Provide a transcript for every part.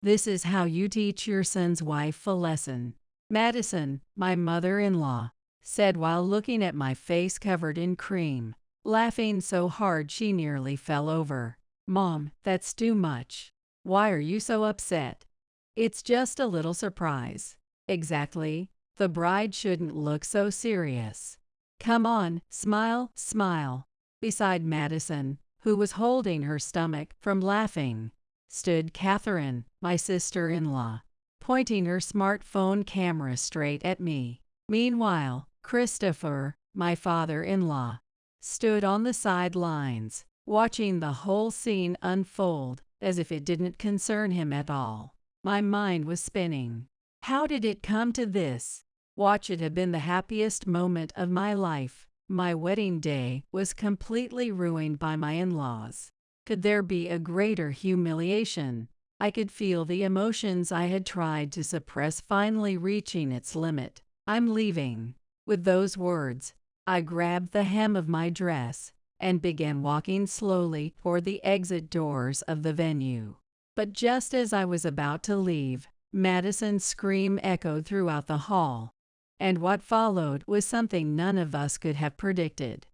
This is how you teach your son's wife a lesson. Madison, my mother-in-law, said while looking at my face covered in cream, laughing so hard she nearly fell over. Mom, that's too much. Why are you so upset? It's just a little surprise. Exactly. The bride shouldn't look so serious. Come on, smile, smile. Beside Madison, who was holding her stomach from laughing, stood Catherine, my sister-in-law, pointing her smartphone camera straight at me. Meanwhile, Christopher, my father-in-law, stood on the sidelines, watching the whole scene unfold as if it didn't concern him at all. My mind was spinning. How did it come to this? Watch it had been the happiest moment of my life. My wedding day was completely ruined by my in-laws. Could there be a greater humiliation? I could feel the emotions I had tried to suppress finally reaching its limit. I'm leaving. With those words, I grabbed the hem of my dress and began walking slowly toward the exit doors of the venue. But just as I was about to leave, Madison's scream echoed throughout the hall, and what followed was something none of us could have predicted.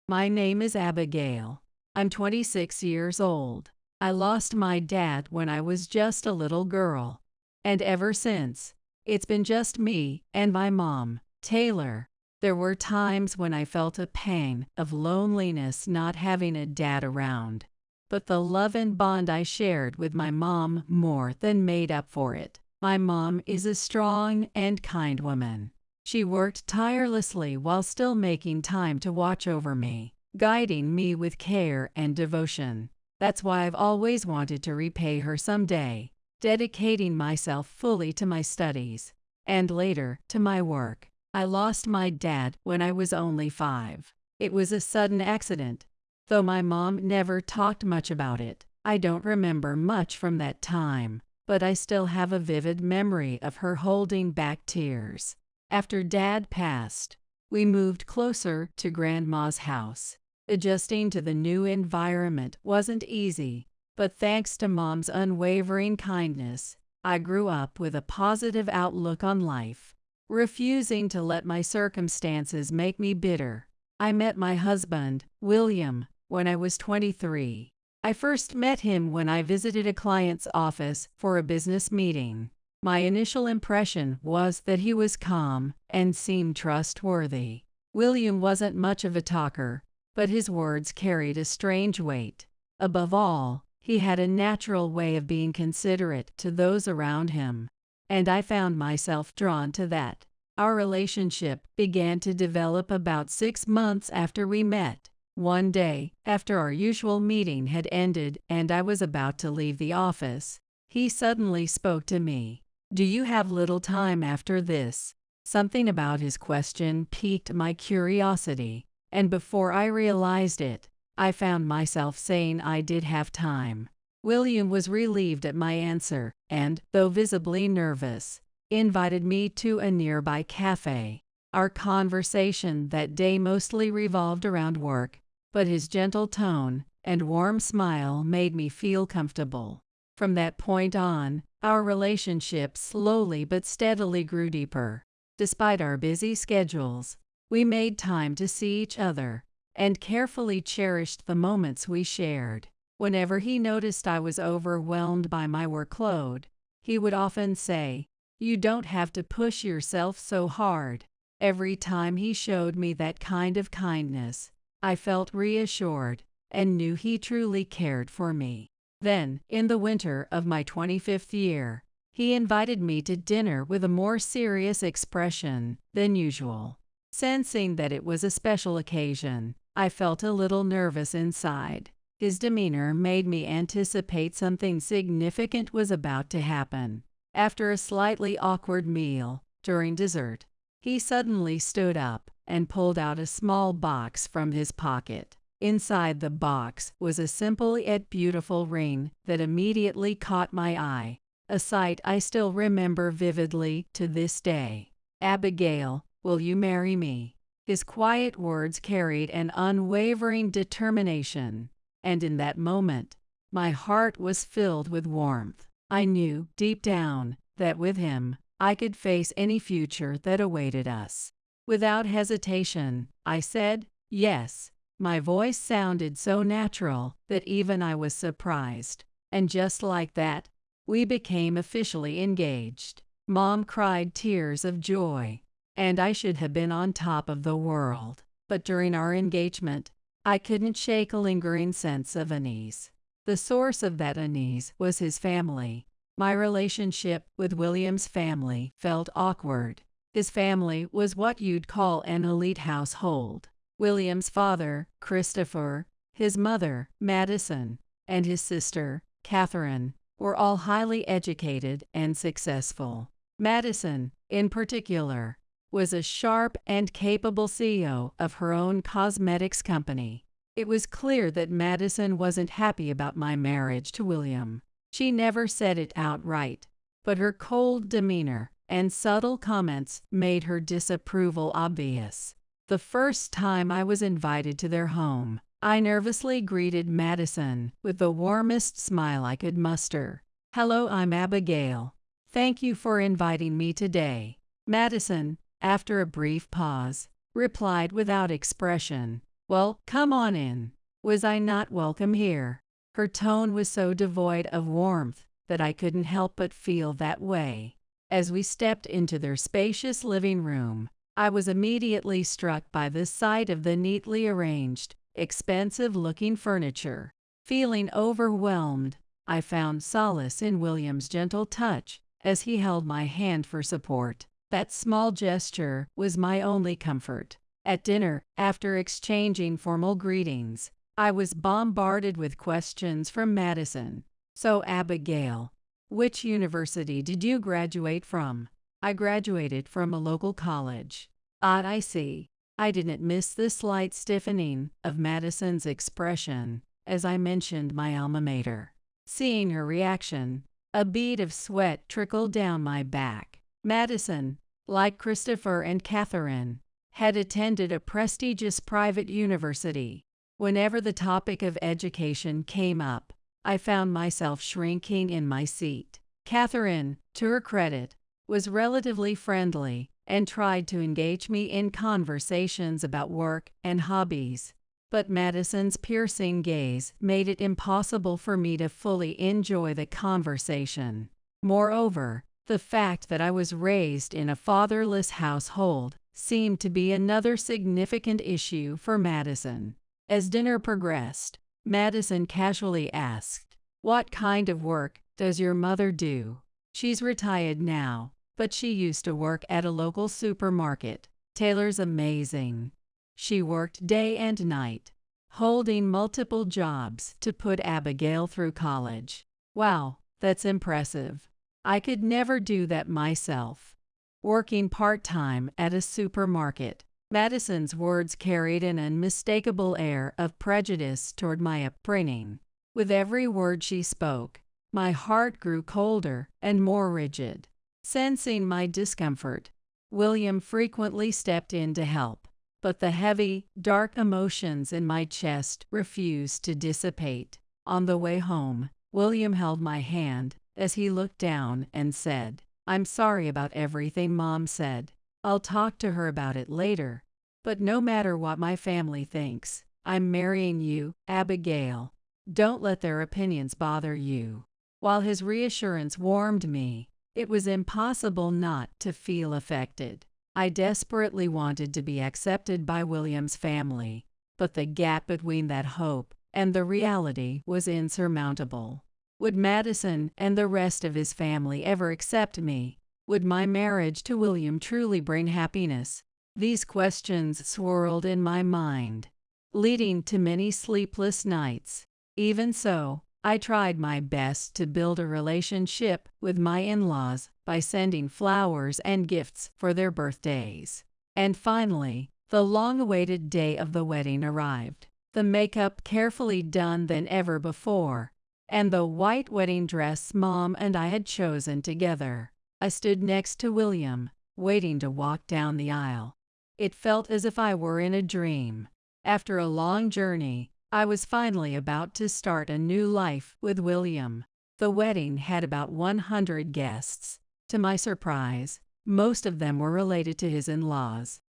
My name is Abigail. I'm 26 years old. I lost my dad when I was just a little girl, and ever since, it's been just me and my mom, Taylor. There were times when I felt a pang of loneliness not having a dad around, but the love and bond I shared with my mom more than made up for it. My mom is a strong and kind woman. She worked tirelessly while still making time to watch over me, guiding me with care and devotion. That's why I've always wanted to repay her someday, dedicating myself fully to my studies, and later to my work. I lost my dad when I was only 5. It was a sudden accident. Though my mom never talked much about it, I don't remember much from that time, but I still have a vivid memory of her holding back tears. After Dad passed, we moved closer to Grandma's house. Adjusting to the new environment wasn't easy, but thanks to Mom's unwavering kindness, I grew up with a positive outlook on life, refusing to let my circumstances make me bitter. I met my husband, William, when I was 23. I first met him when I visited a client's office for a business meeting. My initial impression was that he was calm and seemed trustworthy. William wasn't much of a talker, but his words carried a strange weight. Above all, he had a natural way of being considerate to those around him, and I found myself drawn to that. Our relationship began to develop about 6 months after we met. One day, after our usual meeting had ended and I was about to leave the office, he suddenly spoke to me. "Do you have little time after this?" Something about his question piqued my curiosity, and before I realized it, I found myself saying I did have time. William was relieved at my answer and, though visibly nervous, invited me to a nearby cafe. Our conversation that day mostly revolved around work, but his gentle tone and warm smile made me feel comfortable. From that point on, our relationship slowly but steadily grew deeper. Despite our busy schedules, we made time to see each other and carefully cherished the moments we shared. Whenever he noticed I was overwhelmed by my workload, he would often say, "You don't have to push yourself so hard." Every time he showed me that kind of kindness, I felt reassured and knew he truly cared for me. Then, in the winter of my 25th year, he invited me to dinner with a more serious expression than usual. Sensing that it was a special occasion, I felt a little nervous inside. His demeanor made me anticipate something significant was about to happen. After a slightly awkward meal, during dessert, he suddenly stood up and pulled out a small box from his pocket. Inside the box was a simple yet beautiful ring that immediately caught my eye, a sight I still remember vividly to this day. "Abigail, will you marry me?" His quiet words carried an unwavering determination, and in that moment, my heart was filled with warmth. I knew, deep down, that with him, I could face any future that awaited us. Without hesitation, I said, yes. My voice sounded so natural that even I was surprised. And just like that, we became officially engaged. Mom cried tears of joy, and I should have been on top of the world. But during our engagement, I couldn't shake a lingering sense of unease. The source of that unease was his family. My relationship with William's family felt awkward. His family was what you'd call an elite household. William's father, Christopher, his mother, Madison, and his sister, Catherine, were all highly educated and successful. Madison, in particular, was a sharp and capable CEO of her own cosmetics company. It was clear that Madison wasn't happy about my marriage to William. She never said it outright, but her cold demeanor and subtle comments made her disapproval obvious. The first time I was invited to their home, I nervously greeted Madison with the warmest smile I could muster. "Hello, I'm Abigail. Thank you for inviting me today." Madison, after a brief pause, replied without expression, "Well, come on in." Was I not welcome here? Her tone was so devoid of warmth that I couldn't help but feel that way. As we stepped into their spacious living room, I was immediately struck by the sight of the neatly arranged, expensive-looking furniture. Feeling overwhelmed, I found solace in William's gentle touch as he held my hand for support. That small gesture was my only comfort. At dinner, after exchanging formal greetings, I was bombarded with questions from Madison. "So, Abigail, which university did you graduate from?" "I graduated from a local college." I see." I didn't miss the slight stiffening of Madison's expression as I mentioned my alma mater. Seeing her reaction, a bead of sweat trickled down my back. Madison, like Christopher and Catherine, had attended a prestigious private university. Whenever the topic of education came up, I found myself shrinking in my seat. Catherine, to her credit, was relatively friendly and tried to engage me in conversations about work and hobbies, but Madison's piercing gaze made it impossible for me to fully enjoy the conversation. Moreover, the fact that I was raised in a fatherless household seemed to be another significant issue for Madison. As dinner progressed, Madison casually asked, "What kind of work does your mother do?" "She's retired now, but she used to work at a local supermarket." "Taylor's amazing." She worked day and night, holding multiple jobs to put Abigail through college. "Wow, that's impressive. I could never do that myself." Working part-time at a supermarket, Madison's words carried an unmistakable air of prejudice toward my upbringing. With every word she spoke, my heart grew colder and more rigid. Sensing my discomfort, William frequently stepped in to help, but the heavy, dark emotions in my chest refused to dissipate. On the way home, William held my hand as he looked down and said, "I'm sorry about everything Mom said. I'll talk to her about it later. But no matter what my family thinks, I'm marrying you, Abigail. Don't let their opinions bother you." While his reassurance warmed me, it was impossible not to feel affected. I desperately wanted to be accepted by William's family, but the gap between that hope and the reality was insurmountable. Would Madison and the rest of his family ever accept me? Would my marriage to William truly bring happiness? These questions swirled in my mind, leading to many sleepless nights. Even so, I tried my best to build a relationship with my in-laws by sending flowers and gifts for their birthdays. And finally, the long-awaited day of the wedding arrived. The makeup carefully done than ever before, and the white wedding dress Mom and I had chosen together. I stood next to William, waiting to walk down the aisle. It felt as if I were in a dream. After a long journey, I was finally about to start a new life with William. The wedding had about 100 guests. To my surprise, most of them were related to his in-laws,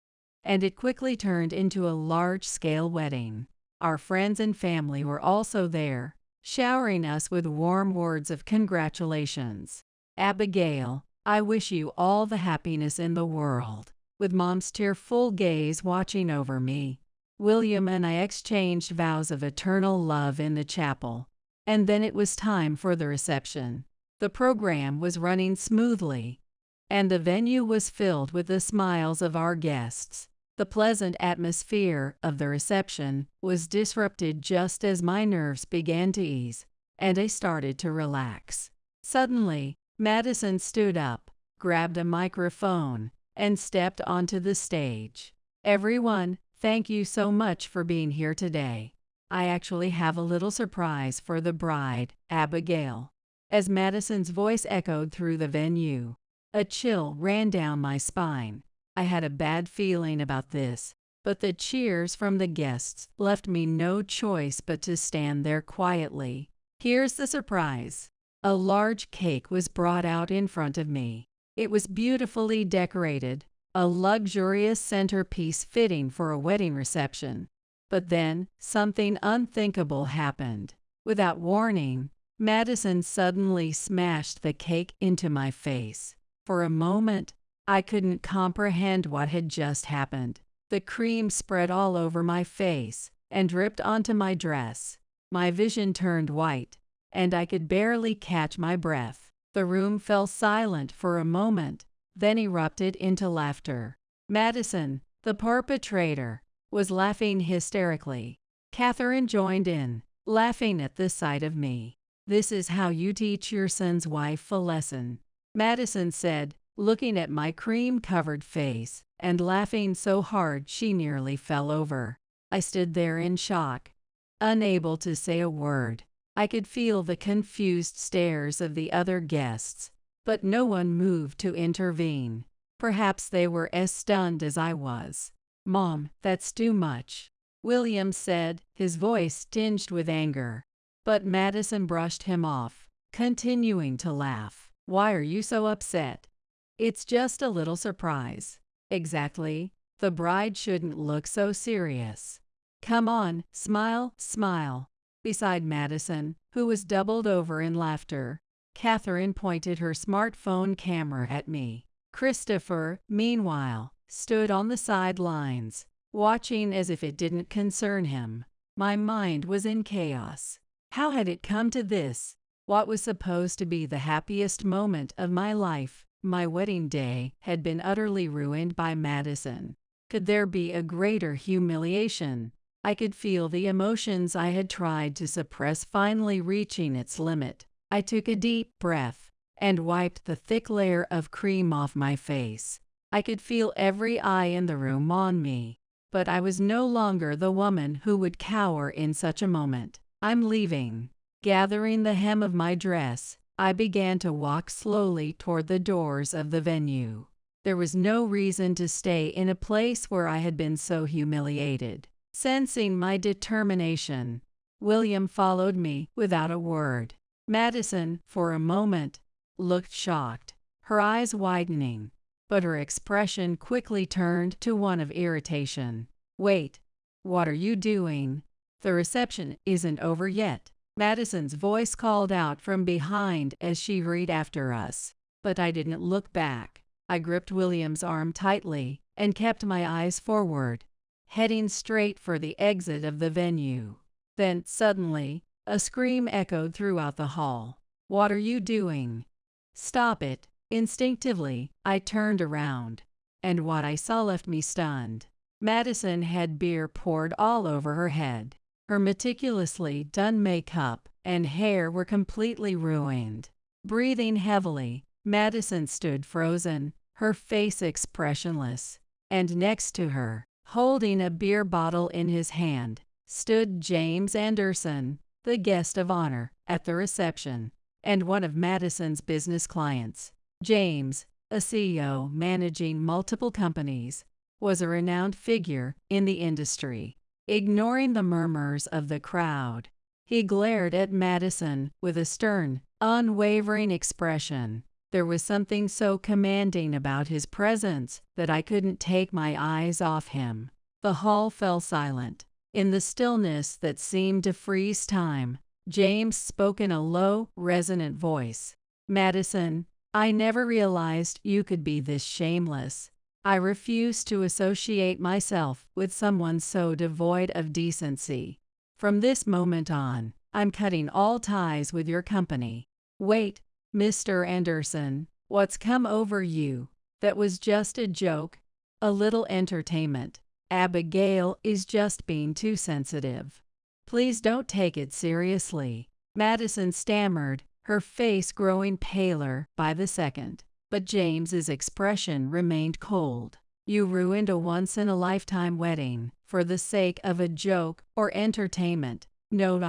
and it quickly turned into a large-scale wedding. Our friends and family were also there, showering us with warm words of congratulations. "Abigail, I wish you all the happiness in the world." With Mom's tearful gaze watching over me, William and I exchanged vows of eternal love in the chapel, and then it was time for the reception. The program was running smoothly, and the venue was filled with the smiles of our guests. The pleasant atmosphere of the reception was disrupted just as my nerves began to ease, and I started to relax. Suddenly, Madison stood up, grabbed a microphone, and stepped onto the stage. "Everyone, thank you so much for being here today. I actually have a little surprise for the bride, Abigail." As Madison's voice echoed through the venue, a chill ran down my spine. I had a bad feeling about this, but the cheers from the guests left me no choice but to stand there quietly. Here's the surprise. A large cake was brought out in front of me. It was beautifully decorated, a luxurious centerpiece fitting for a wedding reception. But then, something unthinkable happened. Without warning, Madison suddenly smashed the cake into my face. For a moment, I couldn't comprehend what had just happened. The cream spread all over my face and dripped onto my dress. My vision turned white, and I could barely catch my breath. The room fell silent for a moment, then erupted into laughter. Madison, the perpetrator, was laughing hysterically. Catherine joined in, laughing at the sight of me. "This is how you teach your son's wife a lesson," Madison said, looking at my cream-covered face and laughing so hard she nearly fell over. I stood there in shock, unable to say a word. I could feel the confused stares of the other guests, but no one moved to intervene. Perhaps they were as stunned as I was. "Mom, that's too much," William said, his voice tinged with anger. But Madison brushed him off, continuing to laugh. "Why are you so upset? It's just a little surprise." "Exactly. The bride shouldn't look so serious. Come on, smile, smile." Beside Madison, who was doubled over in laughter, Catherine pointed her smartphone camera at me. Christopher, meanwhile, stood on the sidelines, watching as if it didn't concern him. My mind was in chaos. How had it come to this? What was supposed to be the happiest moment of my life, my wedding day, had been utterly ruined by Madison. Could there be a greater humiliation? I could feel the emotions I had tried to suppress finally reaching its limit. I took a deep breath and wiped the thick layer of cream off my face. I could feel every eye in the room on me, but I was no longer the woman who would cower in such a moment. "I'm leaving." Gathering the hem of my dress, I began to walk slowly toward the doors of the venue. There was no reason to stay in a place where I had been so humiliated. Sensing my determination, William followed me without a word. Madison, for a moment, looked shocked, her eyes widening, but her expression quickly turned to one of irritation. "Wait, what are you doing? The reception isn't over yet," Madison's voice called out from behind as she hurried after us. But I didn't look back. I gripped William's arm tightly and kept my eyes forward, heading straight for the exit of the venue. Then, suddenly, a scream echoed throughout the hall. "What are you doing? Stop it!" Instinctively, I turned around, and what I saw left me stunned. Madison had beer poured all over her head. Her meticulously done makeup and hair were completely ruined. Breathing heavily, Madison stood frozen, her face expressionless, and next to her, holding a beer bottle in his hand, stood James Anderson, the guest of honor at the reception, and one of Madison's business clients. James, a CEO managing multiple companies, was a renowned figure in the industry. Ignoring the murmurs of the crowd, He glared at Madison with a stern, unwavering expression. There was something so commanding about his presence that I couldn't take my eyes off him. The hall fell silent. In the stillness that seemed to freeze time, James spoke in a low, resonant voice. "Madison, I never realized you could be this shameless. I refuse to associate myself with someone so devoid of decency. From this moment on, I'm cutting all ties with your company." "Wait, Mr. Anderson, what's come over you? That was just a joke, a little entertainment. Abigail is just being too sensitive. Please don't take it seriously," Madison stammered, her face growing paler by the second. But James's expression remained cold. "You ruined a once-in-a-lifetime wedding for the sake of a joke or entertainment. No,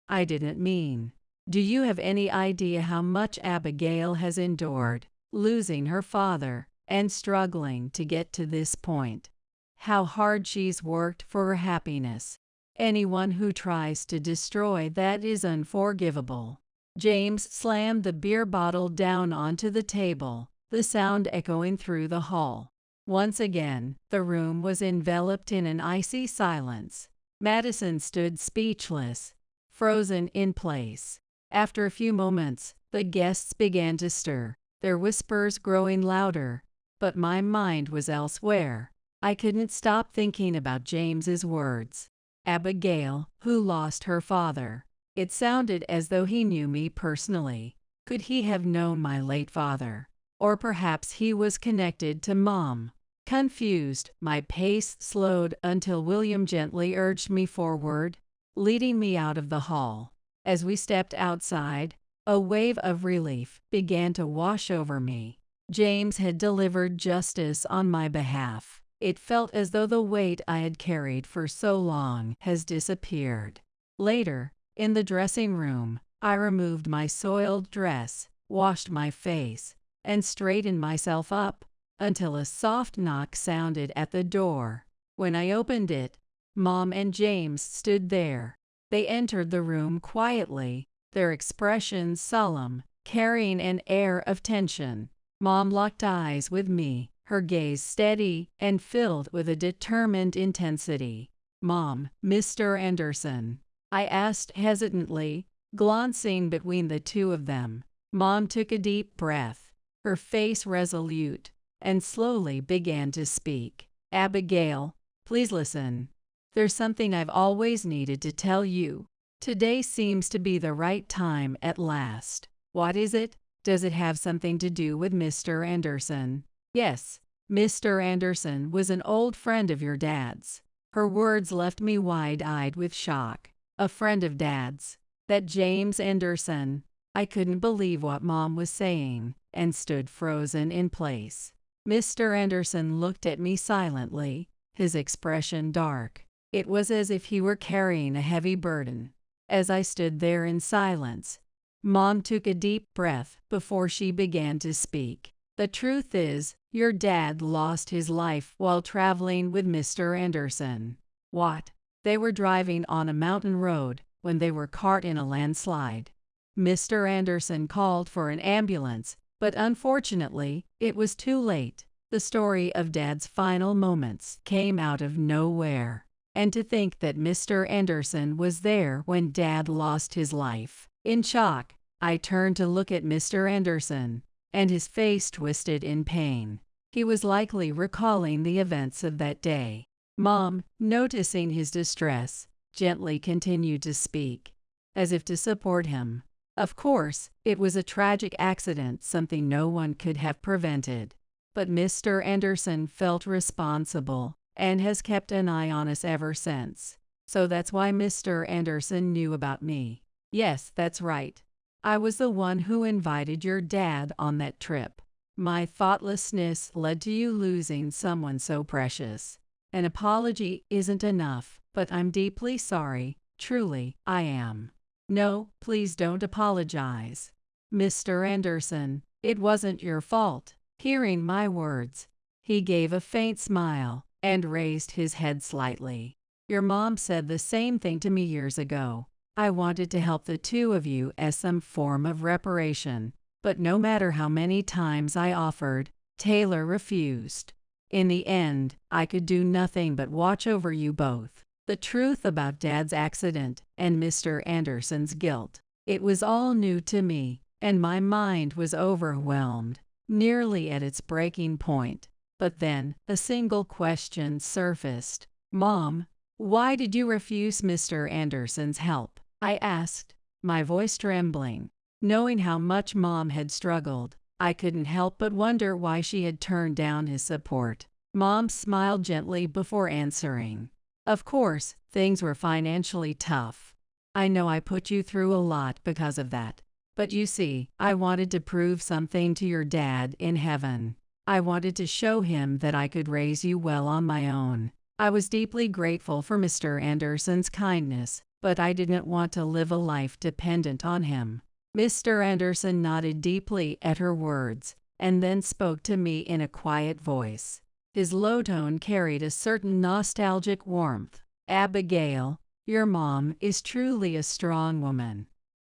I didn't mean. Do you have any idea how much Abigail has endured, losing her father and struggling to get to this point? How hard she's worked for her happiness. Anyone who tries to destroy that is unforgivable." James slammed the beer bottle down onto the table, the sound echoing through the hall. Once again, the room was enveloped in an icy silence. Madison stood speechless, frozen in place. After a few moments, the guests began to stir, their whispers growing louder, but my mind was elsewhere. I couldn't stop thinking about James's words. Abigail, who lost her father. It sounded as though he knew me personally. Could he have known my late father? Or perhaps he was connected to Mom. Confused, my pace slowed until William gently urged me forward, leading me out of the hall. As we stepped outside, a wave of relief began to wash over me. James had delivered justice on my behalf. It felt as though the weight I had carried for so long has disappeared. Later, in the dressing room, I removed my soiled dress, washed my face, and straightened myself up until a soft knock sounded at the door. When I opened it, Mom and James stood there. They entered the room quietly, their expressions solemn, carrying an air of tension. Mom locked eyes with me, her gaze steady and filled with a determined intensity. "Mom, Mr. Anderson?" I asked hesitantly, glancing between the two of them. Mom took a deep breath, her face resolute, and slowly began to speak. "Abigail, please listen. There's something I've always needed to tell you. Today seems to be the right time at last." "What is it? Does it have something to do with Mr. Anderson?" "Yes, Mr. Anderson was an old friend of your dad's." Her words left me wide-eyed with shock. A friend of Dad's. That James Anderson. I couldn't believe what Mom was saying, and stood frozen in place. Mr. Anderson looked at me silently, his expression dark. It was as if he were carrying a heavy burden. As I stood there in silence, Mom took a deep breath before she began to speak. "The truth is, your dad lost his life while traveling with Mr. Anderson." "What?" "They were driving on a mountain road when they were caught in a landslide. Mr. Anderson called for an ambulance, but unfortunately, it was too late." The story of Dad's final moments came out of nowhere. And to think that Mr. Anderson was there when Dad lost his life. In shock, I turned to look at Mr. Anderson, and his face twisted in pain. He was likely recalling the events of that day. Mom, noticing his distress, gently continued to speak, as if to support him. "Of course, it was a tragic accident, something no one could have prevented. But Mr. Anderson felt responsible and has kept an eye on us ever since. So that's why Mr. Anderson knew about me." "Yes, that's right. I was the one who invited your dad on that trip. My thoughtlessness led to you losing someone so precious. An apology isn't enough, but I'm deeply sorry, truly, I am." "No, please don't apologize. Mr. Anderson, it wasn't your fault." Hearing my words, he gave a faint smile and raised his head slightly. "Your mom said the same thing to me years ago. I wanted to help the two of you as some form of reparation, but no matter how many times I offered, Taylor refused. In the end, I could do nothing but watch over you both. The truth about Dad's accident and Mr. Anderson's guilt. It was all new to me, and my mind was overwhelmed, nearly at its breaking point. But then, a single question surfaced. Mom, why did you refuse Mr. Anderson's help? I asked, my voice trembling. Knowing how much Mom had struggled, I couldn't help but wonder why she had turned down his support. Mom smiled gently before answering. Of course, things were financially tough. I know I put you through a lot because of that. But you see, I wanted to prove something to your dad in heaven. I wanted to show him that I could raise you well on my own. I was deeply grateful for Mr. Anderson's kindness, but I didn't want to live a life dependent on him. Mr. Anderson nodded deeply at her words, and then spoke to me in a quiet voice. His low tone carried a certain nostalgic warmth. Abigail, your mom is truly a strong woman.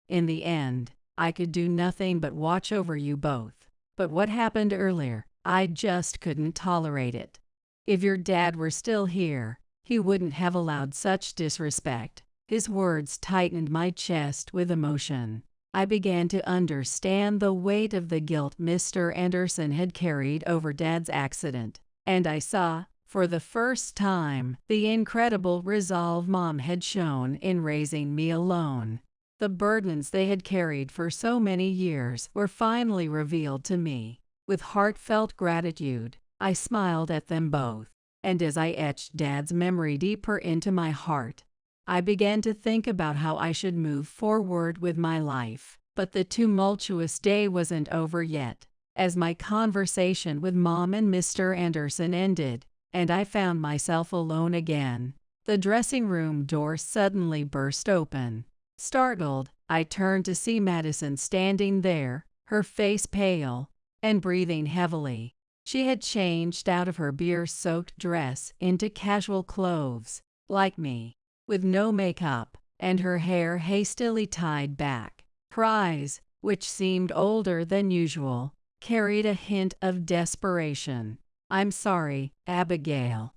In the end, I could do nothing but watch over you both. But what happened earlier, I just couldn't tolerate it. If your dad were still here, he wouldn't have allowed such disrespect. His words tightened my chest with emotion. I began to understand the weight of the guilt Mr. Anderson had carried over Dad's accident, and I saw, for the first time, the incredible resolve Mom had shown in raising me alone. The burdens they had carried for so many years were finally revealed to me. With heartfelt gratitude, I smiled at them both, and as I etched Dad's memory deeper into my heart, I began to think about how I should move forward with my life. But the tumultuous day wasn't over yet. As my conversation with Mom and Mr. Anderson ended, and I found myself alone again, the dressing room door suddenly burst open. Startled, I turned to see Madison standing there, her face pale, and breathing heavily. She had changed out of her beer-soaked dress into casual clothes, like me, with no makeup, and her hair hastily tied back. Her eyes, which seemed older than usual, carried a hint of desperation. I'm sorry, Abigail.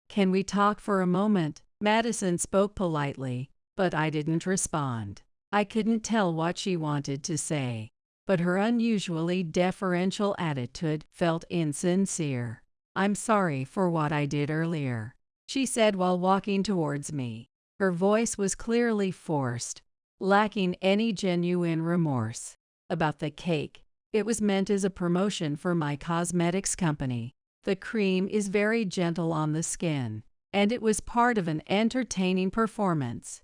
Can we talk for a moment? Madison spoke politely, but I didn't respond. I couldn't tell what she wanted to say, but her unusually deferential attitude felt insincere. I'm sorry for what I did earlier, she said while walking towards me. Her voice was clearly forced, lacking any genuine remorse. About the cake, it was meant as a promotion for my cosmetics company. The cream is very gentle on the skin, and it was part of an entertaining performance.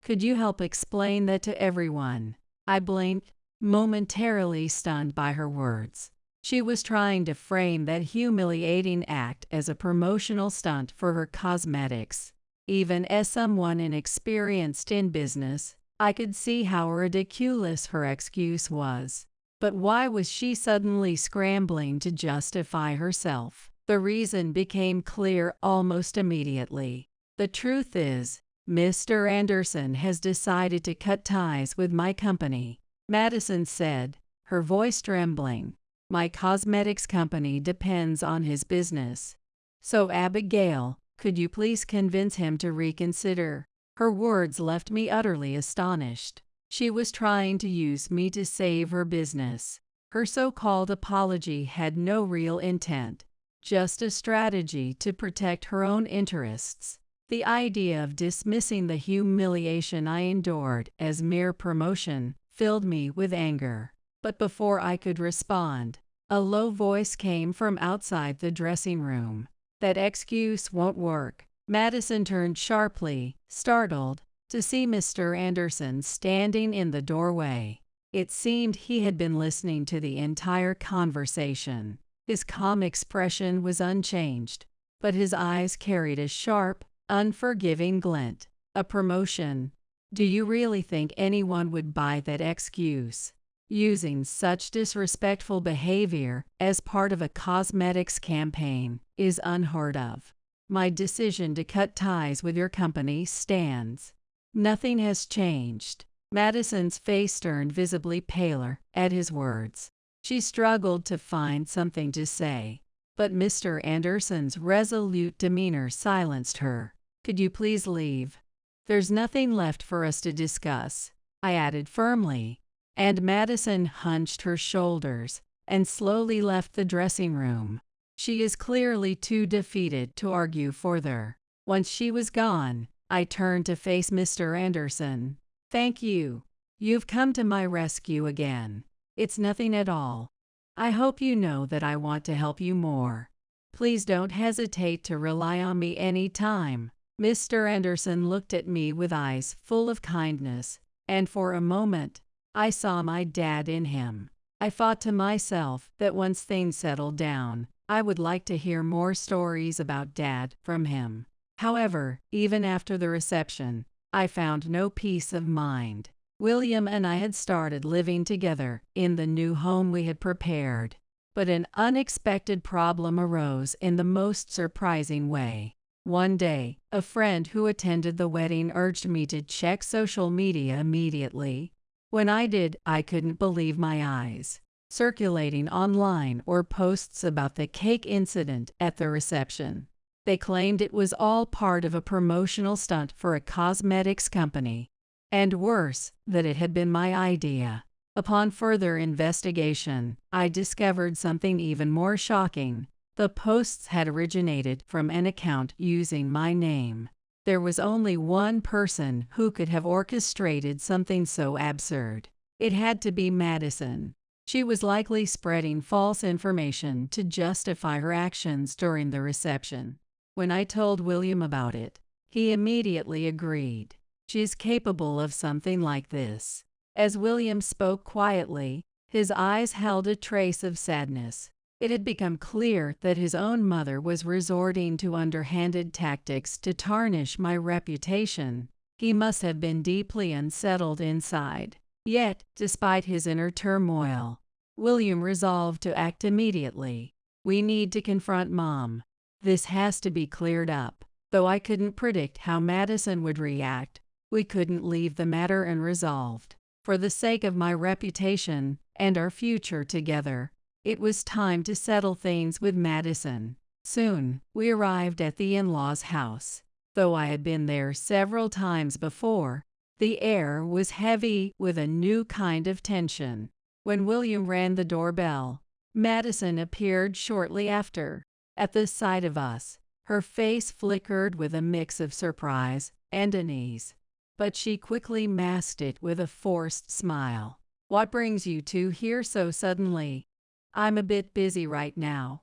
Could you help explain that to everyone? I blinked, momentarily stunned by her words. She was trying to frame that humiliating act as a promotional stunt for her cosmetics. Even as someone inexperienced in business, I could see how ridiculous her excuse was. But why was she suddenly scrambling to justify herself? The reason became clear almost immediately. The truth is, Mr. Anderson has decided to cut ties with my company, Madison said, her voice trembling. My cosmetics company depends on his business. So Abigail, could you please convince him to reconsider? Her words left me utterly astonished. She was trying to use me to save her business. Her so-called apology had no real intent, just a strategy to protect her own interests. The idea of dismissing the humiliation I endured as mere promotion filled me with anger. But before I could respond, a low voice came from outside the dressing room. That excuse won't work. Madison turned sharply, startled, to see Mr. Anderson standing in the doorway. It seemed he had been listening to the entire conversation. His calm expression was unchanged, but his eyes carried a sharp, unforgiving glint. A promotion? Do you really think anyone would buy that excuse? Using such disrespectful behavior as part of a cosmetics campaign is unheard of. My decision to cut ties with your company stands. Nothing has changed. Madison's face turned visibly paler at his words. She struggled to find something to say, but Mr. Anderson's resolute demeanor silenced her. Could you please leave? There's nothing left for us to discuss, I added firmly, and Madison hunched her shoulders and slowly left the dressing room. She is clearly too defeated to argue further. Once she was gone, I turned to face Mr. Anderson. Thank you. You've come to my rescue again. It's nothing at all. I hope you know that I want to help you more. Please don't hesitate to rely on me any time. Mr. Anderson looked at me with eyes full of kindness, and for a moment, I saw my dad in him. I thought to myself that once things settled down, I would like to hear more stories about Dad from him. However, even after the reception, I found no peace of mind. William and I had started living together in the new home we had prepared, but an unexpected problem arose in the most surprising way. One day, a friend who attended the wedding urged me to check social media immediately. When I did, I couldn't believe my eyes. Circulating online were posts about the cake incident at the reception. They claimed it was all part of a promotional stunt for a cosmetics company. And worse, that it had been my idea. Upon further investigation, I discovered something even more shocking. The posts had originated from an account using my name. There was only one person who could have orchestrated something so absurd. It had to be Madison. She was likely spreading false information to justify her actions during the reception. When I told William about it, he immediately agreed. She's capable of something like this. As William spoke quietly, his eyes held a trace of sadness. It had become clear that his own mother was resorting to underhanded tactics to tarnish my reputation. He must have been deeply unsettled inside. Yet, despite his inner turmoil, William resolved to act immediately. We need to confront Mom. This has to be cleared up. Though I couldn't predict how Madison would react, we couldn't leave the matter unresolved. For the sake of my reputation and our future together, it was time to settle things with Madison. Soon, we arrived at the in-laws' house. Though I had been there several times before, the air was heavy with a new kind of tension. When William rang the doorbell, Madison appeared shortly after. At the sight of us, her face flickered with a mix of surprise and unease, but she quickly masked it with a forced smile. What brings you two here so suddenly? I'm a bit busy right now.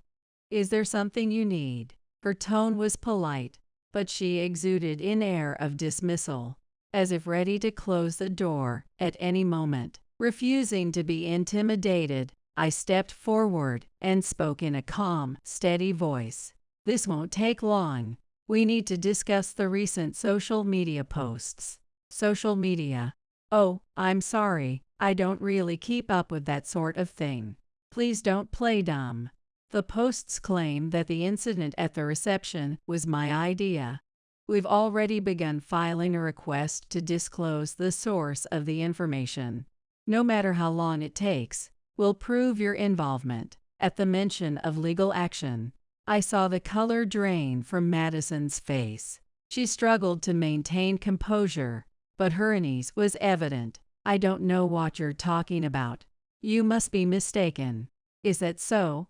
Is there something you need? Her tone was polite, but she exuded an air of dismissal, as if ready to close the door at any moment. Refusing to be intimidated, I stepped forward and spoke in a calm, steady voice. This won't take long. We need to discuss the recent social media posts. Social media? Oh, I'm sorry, I don't really keep up with that sort of thing. Please don't play dumb. The posts claim that the incident at the reception was my idea. We've already begun filing a request to disclose the source of the information. No matter how long it takes, we'll prove your involvement. At the mention of legal action, I saw the color drain from Madison's face. She struggled to maintain composure, but her unease was evident. I don't know what you're talking about. You must be mistaken. Is that so?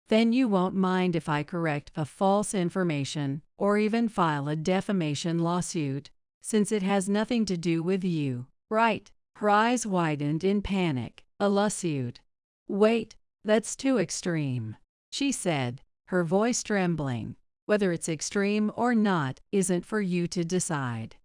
Then you won't mind if I correct a false information or even file a defamation lawsuit, since it has nothing to do with you, right? Her eyes widened in panic. A lawsuit? Wait, that's too extreme, she said, her voice trembling. Whether it's extreme or not isn't for you to decide.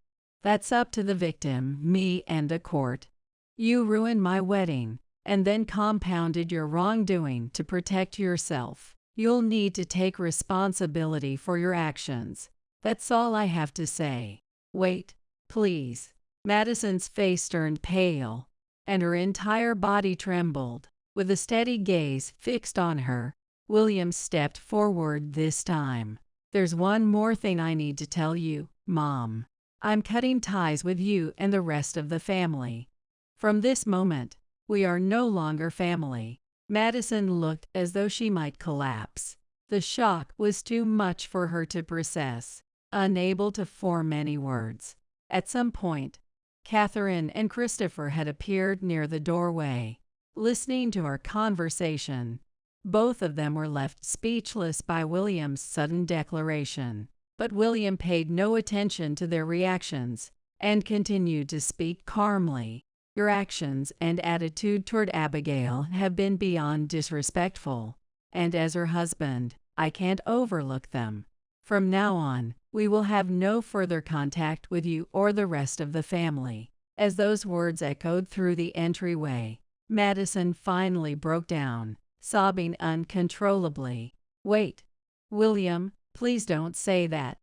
That's up to the victim, me, and the court. You ruined my wedding, and then compounded your wrongdoing to protect yourself. You'll need to take responsibility for your actions. That's all I have to say. Wait, please. Madison's face turned pale, and her entire body trembled. With a steady gaze fixed on her, William stepped forward this time. There's one more thing I need to tell you, Mom. I'm cutting ties with you and the rest of the family. From this moment, we are no longer family." Madison looked as though she might collapse. The shock was too much for her to process, unable to form any words. At some point, Catherine and Christopher had appeared near the doorway, listening to our conversation. Both of them were left speechless by William's sudden declaration, but William paid no attention to their reactions and continued to speak calmly. "Your actions and attitude toward Abigail have been beyond disrespectful, and as her husband, I can't overlook them. From now on, we will have no further contact with you or the rest of the family." As those words echoed through the entryway, Madison finally broke down, sobbing uncontrollably. "Wait, William, please don't say that.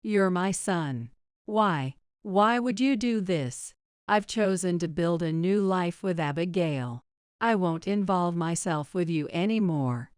You're my son. Why would you do this? I've chosen to build a new life with Abigail. I won't involve myself with you anymore.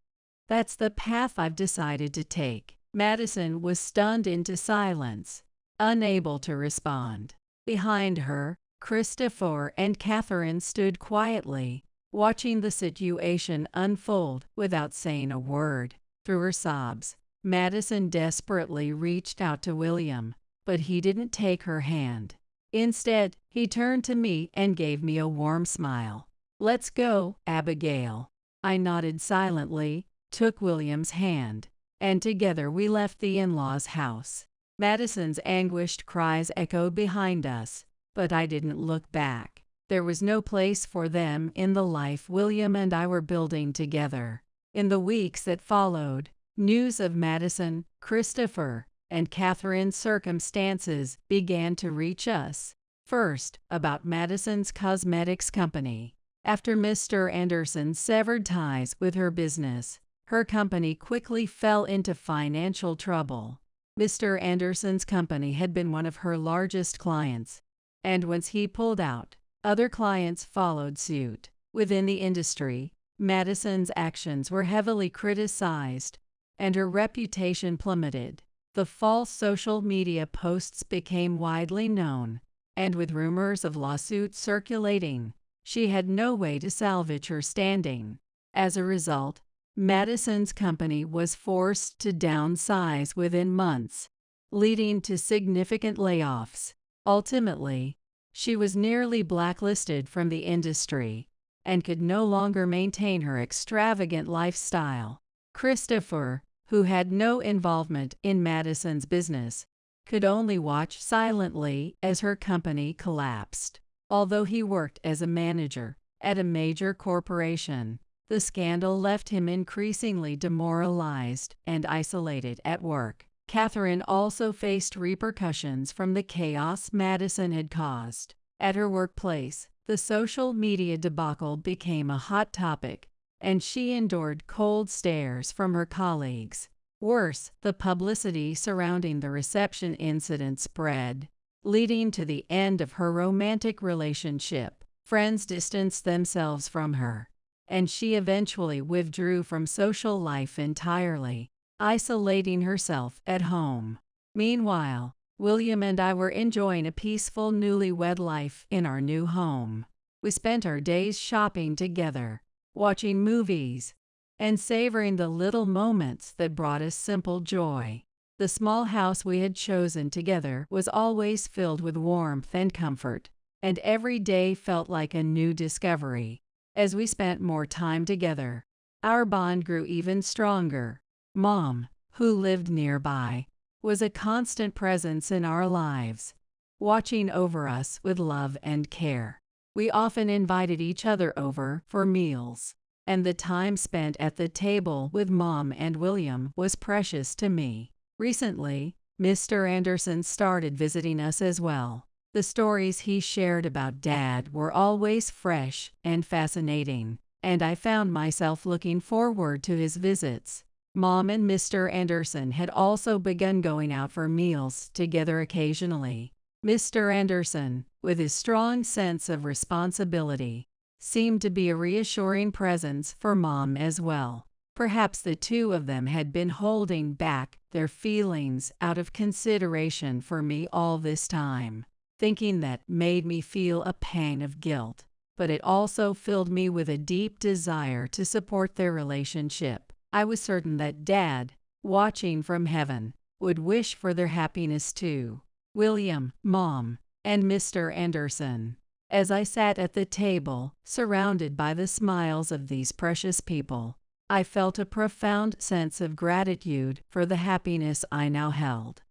That's the path I've decided to take." Madison was stunned into silence, unable to respond. Behind her, Christopher and Catherine stood quietly, watching the situation unfold without saying a word. Through her sobs, Madison desperately reached out to William, but he didn't take her hand. Instead, he turned to me and gave me a warm smile. "Let's go, Abigail." I nodded silently, took William's hand, and together we left the in-laws' house. Madison's anguished cries echoed behind us, but I didn't look back. There was no place for them in the life William and I were building together. In the weeks that followed, news of Madison, Christopher, and Catherine's circumstances began to reach us. First, about Madison's cosmetics company. After Mr. Anderson severed ties with her business, her company quickly fell into financial trouble. Mr. Anderson's company had been one of her largest clients, and once he pulled out, other clients followed suit. Within the industry, Madison's actions were heavily criticized, and her reputation plummeted. The false social media posts became widely known, and with rumors of lawsuits circulating, she had no way to salvage her standing. As a result, Madison's company was forced to downsize within months, leading to significant layoffs. Ultimately, she was nearly blacklisted from the industry and could no longer maintain her extravagant lifestyle. Christopher, who had no involvement in Madison's business, could only watch silently as her company collapsed. Although he worked as a manager at a major corporation, the scandal left him increasingly demoralized and isolated at work. Catherine also faced repercussions from the chaos Madison had caused. At her workplace, the social media debacle became a hot topic, and she endured cold stares from her colleagues. Worse, the publicity surrounding the reception incident spread, leading to the end of her romantic relationship. Friends distanced themselves from her, and she eventually withdrew from social life entirely, isolating herself at home. Meanwhile, William and I were enjoying a peaceful newlywed life in our new home. We spent our days shopping together, watching movies, and savoring the little moments that brought us simple joy. The small house we had chosen together was always filled with warmth and comfort, and every day felt like a new discovery. As we spent more time together, our bond grew even stronger. Mom, who lived nearby, was a constant presence in our lives, watching over us with love and care. We often invited each other over for meals, and the time spent at the table with Mom and William was precious to me. Recently, Mr. Anderson started visiting us as well. The stories he shared about Dad were always fresh and fascinating, and I found myself looking forward to his visits. Mom and Mr. Anderson had also begun going out for meals together occasionally. Mr. Anderson, with his strong sense of responsibility, seemed to be a reassuring presence for Mom as well. Perhaps the two of them had been holding back their feelings out of consideration for me all this time. Thinking that made me feel a pang of guilt, but it also filled me with a deep desire to support their relationship. I was certain that Dad, watching from heaven, would wish for their happiness too. William, Mom, and Mr. Anderson. As I sat at the table, surrounded by the smiles of these precious people, I felt a profound sense of gratitude for the happiness I now held.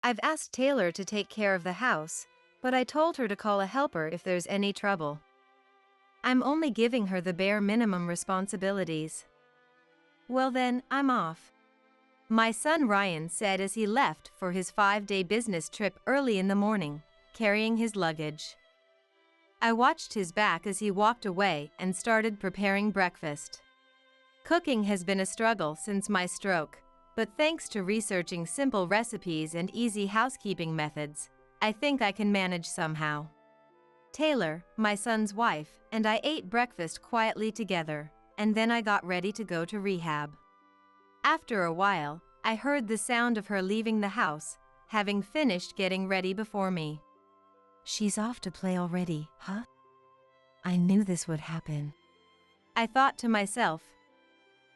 I've asked Taylor to take care of the house, but I told her to call a helper if there's any trouble. I'm only giving her the bare minimum responsibilities. Well then, I'm off. My son Ryan said as he left for his 5-day business trip early in the morning, carrying his luggage. I watched his back as he walked away and started preparing breakfast. Cooking has been a struggle since my stroke, but thanks to researching simple recipes and easy housekeeping methods, I think I can manage somehow. Taylor, my son's wife, and I ate breakfast quietly together, and then I got ready to go to rehab. After a while, I heard the sound of her leaving the house, having finished getting ready before me. She's off to play already, huh? I knew this would happen. I thought to myself.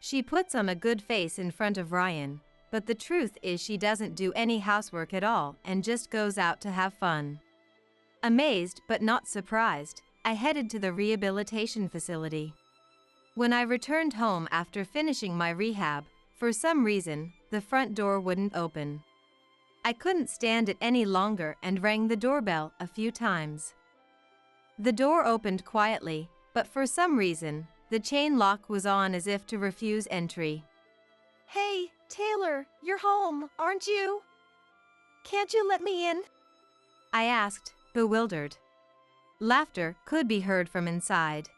She puts on a good face in front of Ryan, but the truth is she doesn't do any housework at all and just goes out to have fun. Amazed but not surprised, I headed to the rehabilitation facility. When I returned home after finishing my rehab, for some reason, the front door wouldn't open. I couldn't stand it any longer and rang the doorbell a few times. The door opened quietly, but for some reason, the chain lock was on as if to refuse entry. Hey, Taylor, you're home, aren't you? Can't you let me in? I asked, bewildered. Laughter could be heard from inside.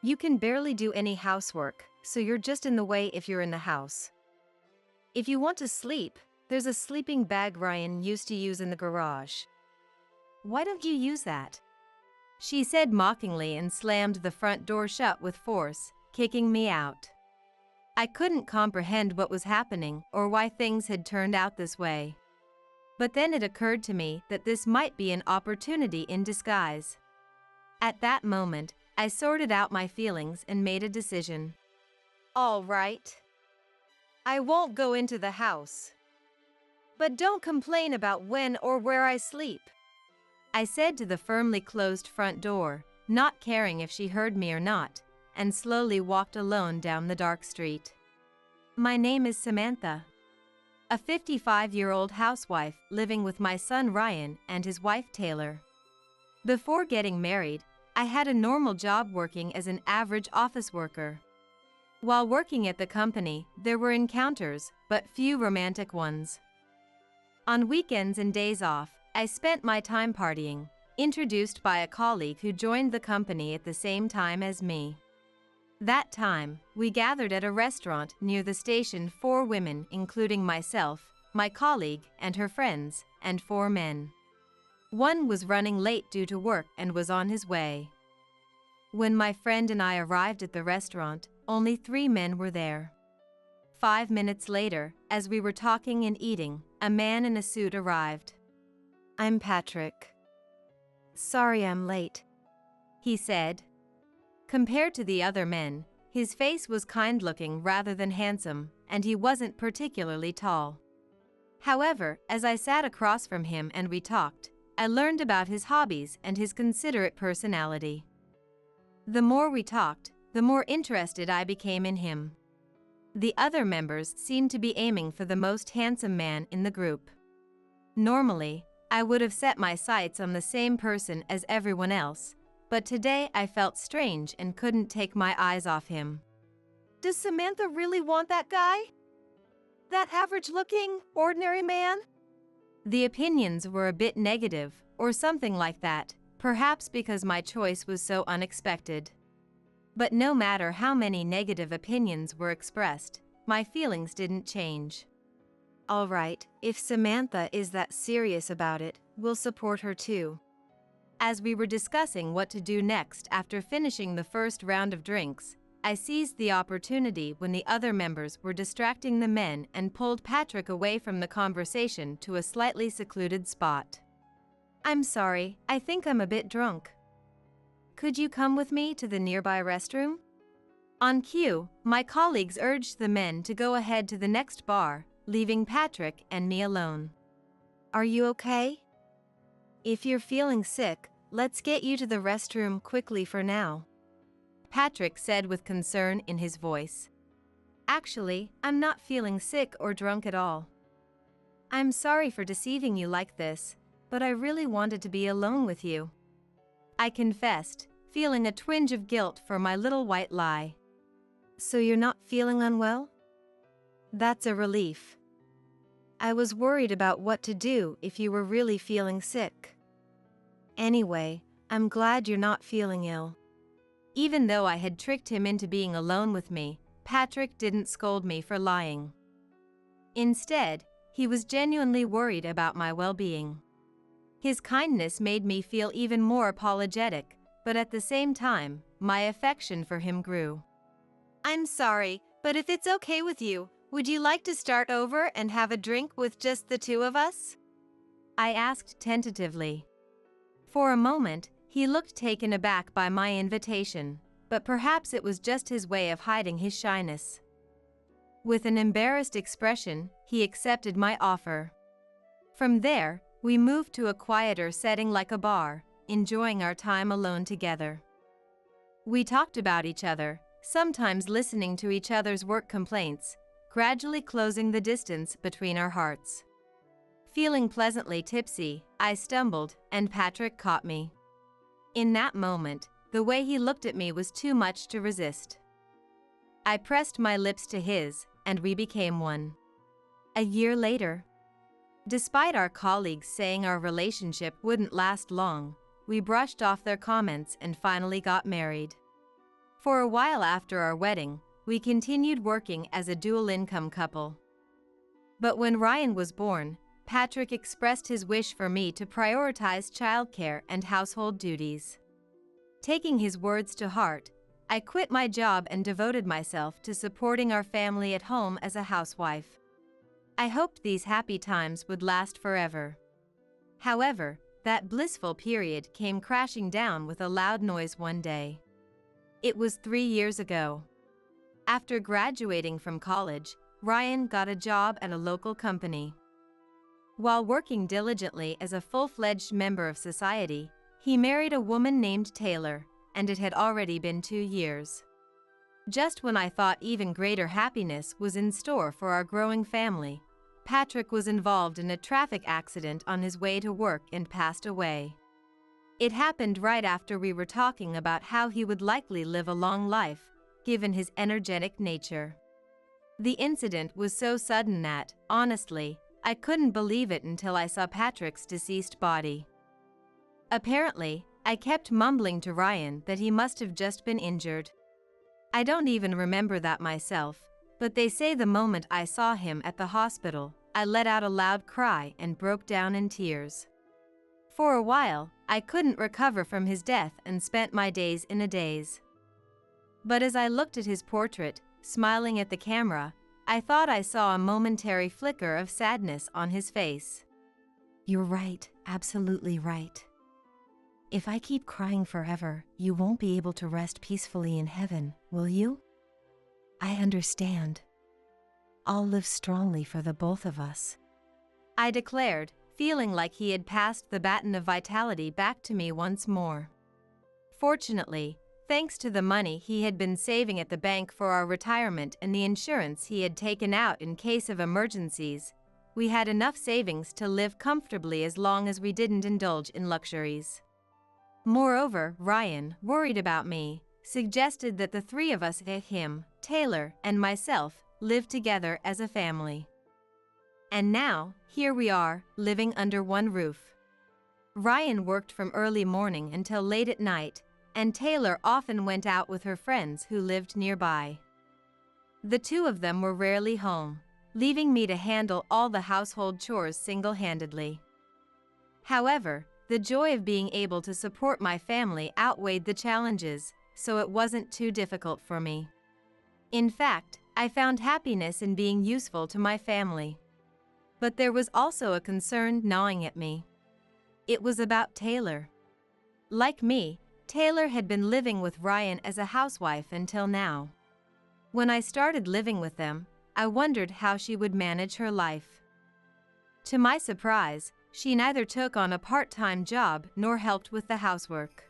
You can barely do any housework, so you're just in the way if you're in the house. If you want to sleep, there's a sleeping bag Ryan used to use in the garage. Why don't you use that? She said mockingly and slammed the front door shut with force, kicking me out. I couldn't comprehend what was happening or why things had turned out this way. But then it occurred to me that this might be an opportunity in disguise. At that moment, I sorted out my feelings and made a decision. All right. I won't go into the house. But don't complain about when or where I sleep, I said to the firmly closed front door, not caring if she heard me or not, and slowly walked alone down the dark street. My name is Samantha, a 55-year-old housewife living with my son Ryan and his wife Taylor. Before getting married, I had a normal job working as an average office worker. While working at the company, there were encounters, but few romantic ones. On weekends and days off, I spent my time partying, introduced by a colleague who joined the company at the same time as me. That time, we gathered at a restaurant near the station 4 women including myself, my colleague, and her friends, and 4 men. One was running late due to work and was on his way. When my friend and I arrived at the restaurant, only 3 men were there. 5 minutes later, as we were talking and eating, a man in a suit arrived. I'm Patrick. Sorry I'm late, he said. Compared to the other men, his face was kind-looking rather than handsome, and he wasn't particularly tall. However, as I sat across from him and we talked, I learned about his hobbies and his considerate personality. The more we talked, the more interested I became in him. The other members seemed to be aiming for the most handsome man in the group. Normally, I would have set my sights on the same person as everyone else, but today I felt strange and couldn't take my eyes off him. Does Samantha really want that guy? That average-looking, ordinary man? The opinions were a bit negative, or something like that, perhaps because my choice was so unexpected. But no matter how many negative opinions were expressed, my feelings didn't change. All right, if Samantha is that serious about it, we'll support her too. As we were discussing what to do next after finishing the first round of drinks, I seized the opportunity when the other members were distracting the men and pulled Patrick away from the conversation to a slightly secluded spot. "I'm sorry, I think I'm a bit drunk. Could you come with me to the nearby restroom?" On cue, my colleagues urged the men to go ahead to the next bar, leaving Patrick and me alone. "Are you okay? If you're feeling sick, let's get you to the restroom quickly for now," Patrick said with concern in his voice. "Actually, I'm not feeling sick or drunk at all. I'm sorry for deceiving you like this, but I really wanted to be alone with you," I confessed, feeling a twinge of guilt for my little white lie. "So you're not feeling unwell? That's a relief. I was worried about what to do if you were really feeling sick. Anyway, I'm glad you're not feeling ill." Even though I had tricked him into being alone with me, Patrick didn't scold me for lying. Instead, he was genuinely worried about my well-being. His kindness made me feel even more apologetic, but at the same time, my affection for him grew. "I'm sorry, but if it's okay with you, would you like to start over and have a drink with just the two of us?" I asked tentatively. For a moment, he looked taken aback by my invitation, but perhaps it was just his way of hiding his shyness. With an embarrassed expression, he accepted my offer. From there, we moved to a quieter setting like a bar, enjoying our time alone together. We talked about each other, sometimes listening to each other's work complaints, gradually closing the distance between our hearts. Feeling pleasantly tipsy, I stumbled, and Patrick caught me. In that moment, the way he looked at me was too much to resist. I pressed my lips to his, and we became one. A year later, despite our colleagues saying our relationship wouldn't last long, we brushed off their comments and finally got married. For a while after our wedding, we continued working as a dual-income couple. But when Ryan was born, Patrick expressed his wish for me to prioritize childcare and household duties. Taking his words to heart, I quit my job and devoted myself to supporting our family at home as a housewife. I hoped these happy times would last forever. However, that blissful period came crashing down with a loud noise one day. It was 3 years ago. After graduating from college, Ryan got a job at a local company. While working diligently as a full-fledged member of society, he married a woman named Taylor, and it had already been 2 years. Just when I thought even greater happiness was in store for our growing family, Patrick was involved in a traffic accident on his way to work and passed away. It happened right after we were talking about how he would likely live a long life, given his energetic nature. The incident was so sudden that, honestly, I couldn't believe it until I saw Patrick's deceased body. Apparently, I kept mumbling to Ryan that he must have just been injured. I don't even remember that myself, but they say the moment I saw him at the hospital, I let out a loud cry and broke down in tears. For a while, I couldn't recover from his death and spent my days in a daze. But as I looked at his portrait, smiling at the camera, I thought I saw a momentary flicker of sadness on his face. "You're right, absolutely right. If I keep crying forever, you won't be able to rest peacefully in heaven, will you? I understand. I'll live strongly for the both of us," I declared, feeling like he had passed the baton of vitality back to me once more. Fortunately, thanks to the money he had been saving at the bank for our retirement and the insurance he had taken out in case of emergencies, we had enough savings to live comfortably as long as we didn't indulge in luxuries. Moreover, Ryan, worried about me, suggested that the three of us, him, Taylor, and myself, live together as a family. And now, here we are, living under one roof. Ryan worked from early morning until late at night, and Taylor often went out with her friends who lived nearby. The two of them were rarely home, leaving me to handle all the household chores single-handedly. However, the joy of being able to support my family outweighed the challenges, so it wasn't too difficult for me. In fact, I found happiness in being useful to my family. But there was also a concern gnawing at me. It was about Taylor. Like me, Taylor had been living with Ryan as a housewife until now. When I started living with them, I wondered how she would manage her life. To my surprise, she neither took on a part-time job nor helped with the housework.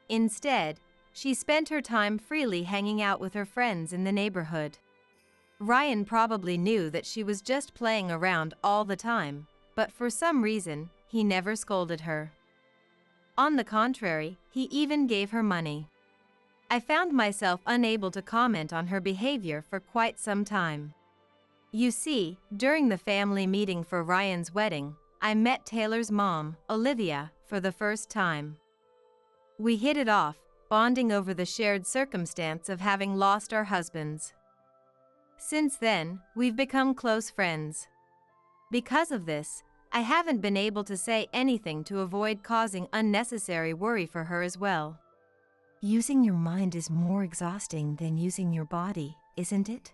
Instead, she spent her time freely hanging out with her friends in the neighborhood. Ryan probably knew that she was just playing around all the time, but for some reason, he never scolded her. On the contrary, he even gave her money. I found myself unable to comment on her behavior for quite some time. You see, during the family meeting for Ryan's wedding, I met Taylor's mom, Olivia, for the first time. We hit it off, bonding over the shared circumstance of having lost our husbands. Since then, we've become close friends. Because of this, I haven't been able to say anything to avoid causing unnecessary worry for her as well. Using your mind is more exhausting than using your body, isn't it?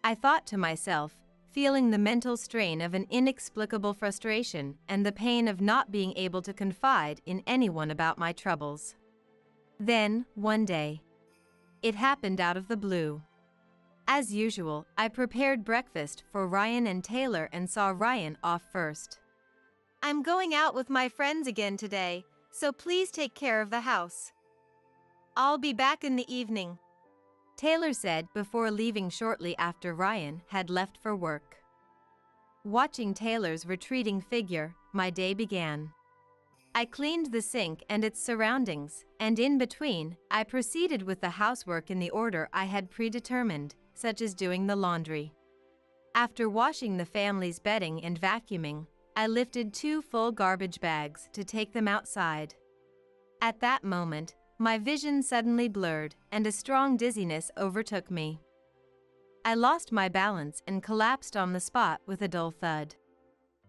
I thought to myself, feeling the mental strain of an inexplicable frustration and the pain of not being able to confide in anyone about my troubles. Then, one day, it happened out of the blue. As usual, I prepared breakfast for Ryan and Taylor and saw Ryan off first. I'm going out with my friends again today, so please take care of the house. I'll be back in the evening, Taylor said before leaving shortly after Ryan had left for work. Watching Taylor's retreating figure, my day began. I cleaned the sink and its surroundings, and in between, I proceeded with the housework in the order I had predetermined, such as doing the laundry. After washing the family's bedding and vacuuming, I lifted 2 full garbage bags to take them outside. At that moment, my vision suddenly blurred and a strong dizziness overtook me. I lost my balance and collapsed on the spot with a dull thud.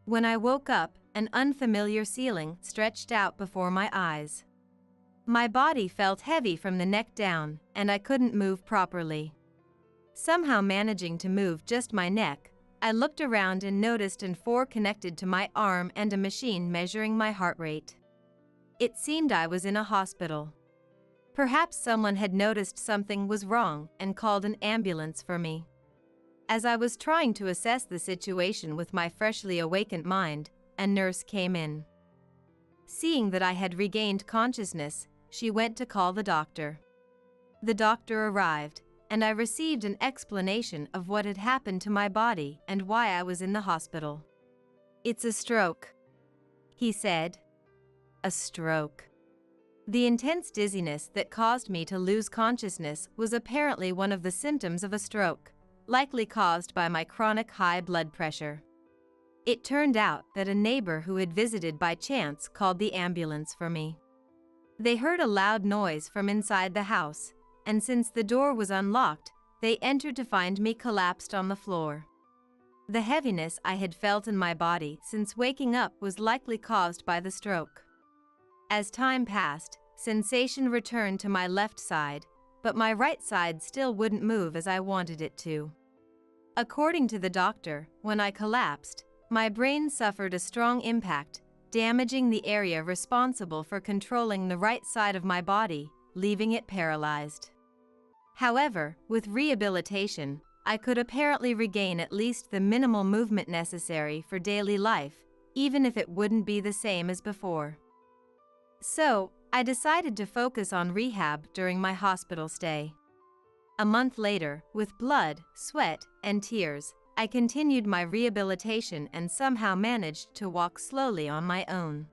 When I woke up, an unfamiliar ceiling stretched out before my eyes. My body felt heavy from the neck down, and I couldn't move properly. Somehow managing to move just my neck, I looked around and noticed an 4 connected to my arm and a machine measuring my heart rate. It seemed I was in a hospital. Perhaps someone had noticed something was wrong and called an ambulance for me. As I was trying to assess the situation with my freshly awakened mind, a nurse came in. Seeing that I had regained consciousness, she went to call the doctor. The doctor arrived, and I received an explanation of what had happened to my body and why I was in the hospital. "It's a stroke," he said. A stroke. The intense dizziness that caused me to lose consciousness was apparently one of the symptoms of a stroke, likely caused by my chronic high blood pressure. It turned out that a neighbor who had visited by chance called the ambulance for me. They heard a loud noise from inside the house, and since the door was unlocked, they entered to find me collapsed on the floor. The heaviness I had felt in my body since waking up was likely caused by the stroke. As time passed, sensation returned to my left side, but my right side still wouldn't move as I wanted it to. According to the doctor, when I collapsed, my brain suffered a strong impact, damaging the area responsible for controlling the right side of my body, leaving it paralyzed. However, with rehabilitation, I could apparently regain at least the minimal movement necessary for daily life, even if it wouldn't be the same as before. So, I decided to focus on rehab during my hospital stay. A month later, with blood, sweat, and tears, I continued my rehabilitation and somehow managed to walk slowly on my own.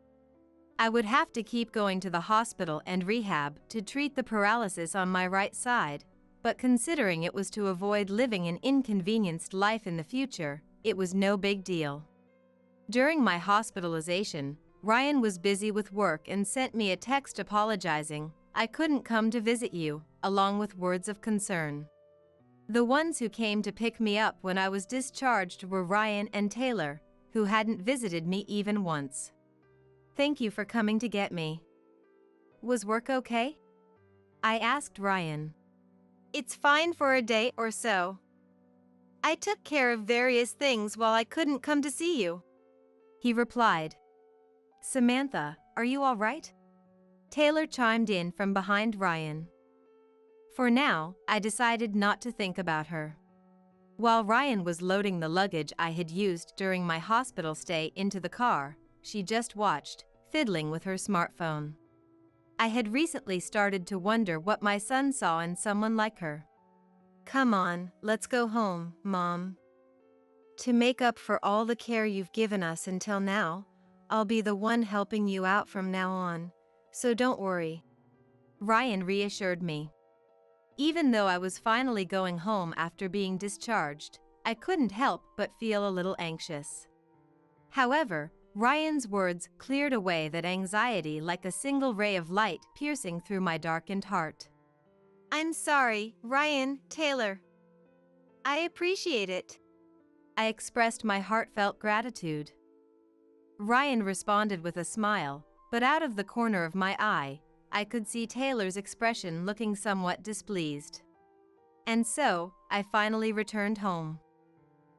I would have to keep going to the hospital and rehab to treat the paralysis on my right side, but considering it was to avoid living an inconvenienced life in the future, it was no big deal. During my hospitalization, Ryan was busy with work and sent me a text apologizing, "I couldn't come to visit you," along with words of concern. The ones who came to pick me up when I was discharged were Ryan and Taylor, who hadn't visited me even once. "Thank you for coming to get me. Was work okay?" I asked Ryan. It's fine for a day or so. I took care of various things while I couldn't come to see you, he replied. Samantha, are you all right? Taylor chimed in from behind Ryan. For now, I decided not to think about her. While Ryan was loading the luggage I had used during my hospital stay into the car, she just watched, fiddling with her smartphone. I had recently started to wonder what my son saw in someone like her. Come on, let's go home, Mom. To make up for all the care you've given us until now, I'll be the one helping you out from now on, so don't worry, Ryan reassured me. Even though I was finally going home after being discharged, I couldn't help but feel a little anxious. However, Ryan's words cleared away that anxiety like a single ray of light piercing through my darkened heart. I'm sorry, Ryan, Taylor. I appreciate it, I expressed my heartfelt gratitude. Ryan responded with a smile, but out of the corner of my eye, I could see Taylor's expression looking somewhat displeased. And so, I finally returned home.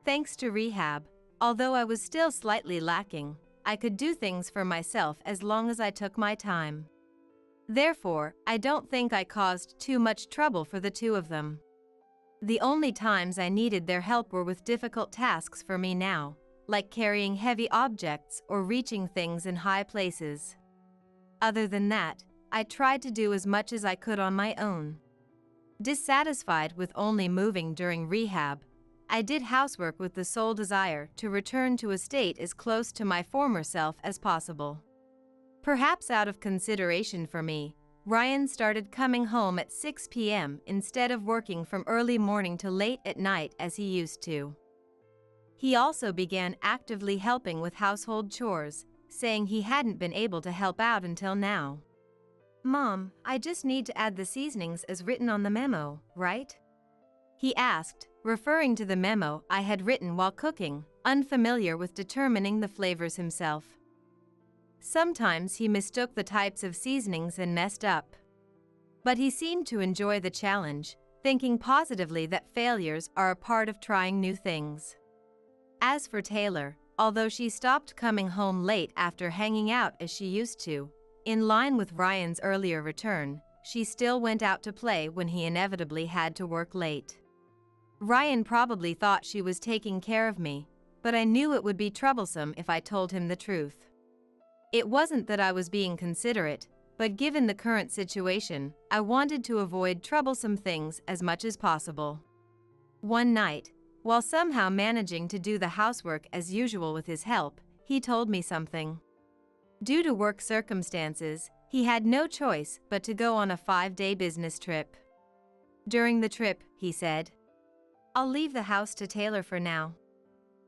Thanks to rehab, although I was still slightly lacking, I could do things for myself as long as I took my time. Therefore, I don't think I caused too much trouble for the two of them. The only times I needed their help were with difficult tasks for me now, like carrying heavy objects or reaching things in high places. Other than that, I tried to do as much as I could on my own. Dissatisfied with only moving during rehab, I did housework with the sole desire to return to a state as close to my former self as possible. Perhaps out of consideration for me, Ryan started coming home at 6 p.m. instead of working from early morning to late at night as he used to. He also began actively helping with household chores, saying he hadn't been able to help out until now. Mom, I just need to add the seasonings as written on the memo, right? He asked, referring to the memo I had written while cooking, unfamiliar with determining the flavors himself. Sometimes he mistook the types of seasonings and messed up. But he seemed to enjoy the challenge, thinking positively that failures are a part of trying new things. As for Taylor, although she stopped coming home late after hanging out as she used to, in line with Ryan's earlier return, she still went out to play when he inevitably had to work late. Ryan probably thought she was taking care of me, but I knew it would be troublesome if I told him the truth. It wasn't that I was being considerate, but given the current situation, I wanted to avoid troublesome things as much as possible. One night, while somehow managing to do the housework as usual with his help, he told me something. Due to work circumstances, he had no choice but to go on a 5-day business trip. During the trip, he said, "I'll leave the house to Taylor for now."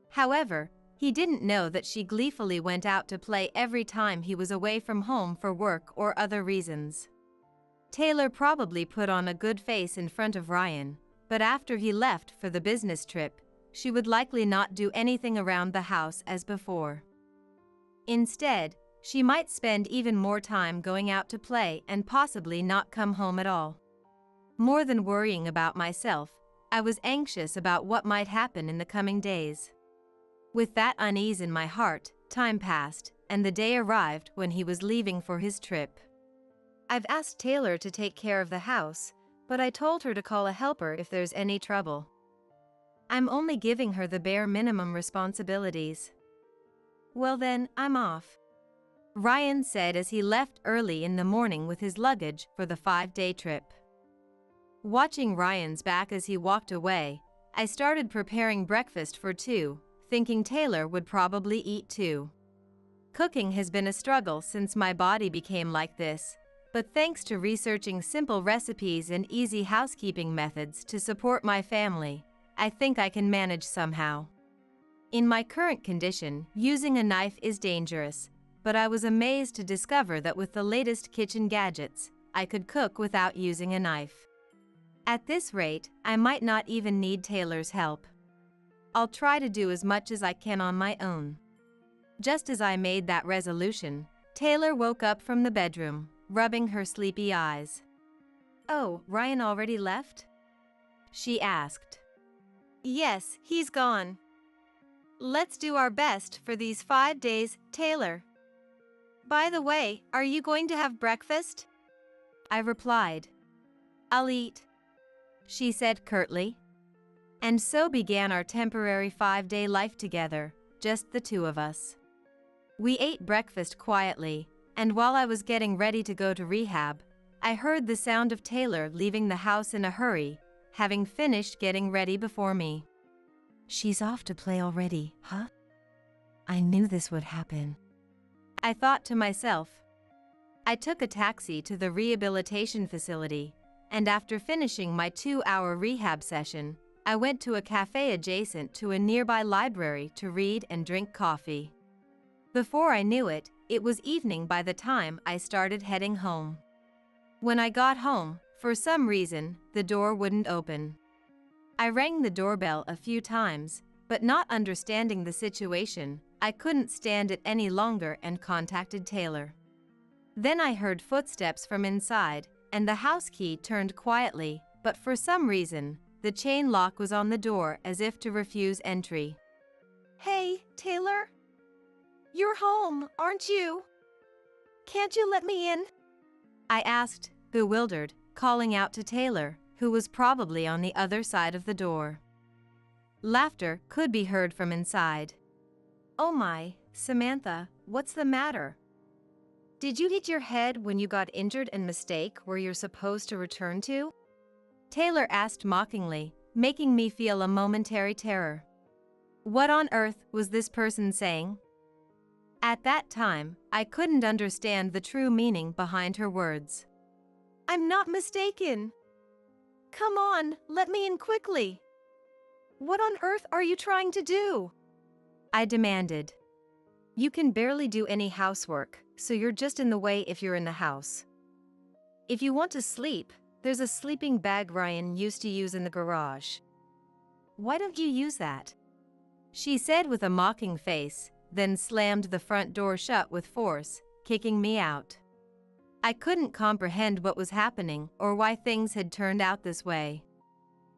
However, he didn't know that she gleefully went out to play every time he was away from home for work or other reasons. Taylor probably put on a good face in front of Ryan, but after he left for the business trip, she would likely not do anything around the house as before. Instead, she might spend even more time going out to play and possibly not come home at all. More than worrying about myself, I was anxious about what might happen in the coming days. With that unease in my heart, time passed, and the day arrived when he was leaving for his trip. I've asked Taylor to take care of the house, but I told her to call a helper if there's any trouble. I'm only giving her the bare minimum responsibilities. Well then, I'm off, Ryan said as he left early in the morning with his luggage for the 5-day trip. Watching Ryan's back as he walked away, I started preparing breakfast for two, thinking Taylor would probably eat too. Cooking has been a struggle since my body became like this, but thanks to researching simple recipes and easy housekeeping methods to support my family, I think I can manage somehow. In my current condition, using a knife is dangerous, but I was amazed to discover that with the latest kitchen gadgets, I could cook without using a knife. At this rate, I might not even need Taylor's help. I'll try to do as much as I can on my own. Just as I made that resolution, Taylor woke up from the bedroom, rubbing her sleepy eyes. "Oh, Ryan already left?" she asked. Yes, he's gone. Let's do our best for these 5 days, Taylor. By the way, are you going to have breakfast? I replied. "I'll eat," she said curtly. And so began our temporary 5-day life together, just the two of us. We ate breakfast quietly, and while I was getting ready to go to rehab, I heard the sound of Taylor leaving the house in a hurry, having finished getting ready before me. She's off to play already, huh? I knew this would happen, I thought to myself. I took a taxi to the rehabilitation facility, and after finishing my 2-hour rehab session, I went to a cafe adjacent to a nearby library to read and drink coffee. Before I knew it, it was evening by the time I started heading home. When I got home, for some reason, the door wouldn't open. I rang the doorbell a few times, but not understanding the situation, I couldn't stand it any longer and contacted Taylor. Then I heard footsteps from inside, and the house key turned quietly, but for some reason, the chain lock was on the door as if to refuse entry. Hey, Taylor? You're home, aren't you? Can't you let me in? I asked, bewildered, calling out to Taylor, who was probably on the other side of the door. Laughter could be heard from inside. Oh my, Samantha, what's the matter? Did you hit your head when you got injured and mistake where you're supposed to return to? Taylor asked mockingly, making me feel a momentary terror. What on earth was this person saying? At that time, I couldn't understand the true meaning behind her words. I'm not mistaken. Come on, let me in quickly. What on earth are you trying to do? I demanded. You can barely do any housework, so you're just in the way if you're in the house. If you want to sleep, there's a sleeping bag Ryan used to use in the garage. Why don't you use that? She said with a mocking face, then slammed the front door shut with force, kicking me out. I couldn't comprehend what was happening or why things had turned out this way.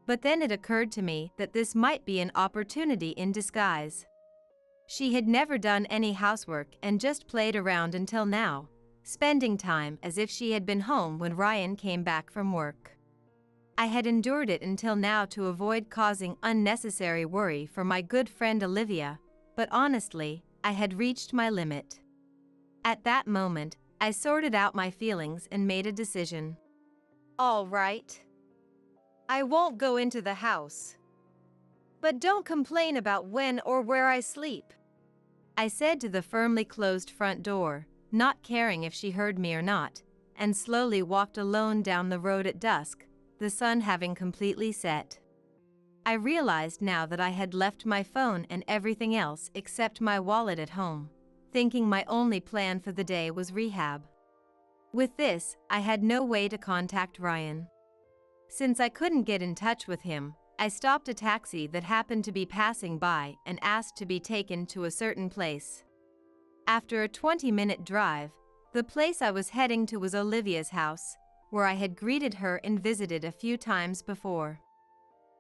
But then it occurred to me that this might be an opportunity in disguise. She had never done any housework and just played around until now, spending time as if she had been home when Ryan came back from work. I had endured it until now to avoid causing unnecessary worry for my good friend Olivia, but honestly, I had reached my limit. At that moment, I sorted out my feelings and made a decision. All right. I won't go into the house. But don't complain about when or where I sleep, I said to the firmly closed front door, not caring if she heard me or not, and slowly walked alone down the road at dusk, the sun having completely set. I realized now that I had left my phone and everything else except my wallet at home, thinking my only plan for the day was rehab. With this, I had no way to contact Ryan. Since I couldn't get in touch with him, I stopped a taxi that happened to be passing by and asked to be taken to a certain place. After a 20-minute drive, the place I was heading to was Olivia's house, where I had greeted her and visited a few times before.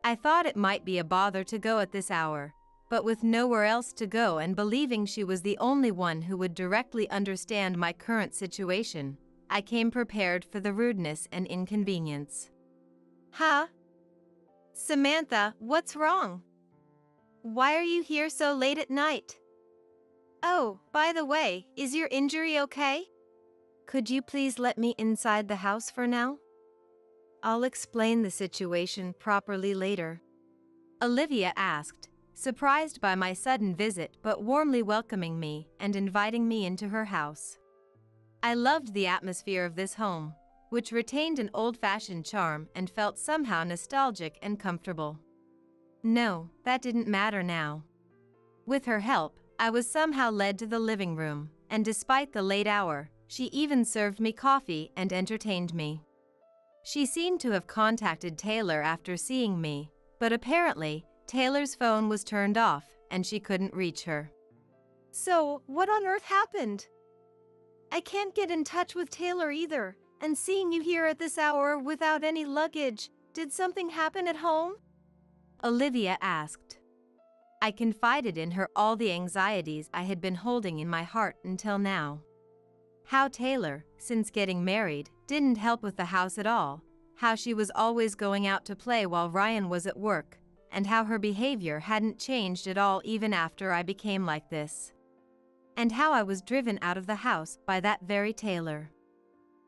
I thought it might be a bother to go at this hour, but with nowhere else to go and believing she was the only one who would directly understand my current situation, I came prepared for the rudeness and inconvenience. Huh? Samantha, what's wrong? Why are you here so late at night? Oh, by the way, is your injury okay? Could you please let me inside the house for now? I'll explain the situation properly later. Olivia asked, surprised by my sudden visit but warmly welcoming me and inviting me into her house. I loved the atmosphere of this home, which retained an old-fashioned charm and felt somehow nostalgic and comfortable. No, that didn't matter now. With her help, I was somehow led to the living room, and despite the late hour, she even served me coffee and entertained me. She seemed to have contacted Taylor after seeing me, but apparently, Taylor's phone was turned off and she couldn't reach her. So, what on earth happened? I can't get in touch with Taylor either, And seeing you here at this hour without any luggage, did something happen at home? Olivia asked. I confided in her all the anxieties I had been holding in my heart until now. How Taylor, since getting married, didn't help with the house at all, how she was always going out to play while Ryan was at work, and how her behavior hadn't changed at all even after I became like this. And how I was driven out of the house by that very Taylor.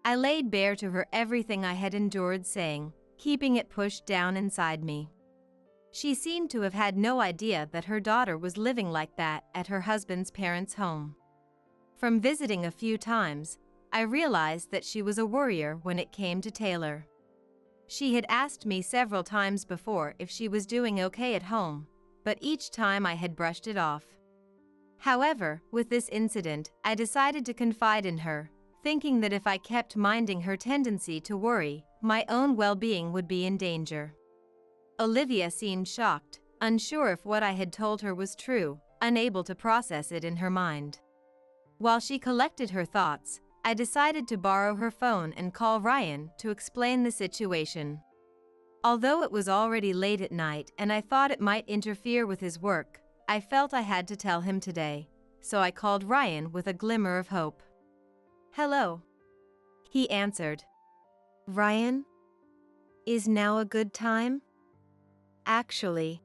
I laid bare to her everything I had endured saying, keeping it pushed down inside me. She seemed to have had no idea that her daughter was living like that at her husband's parents' home. From visiting a few times, I realized that she was a worrier when it came to Taylor. She had asked me several times before if she was doing okay at home, but each time I had brushed it off. However, with this incident, I decided to confide in her, thinking that if I kept minding her tendency to worry, my own well-being would be in danger. Olivia seemed shocked, unsure if what I had told her was true, unable to process it in her mind. While she collected her thoughts, I decided to borrow her phone and call Ryan to explain the situation. Although it was already late at night and I thought it might interfere with his work, I felt I had to tell him today, so I called Ryan with a glimmer of hope. "Hello," he answered. "Ryan? Is now a good time?" Actually,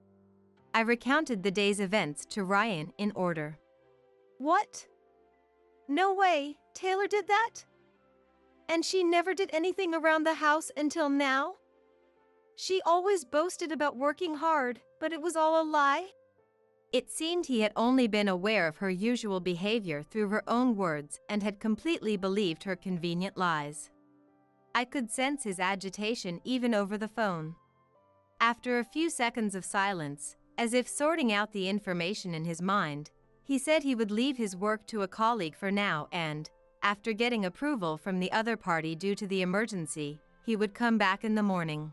I recounted the day's events to Ryan in order. "What? No way, Taylor did that? And she never did anything around the house until now? She always boasted about working hard, but it was all a lie?" It seemed he had only been aware of her usual behavior through her own words and had completely believed her convenient lies. I could sense his agitation even over the phone. After a few seconds of silence, as if sorting out the information in his mind, he said he would leave his work to a colleague for now and, after getting approval from the other party due to the emergency, he would come back in the morning.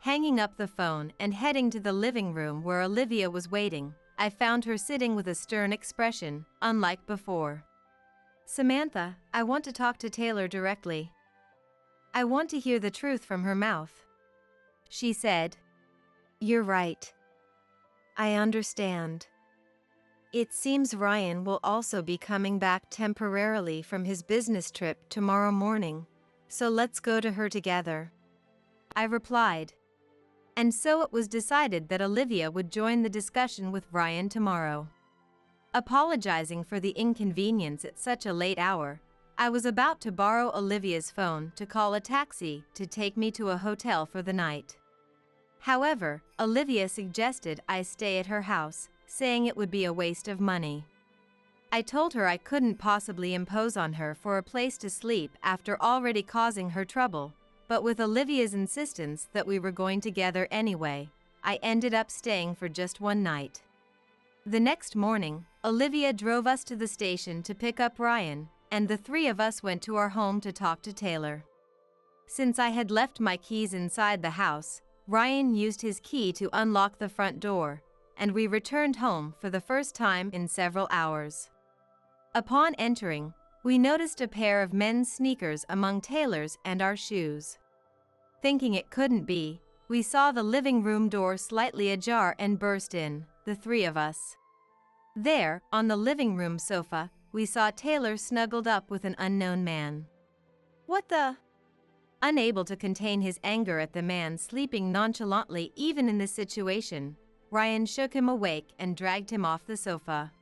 Hanging up the phone and heading to the living room where Olivia was waiting, I found her sitting with a stern expression, unlike before. "Samantha, I want to talk to Taylor directly. I want to hear the truth from her mouth," she said. "You're right. I understand. It seems Ryan will also be coming back temporarily from his business trip tomorrow morning, so let's go to her together," I replied. And so it was decided that Olivia would join the discussion with Ryan tomorrow. Apologizing for the inconvenience at such a late hour, I was about to borrow Olivia's phone to call a taxi to take me to a hotel for the night. However, Olivia suggested I stay at her house, saying it would be a waste of money. I told her I couldn't possibly impose on her for a place to sleep after already causing her trouble, but with Olivia's insistence that we were going together anyway, I ended up staying for just one night. The next morning, Olivia drove us to the station to pick up Ryan, and the three of us went to our home to talk to Taylor. Since I had left my keys inside the house, Ryan used his key to unlock the front door, and we returned home for the first time in several hours. Upon entering, we noticed a pair of men's sneakers among Taylor's and our shoes. Thinking it couldn't be, we saw the living room door slightly ajar and burst in, the three of us. There, on the living room sofa, we saw Taylor snuggled up with an unknown man. "What the?" Unable to contain his anger at the man sleeping nonchalantly even in this situation, Ryan shook him awake and dragged him off the sofa.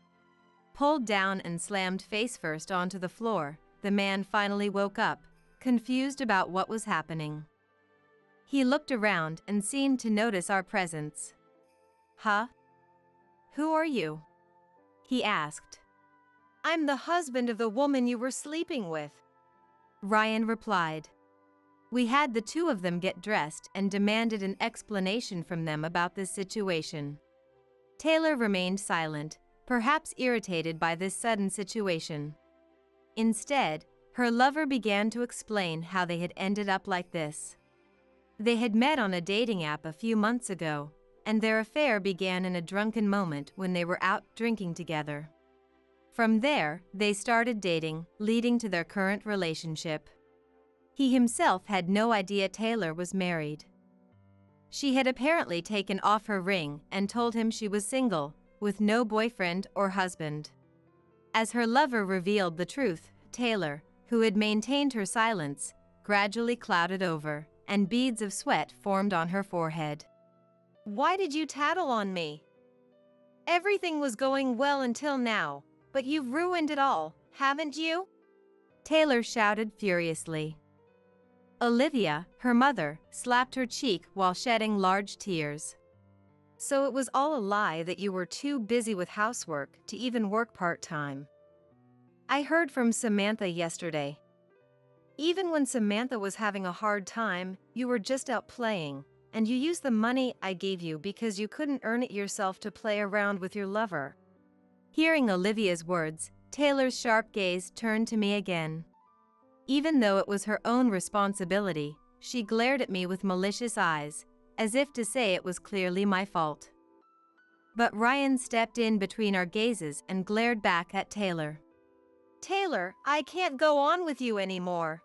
Pulled down and slammed face first onto the floor, the man finally woke up, confused about what was happening. He looked around and seemed to notice our presence. "Huh? Who are you?" he asked. "I'm the husband of the woman you were sleeping with," Ryan replied. We had the two of them get dressed and demanded an explanation from them about this situation. Taylor remained silent, perhaps irritated by this sudden situation. Instead, her lover began to explain how they had ended up like this. They had met on a dating app a few months ago, and their affair began in a drunken moment when they were out drinking together. From there, they started dating, leading to their current relationship. He himself had no idea Taylor was married. She had apparently taken off her ring and told him she was single, with no boyfriend or husband. As her lover revealed the truth, Taylor, who had maintained her silence, gradually clouded over, and beads of sweat formed on her forehead. Why did you tattle on me? Everything was going well until now, but you've ruined it all, haven't you? Taylor shouted furiously. Olivia, her mother, slapped her cheek while shedding large tears. So it was all a lie that you were too busy with housework to even work part-time. I heard from Samantha yesterday. Even when Samantha was having a hard time, you were just out playing, and you used the money I gave you because you couldn't earn it yourself to play around with your lover. Hearing Olivia's words, Taylor's sharp gaze turned to me again. Even though it was her own responsibility, she glared at me with malicious eyes, as if to say it was clearly my fault. But Ryan stepped in between our gazes and glared back at Taylor. Taylor, I can't go on with you anymore.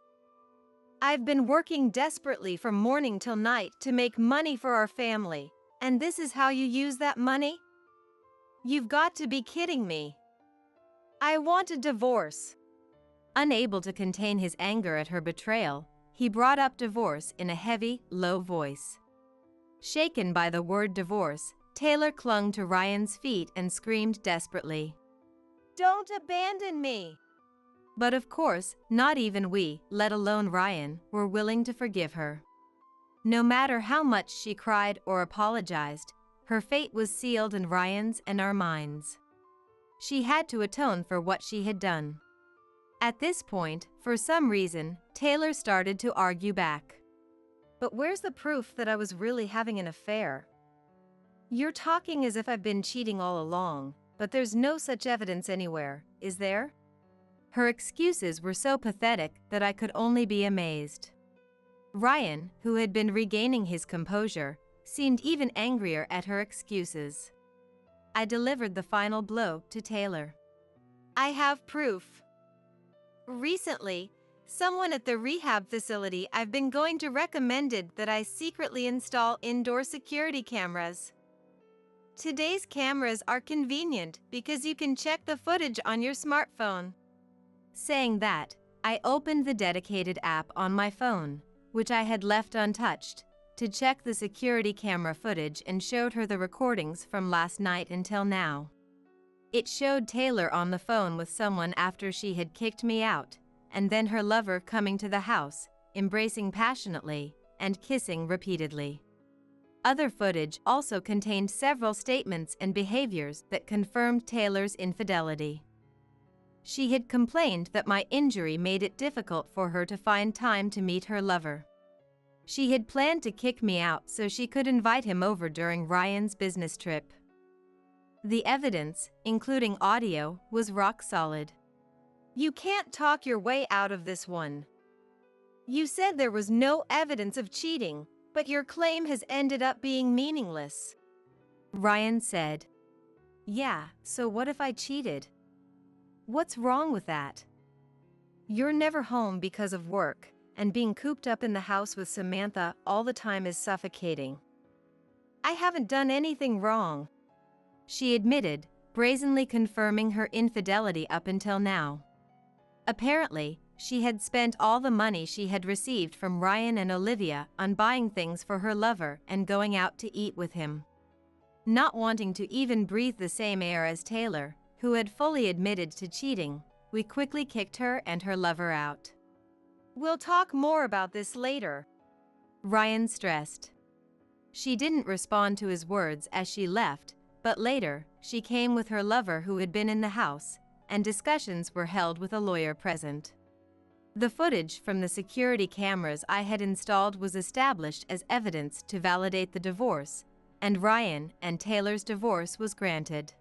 I've been working desperately from morning till night to make money for our family, and this is how you use that money? You've got to be kidding me. I want a divorce. Unable to contain his anger at her betrayal, he brought up divorce in a heavy, low voice. Shaken by the word divorce, Taylor clung to Ryan's feet and screamed desperately. Don't abandon me! But of course, not even we, let alone Ryan, were willing to forgive her. No matter how much she cried or apologized, her fate was sealed in Ryan's and our minds. She had to atone for what she had done. At this point, for some reason, Taylor started to argue back. But where's the proof that I was really having an affair? You're talking as if I've been cheating all along, but there's no such evidence anywhere, is there? Her excuses were so pathetic that I could only be amazed. Ryan, who had been regaining his composure, seemed even angrier at her excuses. I delivered the final blow to Taylor. I have proof. Recently, someone at the rehab facility I've been going to recommended that I secretly install indoor security cameras. Today's cameras are convenient because you can check the footage on your smartphone. Saying that, I opened the dedicated app on my phone, which I had left untouched, to check the security camera footage and showed her the recordings from last night until now. It showed Taylor on the phone with someone after she had kicked me out, and then her lover coming to the house, embracing passionately, and kissing repeatedly. Other footage also contained several statements and behaviors that confirmed Taylor's infidelity. She had complained that my injury made it difficult for her to find time to meet her lover. She had planned to kick me out so she could invite him over during Ryan's business trip. The evidence, including audio, was rock solid. You can't talk your way out of this one. You said there was no evidence of cheating, but your claim has ended up being meaningless. Ryan said. Yeah, so what if I cheated? What's wrong with that? You're never home because of work, and being cooped up in the house with Samantha all the time is suffocating. I haven't done anything wrong, she admitted, brazenly confirming her infidelity up until now. Apparently, she had spent all the money she had received from Ryan and Olivia on buying things for her lover and going out to eat with him. Not wanting to even breathe the same air as Taylor, who had fully admitted to cheating, we quickly kicked her and her lover out. We'll talk more about this later, Ryan stressed. She didn't respond to his words as she left, but later, she came with her lover who had been in the house, and discussions were held with a lawyer present. The footage from the security cameras I had installed was established as evidence to validate the divorce, and Ryan and Taylor's divorce was granted.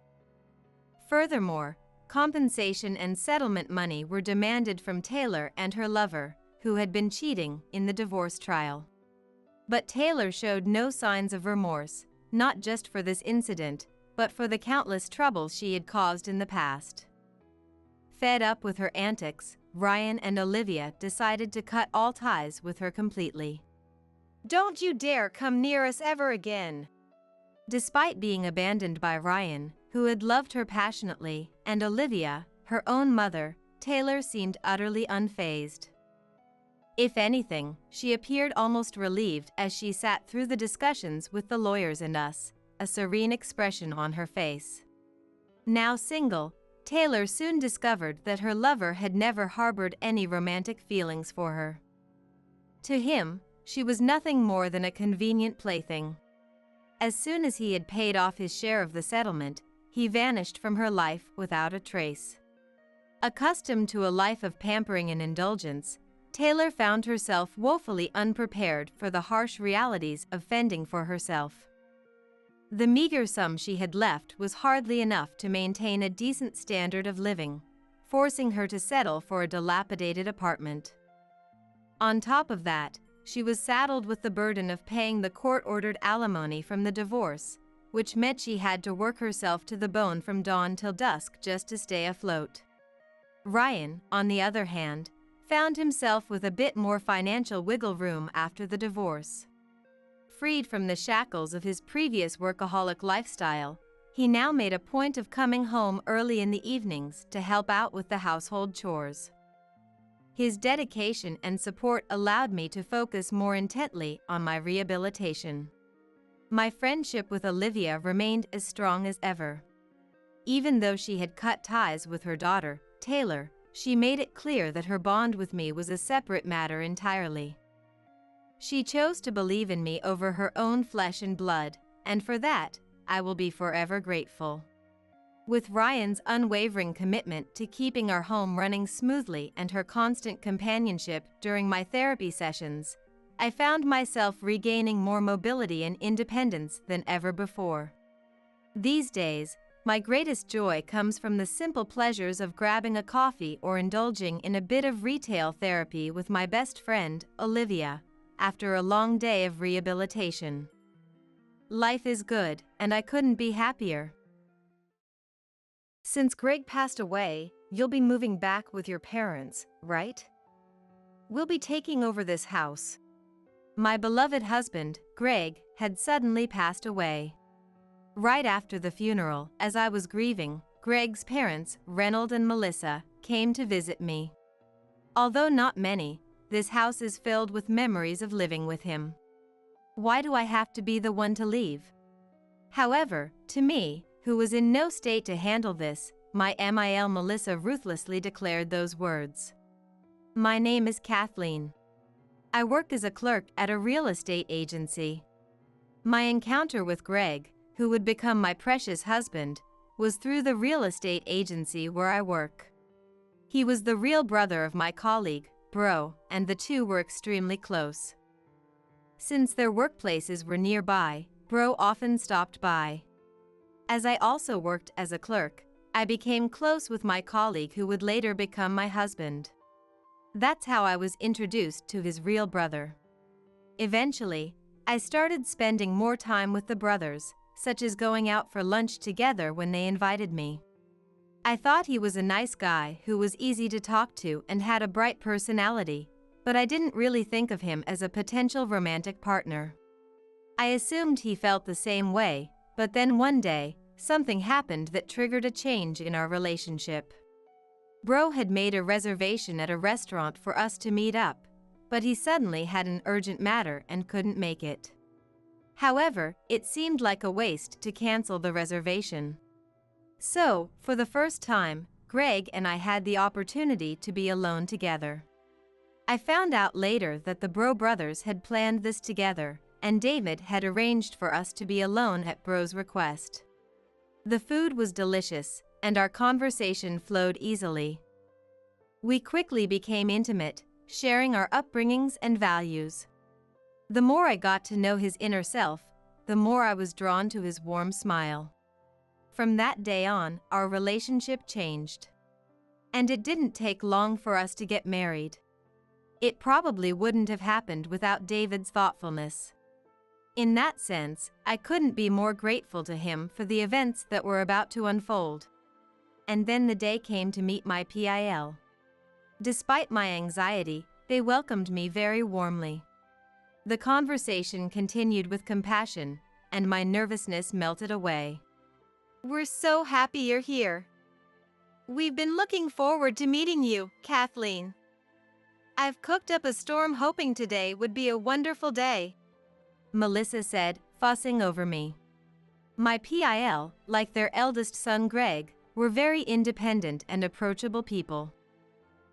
Furthermore, compensation and settlement money were demanded from Taylor and her lover, who had been cheating in the divorce trial. But Taylor showed no signs of remorse, not just for this incident, but for the countless troubles she had caused in the past. Fed up with her antics, Ryan and Olivia decided to cut all ties with her completely. "Don't you dare come near us ever again!" Despite being abandoned by Ryan, who had loved her passionately, and Olivia, her own mother, Taylor seemed utterly unfazed. If anything, she appeared almost relieved as she sat through the discussions with the lawyers and us, a serene expression on her face. Now single, Taylor soon discovered that her lover had never harbored any romantic feelings for her. To him, she was nothing more than a convenient plaything. As soon as he had paid off his share of the settlement, he vanished from her life without a trace. Accustomed to a life of pampering and indulgence, Taylor found herself woefully unprepared for the harsh realities of fending for herself. The meager sum she had left was hardly enough to maintain a decent standard of living, forcing her to settle for a dilapidated apartment. On top of that, she was saddled with the burden of paying the court-ordered alimony from the divorce, which meant she had to work herself to the bone from dawn till dusk just to stay afloat. Ryan, on the other hand, found himself with a bit more financial wiggle room after the divorce. Freed from the shackles of his previous workaholic lifestyle, he now made a point of coming home early in the evenings to help out with the household chores. His dedication and support allowed me to focus more intently on my rehabilitation. My friendship with Olivia remained as strong as ever. Even though she had cut ties with her daughter, Taylor, she made it clear that her bond with me was a separate matter entirely. She chose to believe in me over her own flesh and blood, and for that, I will be forever grateful. With Ryan's unwavering commitment to keeping our home running smoothly and her constant companionship during my therapy sessions, I found myself regaining more mobility and independence than ever before. These days, my greatest joy comes from the simple pleasures of grabbing a coffee or indulging in a bit of retail therapy with my best friend, Olivia, after a long day of rehabilitation. Life is good, and I couldn't be happier. Since Greg passed away, you'll be moving back with your parents, right? We'll be taking over this house. My beloved husband, Greg, had suddenly passed away. Right after the funeral, as I was grieving, Greg's parents, Reynold and Melissa, came to visit me. Although not many, this house is filled with memories of living with him. Why do I have to be the one to leave? However, to me, who was in no state to handle this, my Melissa ruthlessly declared those words. My name is Kathleen. I work as a clerk at a real estate agency. My encounter with Greg, who would become my precious husband, was through the real estate agency where I work. He was the real brother of my colleague, Bro, and the two were extremely close. Since their workplaces were nearby, Bro often stopped by. As I also worked as a clerk, I became close with my colleague who would later become my husband. That's how I was introduced to his real brother. Eventually, I started spending more time with the brothers, such as going out for lunch together when they invited me. I thought he was a nice guy who was easy to talk to and had a bright personality, but I didn't really think of him as a potential romantic partner. I assumed he felt the same way, but then one day, something happened that triggered a change in our relationship. Bro had made a reservation at a restaurant for us to meet up, but he suddenly had an urgent matter and couldn't make it. However, it seemed like a waste to cancel the reservation. So, for the first time, Greg and I had the opportunity to be alone together. I found out later that the Bro brothers had planned this together, and David had arranged for us to be alone at Bro's request. The food was delicious, and our conversation flowed easily. We quickly became intimate, sharing our upbringings and values. The more I got to know his inner self, the more I was drawn to his warm smile. From that day on, our relationship changed. And it didn't take long for us to get married. It probably wouldn't have happened without David's thoughtfulness. In that sense, I couldn't be more grateful to him for the events that were about to unfold. And then the day came to meet my PIL. Despite my anxiety, they welcomed me very warmly. The conversation continued with compassion, and my nervousness melted away. We're so happy you're here. We've been looking forward to meeting you, Kathleen. I've cooked up a storm hoping today would be a wonderful day, Melissa said, fussing over me. My PIL, like their eldest son Greg, were very independent and approachable people.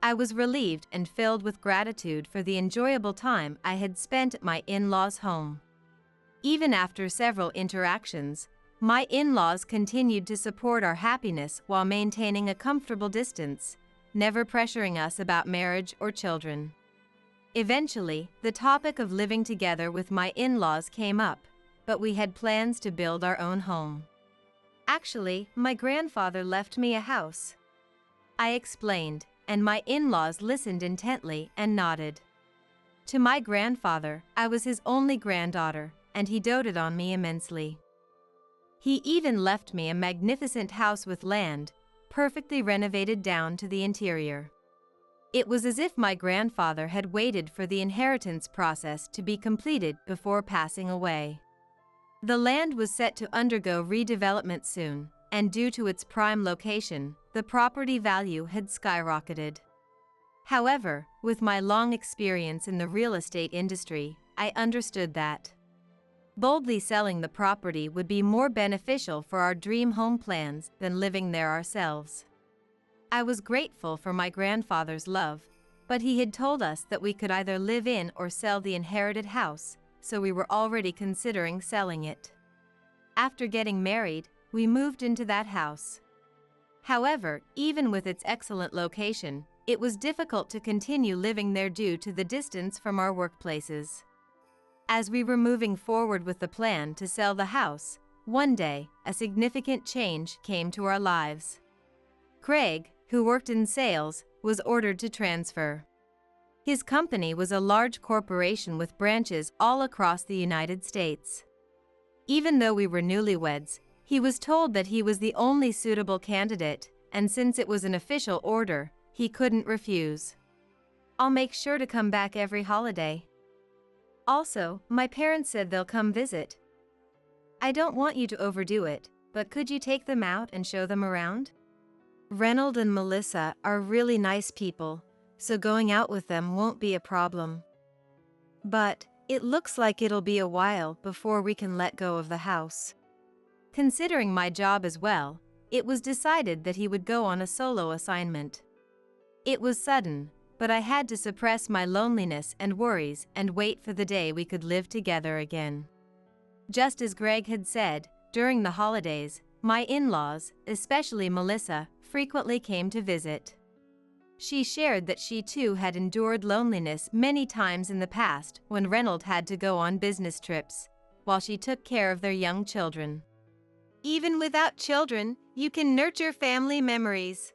I was relieved and filled with gratitude for the enjoyable time I had spent at my in-laws' home. Even after several interactions, my in-laws continued to support our happiness while maintaining a comfortable distance, never pressuring us about marriage or children. Eventually, the topic of living together with my in-laws came up, but we had plans to build our own home. Actually, my grandfather left me a house, I explained, and my in-laws listened intently and nodded. To my grandfather, I was his only granddaughter, and he doted on me immensely. He even left me a magnificent house with land, perfectly renovated down to the interior. It was as if my grandfather had waited for the inheritance process to be completed before passing away. The land was set to undergo redevelopment soon, and due to its prime location, the property value had skyrocketed. However, with my long experience in the real estate industry, I understood that boldly selling the property would be more beneficial for our dream home plans than living there ourselves. I was grateful for my grandfather's love, but he had told us that we could either live in or sell the inherited house, so we were already considering selling it. After getting married, we moved into that house. However, even with its excellent location, it was difficult to continue living there due to the distance from our workplaces. As we were moving forward with the plan to sell the house, one day, a significant change came to our lives. Craig, who worked in sales, was ordered to transfer. His company was a large corporation with branches all across the United States. Even though we were newlyweds, he was told that he was the only suitable candidate, and since it was an official order, he couldn't refuse. I'll make sure to come back every holiday. Also, my parents said they'll come visit. I don't want you to overdo it, but could you take them out and show them around? Reynold and Melissa are really nice people, so going out with them won't be a problem. But it looks like it'll be a while before we can let go of the house. Considering my job as well, it was decided that he would go on a solo assignment. It was sudden, but I had to suppress my loneliness and worries and wait for the day we could live together again. Just as Greg had said, during the holidays, my in-laws, especially Melissa, frequently came to visit. She shared that she too had endured loneliness many times in the past when Reynold had to go on business trips, while she took care of their young children. Even without children, you can nurture family memories.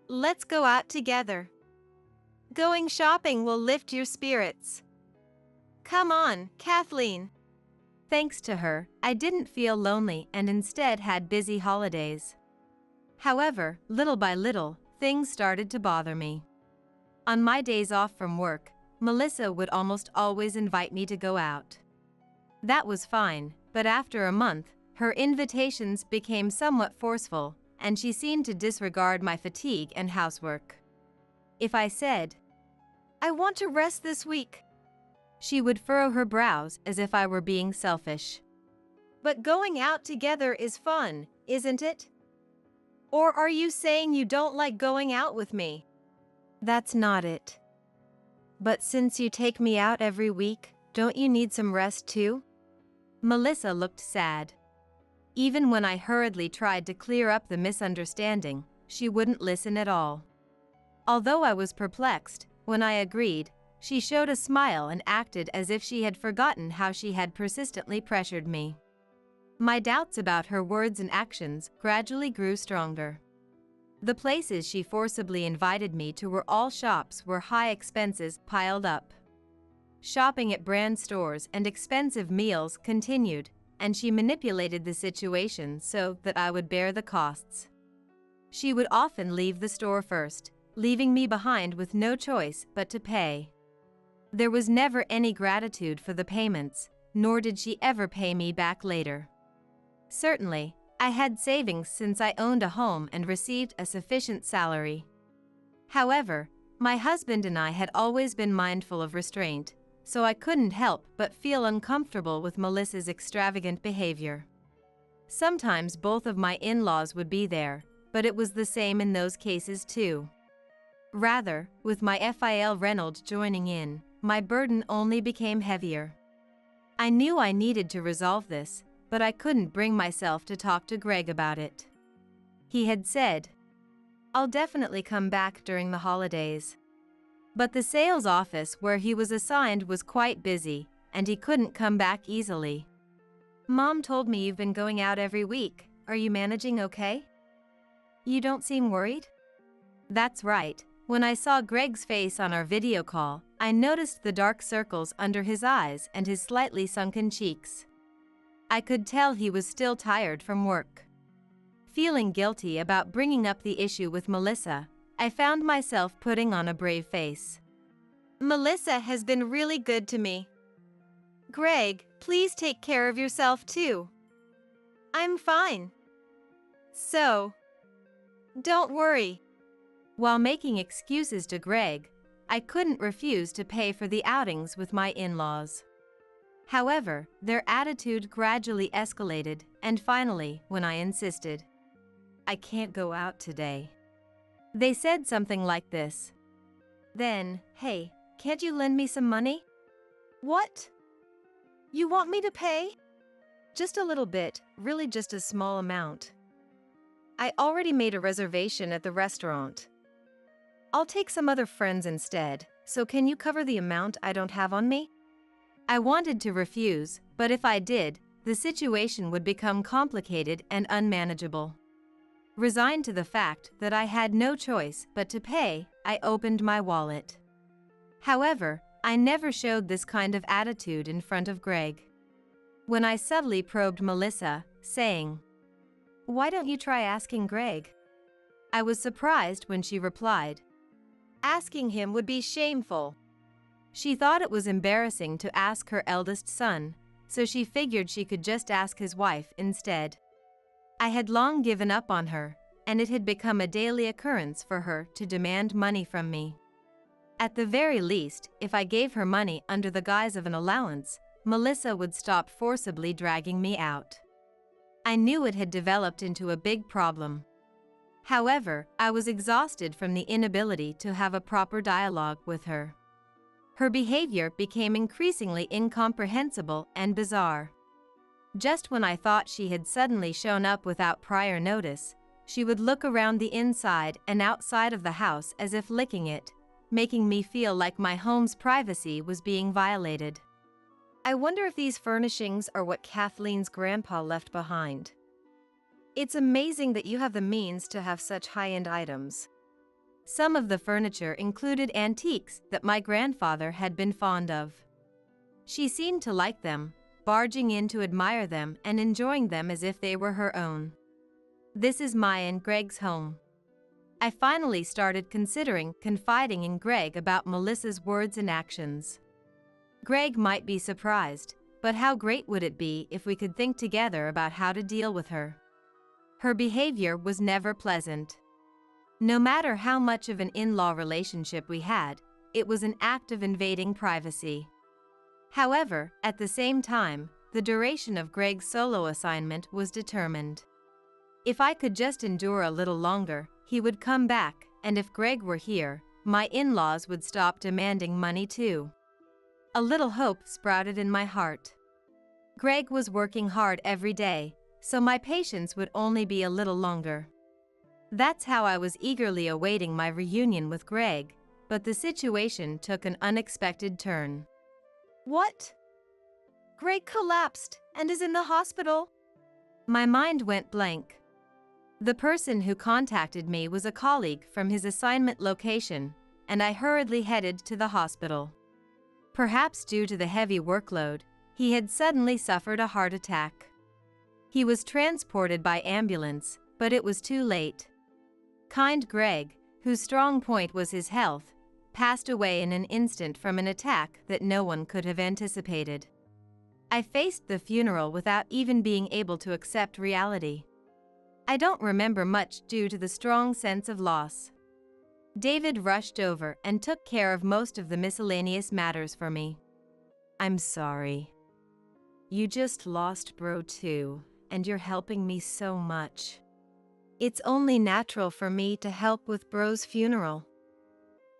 Let's go out together. Going shopping will lift your spirits. Come on, Kathleen. Thanks to her, I didn't feel lonely and instead had busy holidays. However, little by little, things started to bother me. On my days off from work, Melissa would almost always invite me to go out. That was fine, but after a month, her invitations became somewhat forceful, and she seemed to disregard my fatigue and housework. If I said, "I want to rest this week," she would furrow her brows as if I were being selfish. "But going out together is fun, isn't it? Or are you saying you don't like going out with me?" That's not it. But since you take me out every week, don't you need some rest too? Melissa looked sad. Even when I hurriedly tried to clear up the misunderstanding, she wouldn't listen at all. Although I was perplexed, when I agreed, she showed a smile and acted as if she had forgotten how she had persistently pressured me. My doubts about her words and actions gradually grew stronger. The places she forcibly invited me to were all shops where high expenses piled up. Shopping at brand stores and expensive meals continued, and she manipulated the situation so that I would bear the costs. She would often leave the store first, leaving me behind with no choice but to pay. There was never any gratitude for the payments, nor did she ever pay me back later. Certainly, I had savings since I owned a home and received a sufficient salary. However, my husband and I had always been mindful of restraint, so I couldn't help but feel uncomfortable with Melissa's extravagant behavior. Sometimes both of my in-laws would be there, but it was the same in those cases too. Rather, with my FIL Reynolds joining in, my burden only became heavier. I knew I needed to resolve this, but I couldn't bring myself to talk to Greg about it. He had said, "I'll definitely come back during the holidays." But the sales office where he was assigned was quite busy, and he couldn't come back easily. "Mom told me you've been going out every week. Are you managing okay? You don't seem worried?" That's right. When I saw Greg's face on our video call, I noticed the dark circles under his eyes and his slightly sunken cheeks. I could tell he was still tired from work. Feeling guilty about bringing up the issue with Melissa, I found myself putting on a brave face. Melissa has been really good to me. Greg, please take care of yourself too. I'm fine. So, don't worry. While making excuses to Greg, I couldn't refuse to pay for the outings with my in-laws. However, their attitude gradually escalated, and finally, when I insisted, "I can't go out today," they said something like this. Then, "Hey, can't you lend me some money?" "What? You want me to pay?" "Just a little bit, really just a small amount. I already made a reservation at the restaurant. I'll take some other friends instead, so can you cover the amount I don't have on me?" I wanted to refuse, but if I did, the situation would become complicated and unmanageable. Resigned to the fact that I had no choice but to pay, I opened my wallet. However, I never showed this kind of attitude in front of Greg. When I subtly probed Melissa, saying, "Why don't you try asking Greg?" I was surprised when she replied, "Asking him would be shameful." She thought it was embarrassing to ask her eldest son, so she figured she could just ask his wife instead. I had long given up on her, and it had become a daily occurrence for her to demand money from me. At the very least, if I gave her money under the guise of an allowance, Melissa would stop forcibly dragging me out. I knew it had developed into a big problem. However, I was exhausted from the inability to have a proper dialogue with her. Her behavior became increasingly incomprehensible and bizarre. Just when I thought she had suddenly shown up without prior notice, she would look around the inside and outside of the house as if licking it, making me feel like my home's privacy was being violated. I wonder if these furnishings are what Kathleen's grandpa left behind. It's amazing that you have the means to have such high-end items. Some of the furniture included antiques that my grandfather had been fond of. She seemed to like them, barging in to admire them and enjoying them as if they were her own. This is my and Greg's home. I finally started considering confiding in Greg about Melissa's words and actions. Greg might be surprised, but how great would it be if we could think together about how to deal with her? Her behavior was never pleasant. No matter how much of an in-law relationship we had, it was an act of invading privacy. However, at the same time, the duration of Greg's solo assignment was determined. If I could just endure a little longer, he would come back, and if Greg were here, my in-laws would stop demanding money too. A little hope sprouted in my heart. Greg was working hard every day, so my patience would only be a little longer. That's how I was eagerly awaiting my reunion with Greg, but the situation took an unexpected turn. What? Greg collapsed and is in the hospital? My mind went blank. The person who contacted me was a colleague from his assignment location, and I hurriedly headed to the hospital. Perhaps due to the heavy workload, he had suddenly suffered a heart attack. He was transported by ambulance, but it was too late. Kind Greg, whose strong point was his health, passed away in an instant from an attack that no one could have anticipated. I faced the funeral without even being able to accept reality. I don't remember much due to the strong sense of loss. David rushed over and took care of most of the miscellaneous matters for me. I'm sorry. You just lost bro too, and you're helping me so much. It's only natural for me to help with bro's funeral.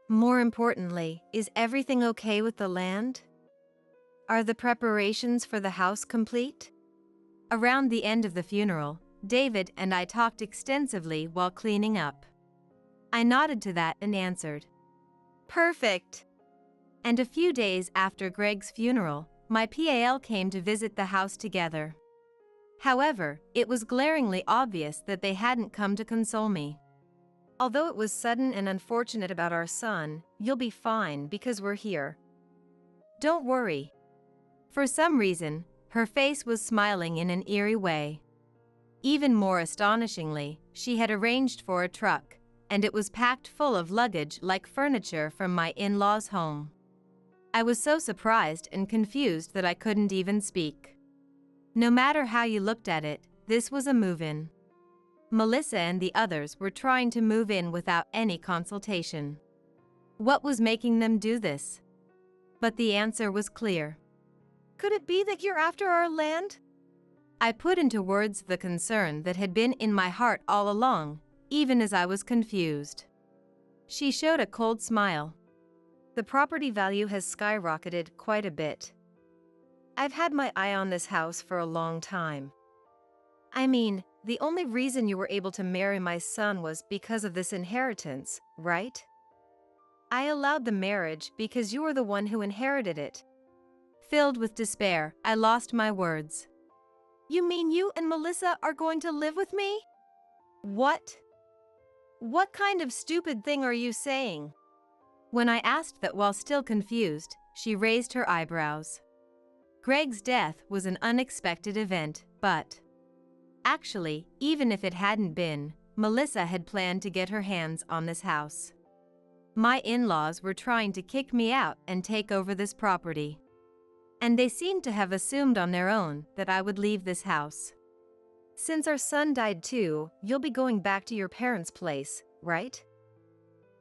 More importantly, is everything okay with the land? Are the preparations for the house complete? Around the end of the funeral, David and I talked extensively while cleaning up. I nodded to that and answered, Perfect. And a few days after Greg's funeral, my PAL came to visit the house together. However, it was glaringly obvious that they hadn't come to console me. Although it was sudden and unfortunate about our son, you'll be fine because we're here. Don't worry. For some reason, her face was smiling in an eerie way. Even more astonishingly, she had arranged for a truck, and it was packed full of luggage like furniture from my in-laws' home. I was so surprised and confused that I couldn't even speak. No matter how you looked at it, this was a move-in. Melissa and the others were trying to move in without any consultation. What was making them do this? But the answer was clear. Could it be that you're after our land? I put into words the concern that had been in my heart all along, even as I was confused. She showed a cold smile. The property value has skyrocketed quite a bit. I've had my eye on this house for a long time. I mean, the only reason you were able to marry my son was because of this inheritance, right? I allowed the marriage because you were the one who inherited it. Filled with despair, I lost my words. You mean you and Melissa are going to live with me? What? What kind of stupid thing are you saying? When I asked that while still confused, she raised her eyebrows. Greg's death was an unexpected event, but actually, even if it hadn't been, Melissa had planned to get her hands on this house. My in-laws were trying to kick me out and take over this property. And they seemed to have assumed on their own that I would leave this house. Since our son died too, you'll be going back to your parents' place, right?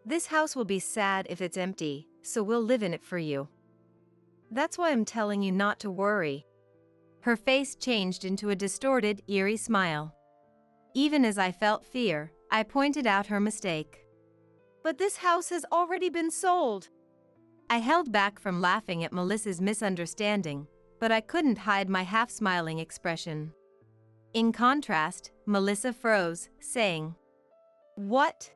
This house will be sad if it's empty, so we'll live in it for you. That's why I'm telling you not to worry. Her face changed into a distorted, eerie smile. Even as I felt fear, I pointed out her mistake. But this house has already been sold. I held back from laughing at Melissa's misunderstanding, but I couldn't hide my half-smiling expression. In contrast, Melissa froze, saying, What?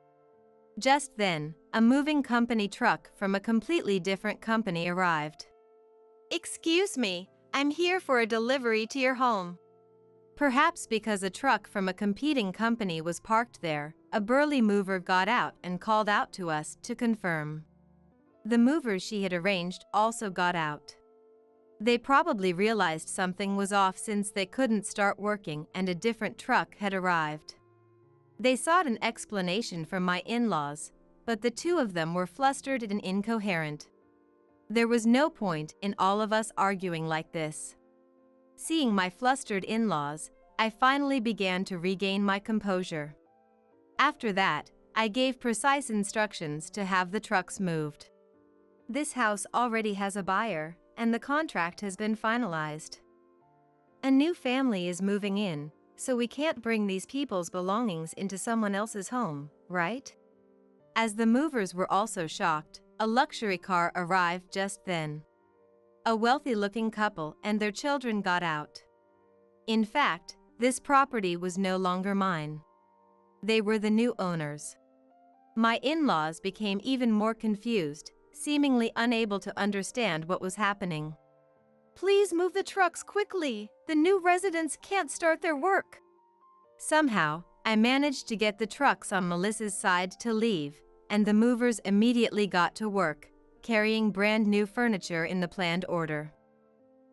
Just then, a moving company truck from a completely different company arrived. Excuse me, I'm here for a delivery to your home. Perhaps because a truck from a competing company was parked there, a burly mover got out and called out to us to confirm. The movers she had arranged also got out. They probably realized something was off since they couldn't start working and a different truck had arrived. They sought an explanation from my in-laws, but the two of them were flustered and incoherent. There was no point in all of us arguing like this. Seeing my flustered in-laws, I finally began to regain my composure. After that, I gave precise instructions to have the trucks moved. This house already has a buyer, and the contract has been finalized. A new family is moving in, so we can't bring these people's belongings into someone else's home, right? As the movers were also shocked, a luxury car arrived just then. A wealthy-looking couple and their children got out. In fact, this property was no longer mine. They were the new owners. My in-laws became even more confused, seemingly unable to understand what was happening. Please move the trucks quickly. The new residents can't start their work. Somehow, I managed to get the trucks on Melissa's side to leave, and the movers immediately got to work, carrying brand new furniture in the planned order.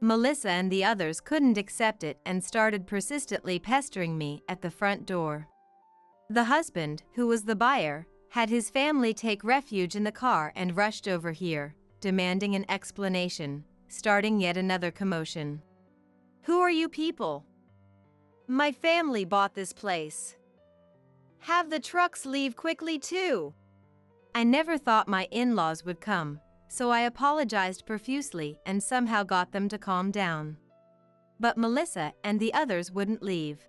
Melissa and the others couldn't accept it and started persistently pestering me at the front door. The husband, who was the buyer, had his family take refuge in the car and rushed over here, demanding an explanation, starting yet another commotion. Who are you people? My family bought this place. Have the trucks leave quickly too. I never thought my in-laws would come, so I apologized profusely and somehow got them to calm down. But Melissa and the others wouldn't leave.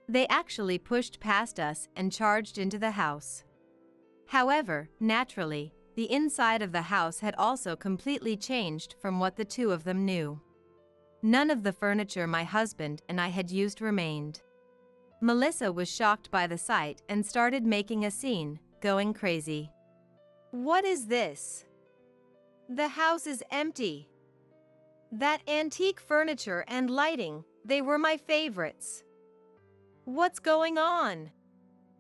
They actually pushed past us and charged into the house. However, naturally, the inside of the house had also completely changed from what the two of them knew. None of the furniture my husband and I had used remained. Melissa was shocked by the sight and started making a scene, going crazy. What is this? The house is empty. That antique furniture and lighting, they were my favorites. What's going on?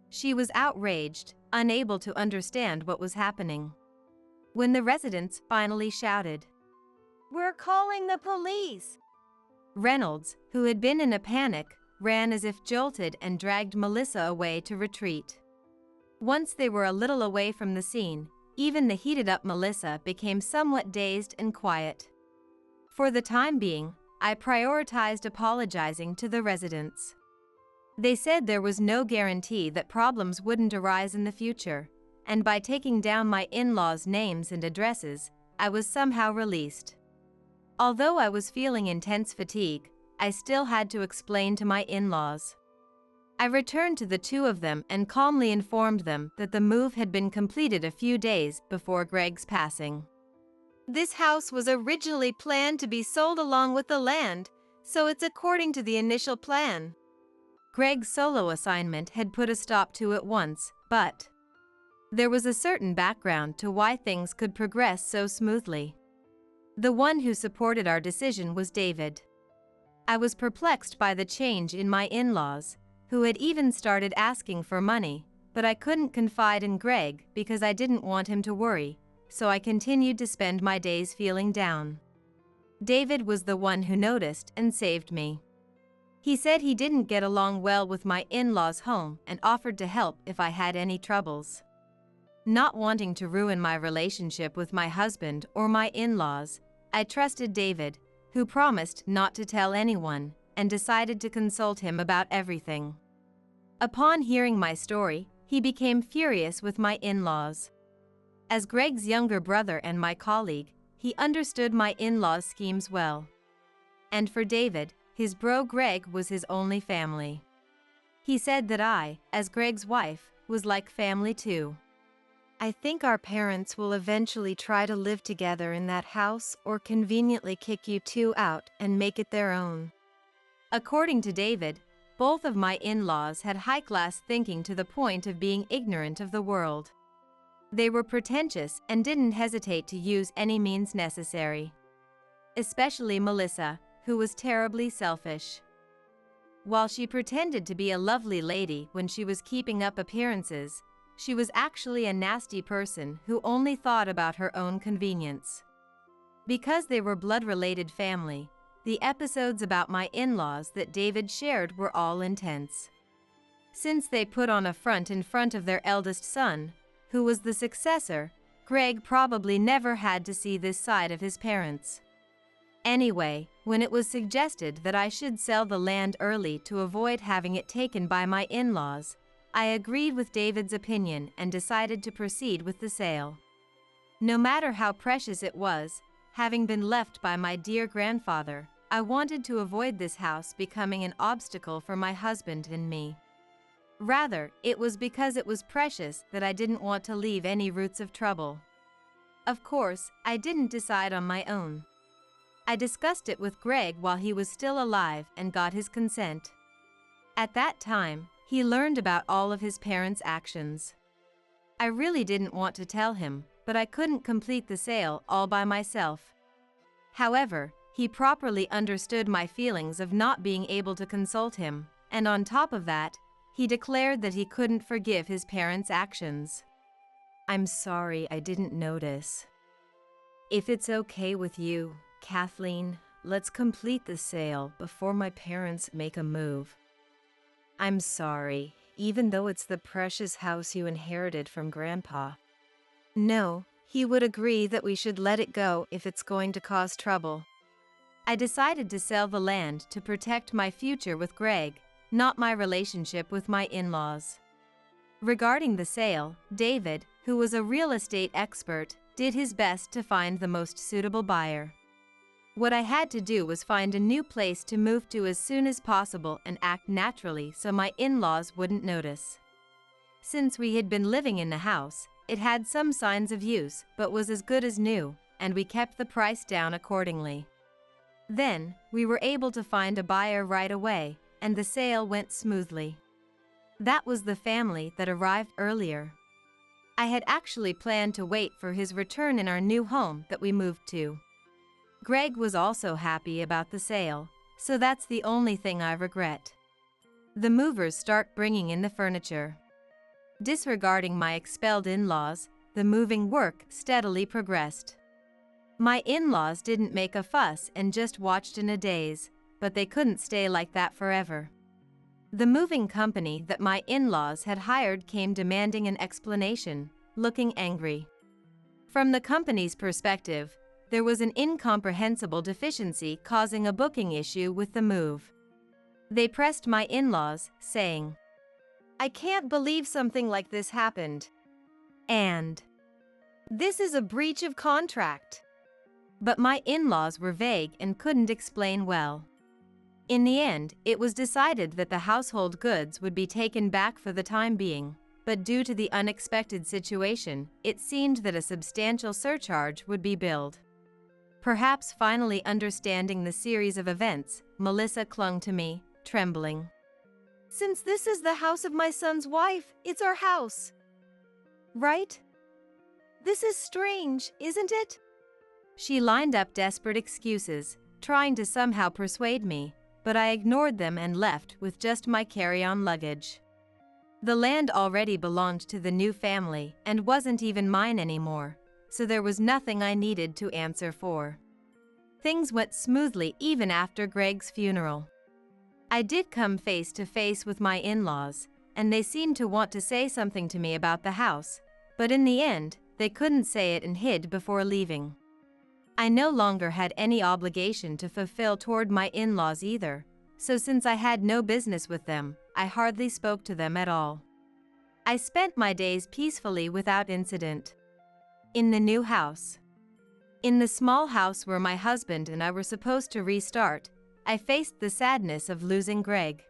She was outraged, unable to understand what was happening. When the residents finally shouted, "We're calling the police!" Reynolds, who had been in a panic, ran as if jolted and dragged Melissa away to retreat. Once they were a little away from the scene, even the heated-up Melissa became somewhat dazed and quiet. For the time being, I prioritized apologizing to the residents. They said there was no guarantee that problems wouldn't arise in the future, and by taking down my in-laws' names and addresses, I was somehow released. Although I was feeling intense fatigue, I still had to explain to my in-laws. I returned to the two of them and calmly informed them that the move had been completed a few days before Greg's passing. This house was originally planned to be sold along with the land, so it's according to the initial plan. Greg's solo assignment had put a stop to it once, but there was a certain background to why things could progress so smoothly. The one who supported our decision was David. I was perplexed by the change in my in-laws, who had even started asking for money, but I couldn't confide in Greg because I didn't want him to worry, so I continued to spend my days feeling down. David was the one who noticed and saved me. He said he didn't get along well with my in-laws' home and offered to help if I had any troubles. Not wanting to ruin my relationship with my husband or my in-laws, I trusted David, who promised not to tell anyone, and decided to consult him about everything. Upon hearing my story, he became furious with my in-laws. As Greg's younger brother and my colleague, he understood my in-laws' schemes well. And for David, his bro Greg was his only family. He said that I, as Greg's wife, was like family too. I think our parents will eventually try to live together in that house or conveniently kick you two out and make it their own. According to David, both of my in-laws had high-class thinking to the point of being ignorant of the world. They were pretentious and didn't hesitate to use any means necessary. Especially Melissa, who was terribly selfish. While she pretended to be a lovely lady when she was keeping up appearances, she was actually a nasty person who only thought about her own convenience. Because they were blood-related family, the episodes about my in-laws that David shared were all intense. Since they put on a front in front of their eldest son, who was the successor, Greg probably never had to see this side of his parents. Anyway, when it was suggested that I should sell the land early to avoid having it taken by my in-laws, I agreed with David's opinion and decided to proceed with the sale. No matter how precious it was, having been left by my dear grandfather, I wanted to avoid this house becoming an obstacle for my husband and me. Rather, it was because it was precious that I didn't want to leave any roots of trouble. Of course, I didn't decide on my own. I discussed it with Greg while he was still alive and got his consent. At that time, he learned about all of his parents' actions. I really didn't want to tell him, but I couldn't complete the sale all by myself. However, he properly understood my feelings of not being able to consult him, and on top of that, he declared that he couldn't forgive his parents' actions. "I'm sorry I didn't notice. If it's okay with you, Kathleen, let's complete the sale before my parents make a move. I'm sorry, even though it's the precious house you inherited from Grandpa. No, he would agree that we should let it go if it's going to cause trouble. I decided to sell the land to protect my future with Greg, not my relationship with my in-laws. Regarding the sale, David, who was a real estate expert, did his best to find the most suitable buyer. What I had to do was find a new place to move to as soon as possible and act naturally so my in-laws wouldn't notice. Since we had been living in the house, it had some signs of use but was as good as new, and we kept the price down accordingly. Then, we were able to find a buyer right away, and the sale went smoothly. That was the family that arrived earlier. I had actually planned to wait for his return in our new home that we moved to. Greg was also happy about the sale, so that's the only thing I regret. The movers start bringing in the furniture. Disregarding my expelled in-laws, the moving work steadily progressed. My in-laws didn't make a fuss and just watched in a daze, but they couldn't stay like that forever. The moving company that my in-laws had hired came demanding an explanation, looking angry. From the company's perspective, there was an incomprehensible deficiency causing a booking issue with the move. They pressed my in-laws, saying, "I can't believe something like this happened. And this is a breach of contract." But my in-laws were vague and couldn't explain well. In the end, it was decided that the household goods would be taken back for the time being, but due to the unexpected situation, it seemed that a substantial surcharge would be billed. Perhaps finally understanding the series of events, Melissa clung to me, trembling. "Since this is the house of my son's wife, it's our house. Right? This is strange, isn't it?" She lined up desperate excuses, trying to somehow persuade me, but I ignored them and left with just my carry-on luggage. The land already belonged to the new family and wasn't even mine anymore, so there was nothing I needed to answer for. Things went smoothly even after Greg's funeral. I did come face to face with my in-laws, and they seemed to want to say something to me about the house, but in the end, they couldn't say it and hid before leaving. I no longer had any obligation to fulfill toward my in-laws either, so since I had no business with them, I hardly spoke to them at all. I spent my days peacefully without incident. In the new house. In the small house where my husband and I were supposed to restart, I faced the sadness of losing Greg.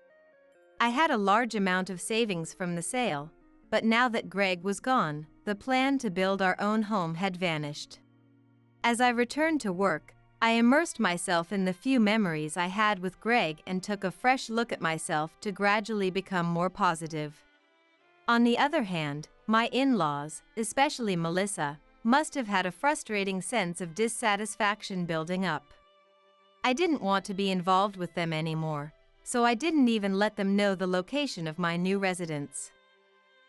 I had a large amount of savings from the sale, but now that Greg was gone, the plan to build our own home had vanished. As I returned to work, I immersed myself in the few memories I had with Greg and took a fresh look at myself to gradually become more positive. On the other hand, my in-laws, especially Melissa, must have had a frustrating sense of dissatisfaction building up. I didn't want to be involved with them anymore, so I didn't even let them know the location of my new residence.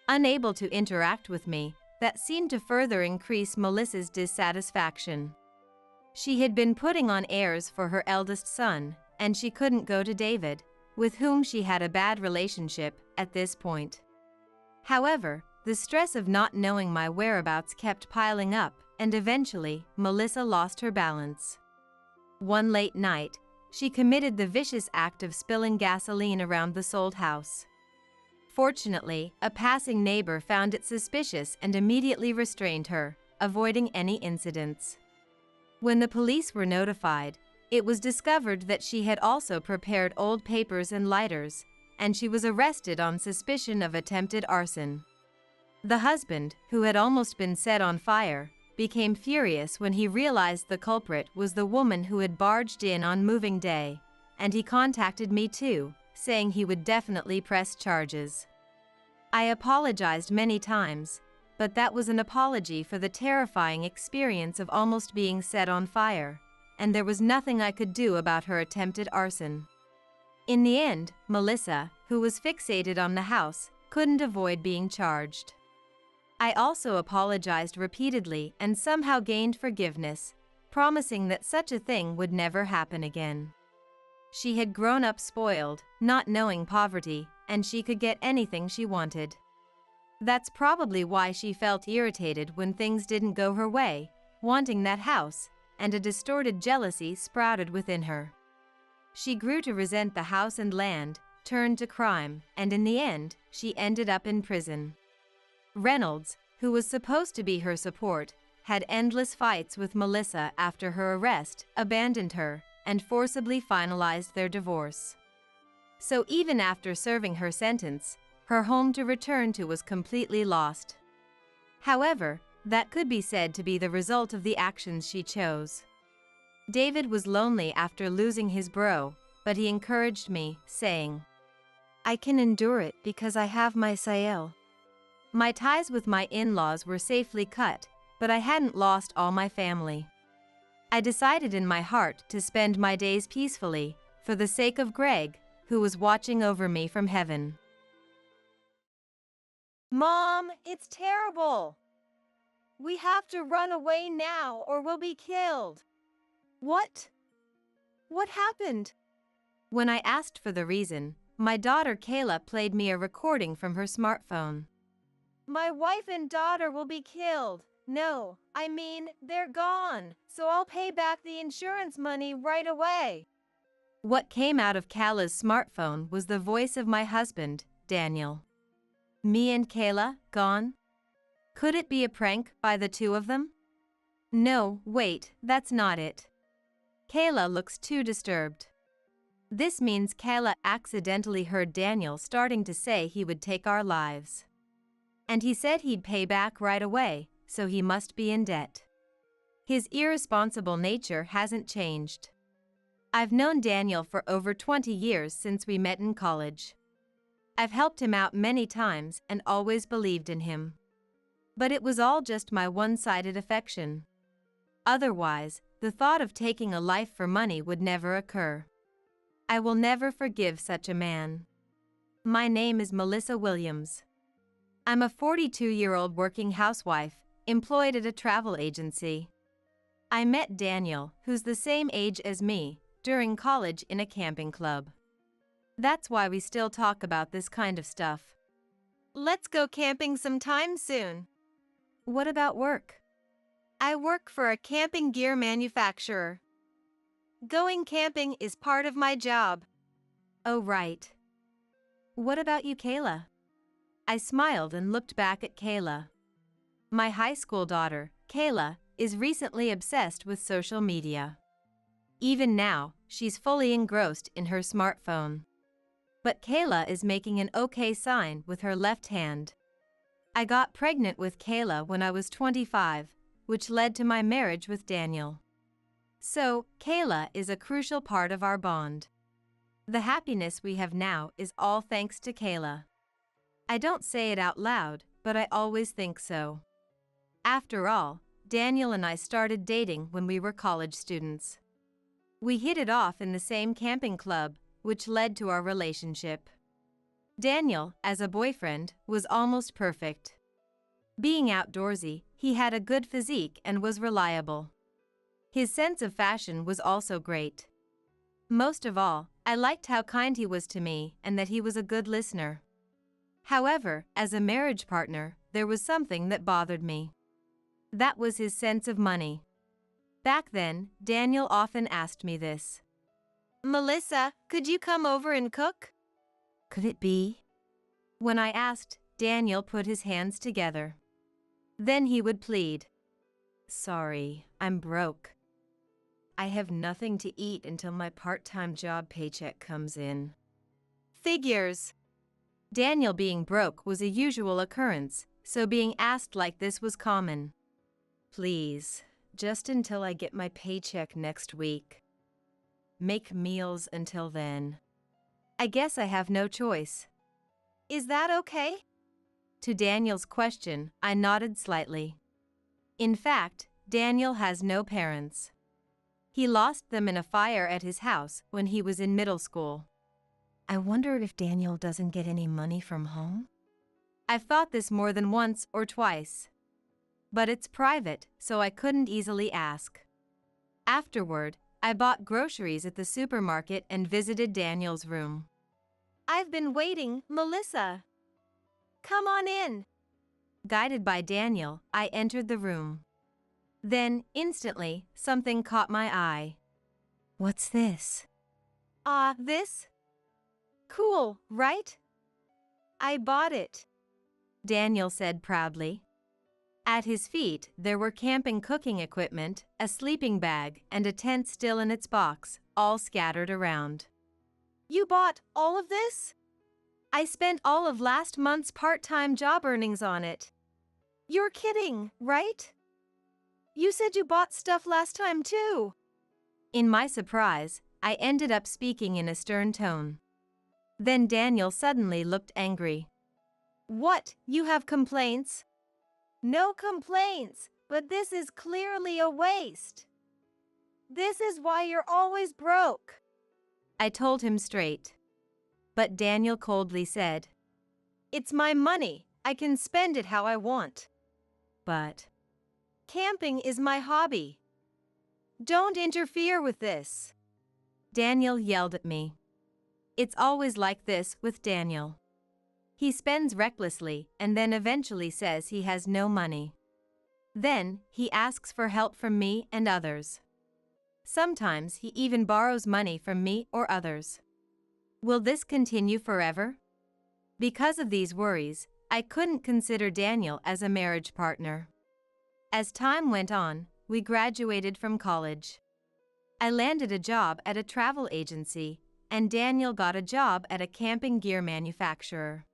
Unable to interact with me, that seemed to further increase Melissa's dissatisfaction. She had been putting on airs for her eldest son, and she couldn't go to David, with whom she had a bad relationship, at this point. However, the stress of not knowing my whereabouts kept piling up, and eventually, Melissa lost her balance. One late night, she committed the vicious act of spilling gasoline around the sold house. Fortunately, a passing neighbor found it suspicious and immediately restrained her, avoiding any incidents. When the police were notified, it was discovered that she had also prepared old papers and lighters, and she was arrested on suspicion of attempted arson. The husband, who had almost been set on fire, became furious when he realized the culprit was the woman who had barged in on moving day, and he contacted me too, saying he would definitely press charges. I apologized many times, but that was an apology for the terrifying experience of almost being set on fire, and there was nothing I could do about her attempted arson. In the end, Melissa, who was fixated on the house, couldn't avoid being charged. I also apologized repeatedly and somehow gained forgiveness, promising that such a thing would never happen again. She had grown up spoiled, not knowing poverty, and she could get anything she wanted. That's probably why she felt irritated when things didn't go her way, wanting that house, and a distorted jealousy sprouted within her. She grew to resent the house and land, turned to crime, and in the end, she ended up in prison. Reynolds, who was supposed to be her support, had endless fights with Melissa after her arrest, abandoned her, and forcibly finalized their divorce. So even after serving her sentence, her home to return to was completely lost. However, that could be said to be the result of the actions she chose. David was lonely after losing his bro, but he encouraged me, saying, I can endure it because I have my Sael. My ties with my in-laws were safely cut, but I hadn't lost all my family. I decided in my heart to spend my days peacefully, for the sake of Greg, who was watching over me from heaven. Mom, it's terrible. We have to run away now or we'll be killed. What? What happened? When I asked for the reason, my daughter Kayla played me a recording from her smartphone. My wife and daughter will be killed. No, I mean, they're gone, so I'll pay back the insurance money right away. What came out of Kayla's smartphone was the voice of my husband, Daniel. Me and Kayla, gone? Could it be a prank by the two of them? No, wait, that's not it. Kayla looks too disturbed. This means Kayla accidentally heard Daniel starting to say he would take our lives. And he said he'd pay back right away, so he must be in debt. His irresponsible nature hasn't changed. I've known Daniel for over 20 years since we met in college. I've helped him out many times and always believed in him. But it was all just my one-sided affection. Otherwise, the thought of taking a life for money would never occur. I will never forgive such a man. My name is Melissa Williams. I'm a 42-year-old working housewife, employed at a travel agency. I met Daniel, who's the same age as me, during college in a camping club. That's why we still talk about this kind of stuff. Let's go camping sometime soon. What about work? I work for a camping gear manufacturer. Going camping is part of my job. Oh, right. What about you, Kayla? I smiled and looked back at Kayla. My high school daughter, Kayla, is recently obsessed with social media. Even now, she's fully engrossed in her smartphone. But Kayla is making an okay sign with her left hand. I got pregnant with Kayla when I was 25, which led to my marriage with Daniel. So, Kayla is a crucial part of our bond. The happiness we have now is all thanks to Kayla. I don't say it out loud, but I always think so. After all, Daniel and I started dating when we were college students. We hit it off in the same camping club, which led to our relationship. Daniel, as a boyfriend, was almost perfect. Being outdoorsy, he had a good physique and was reliable. His sense of fashion was also great. Most of all, I liked how kind he was to me and that he was a good listener. However, as a marriage partner, there was something that bothered me. That was his sense of money. Back then, Daniel often asked me this. Melissa, could you come over and cook? Could it be? When I asked, Daniel put his hands together. Then he would plead. Sorry, I'm broke. I have nothing to eat until my part-time job paycheck comes in. Figures. Daniel being broke was a usual occurrence, so being asked like this was common. Please, just until I get my paycheck next week. Make meals until then. I guess I have no choice. Is that okay? To Daniel's question, I nodded slightly. In fact, Daniel has no parents. He lost them in a fire at his house when he was in middle school. I wonder if Daniel doesn't get any money from home? I've thought this more than once or twice. But it's private, so I couldn't easily ask. Afterward, I bought groceries at the supermarket and visited Daniel's room. I've been waiting, Melissa. Come on in. Guided by Daniel, I entered the room. Then, instantly, something caught my eye. What's this? This? Cool, right? I bought it. Daniel said proudly. At his feet, there were camping cooking equipment, a sleeping bag, and a tent still in its box, all scattered around. You bought all of this? I spent all of last month's part-time job earnings on it. You're kidding, right? You said you bought stuff last time too. In my surprise, I ended up speaking in a stern tone. Then Daniel suddenly looked angry. What, you have complaints? No complaints, but this is clearly a waste. This is why you're always broke. I told him straight. But Daniel coldly said, It's my money, I can spend it how I want. But camping is my hobby. Don't interfere with this. Daniel yelled at me. It's always like this with Daniel. He spends recklessly and then eventually says he has no money. Then, he asks for help from me and others. Sometimes he even borrows money from me or others. Will this continue forever? Because of these worries, I couldn't consider Daniel as a marriage partner. As time went on, we graduated from college. I landed a job at a travel agency, and Daniel got a job at a camping gear manufacturer.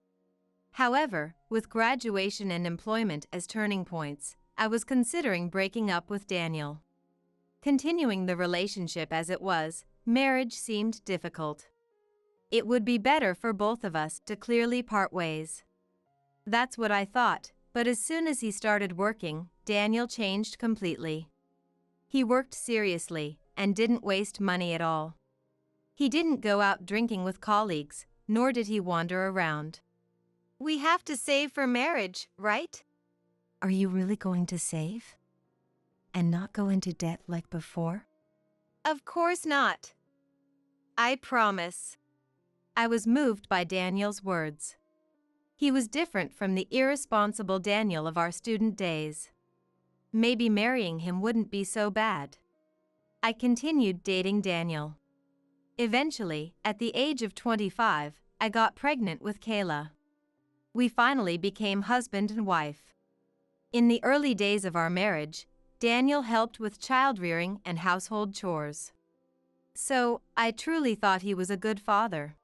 However, with graduation and employment as turning points, I was considering breaking up with Daniel. Continuing the relationship as it was, marriage seemed difficult. It would be better for both of us to clearly part ways. That's what I thought, but as soon as he started working, Daniel changed completely. He worked seriously and didn't waste money at all. He didn't go out drinking with colleagues, nor did he wander around. We have to save for marriage, right? Are you really going to save? And not go into debt like before? Of course not. I promise. I was moved by Daniel's words. He was different from the irresponsible Daniel of our student days. Maybe marrying him wouldn't be so bad. I continued dating Daniel. Eventually, at the age of 25, I got pregnant with Kayla. We finally became husband and wife. In the early days of our marriage, Daniel helped with child-rearing and household chores. So, I truly thought he was a good father.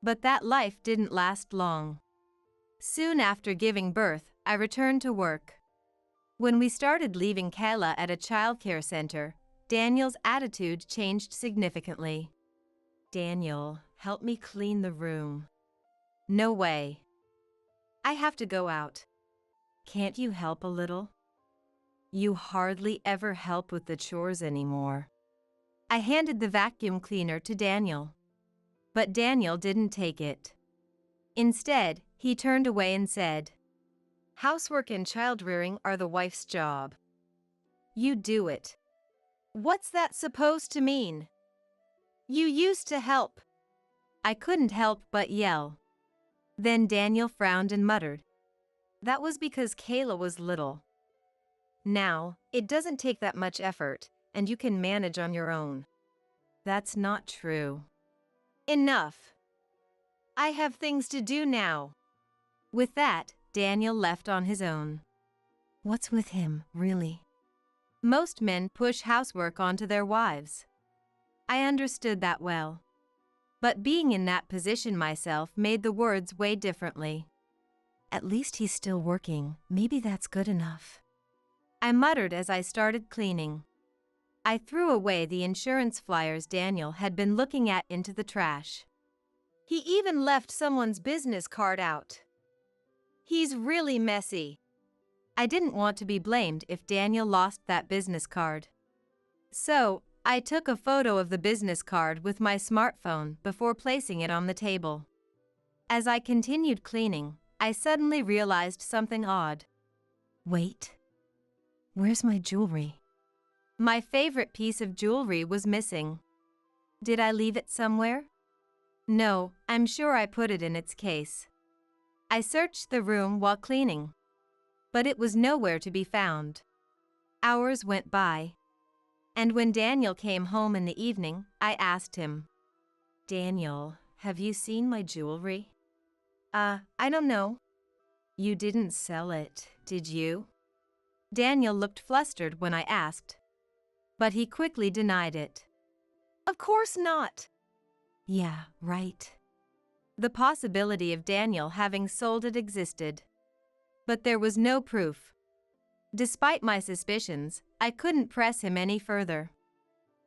But that life didn't last long. Soon after giving birth, I returned to work. When we started leaving Kayla at a childcare center, Daniel's attitude changed significantly. Daniel, help me clean the room. No way. I have to go out. Can't you help a little? You hardly ever help with the chores anymore. I handed the vacuum cleaner to Daniel. But Daniel didn't take it. Instead, he turned away and said, Housework and child-rearing are the wife's job. You do it. What's that supposed to mean? You used to help. I couldn't help but yell. Then Daniel frowned and muttered, That was because Kayla was little. Now, it doesn't take that much effort, and you can manage on your own. That's not true. Enough. I have things to do now. With that, Daniel left on his own. What's with him, really? Most men push housework onto their wives. I understood that well. But being in that position myself made the words weigh differently. At least he's still working. Maybe that's good enough. I muttered as I started cleaning. I threw away the insurance flyers Daniel had been looking at into the trash. He even left someone's business card out. He's really messy. I didn't want to be blamed if Daniel lost that business card. So, I took a photo of the business card with my smartphone before placing it on the table. As I continued cleaning, I suddenly realized something odd. Wait. Where's my jewelry? My favorite piece of jewelry was missing. Did I leave it somewhere? No, I'm sure I put it in its case. I searched the room while cleaning, but it was nowhere to be found. Hours went by, and when Daniel came home in the evening, I asked him, "Daniel, have you seen my jewelry?" I don't know." "You didn't sell it, did you?" Daniel looked flustered when I asked, but he quickly denied it. "Of course not." Yeah, right. The possibility of Daniel having sold it existed, but there was no proof. Despite my suspicions, I couldn't press him any further.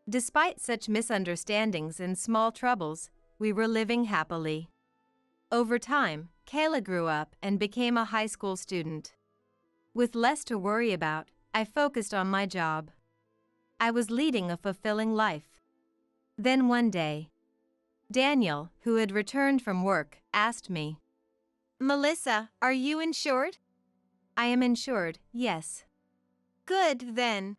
Despite such misunderstandings and small troubles, we were living happily. Over time, Kayla grew up and became a high school student. With less to worry about, I focused on my job. I was leading a fulfilling life. Then one day, Daniel, who had returned from work, asked me, "Melissa, are you insured?" "I am insured, yes." "Good, then."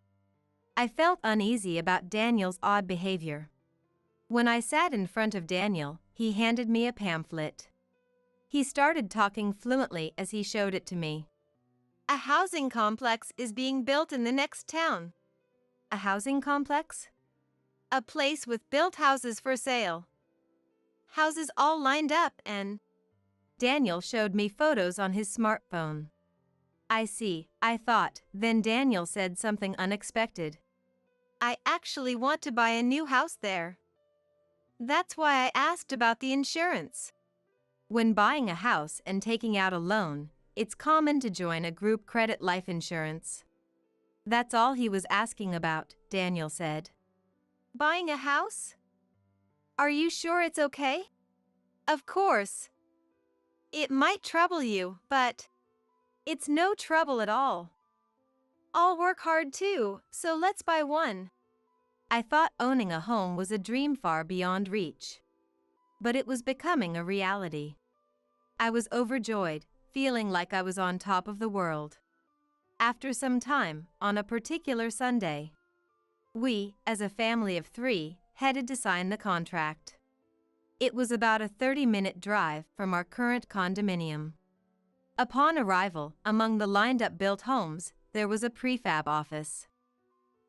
I felt uneasy about Daniel's odd behavior. When I sat in front of Daniel, he handed me a pamphlet. He started talking fluently as he showed it to me. "A housing complex is being built in the next town." "A housing complex?" "A place with built houses for sale. Houses all lined up and—" Daniel showed me photos on his smartphone. "I see," I thought, then Daniel said something unexpected. "I actually want to buy a new house there. That's why I asked about the insurance." When buying a house and taking out a loan, it's common to join a group credit life insurance. "That's all he was asking about," Daniel said. "Buying a house? Are you sure it's okay?" "Of course. It might trouble you, but it's no trouble at all. I'll work hard too, so let's buy one." I thought owning a home was a dream far beyond reach. But it was becoming a reality. I was overjoyed, feeling like I was on top of the world. After some time, on a particular Sunday, we, as a family of 3, headed to sign the contract. It was about a 30-minute drive from our current condominium. Upon arrival, among the lined-up built homes, there was a prefab office.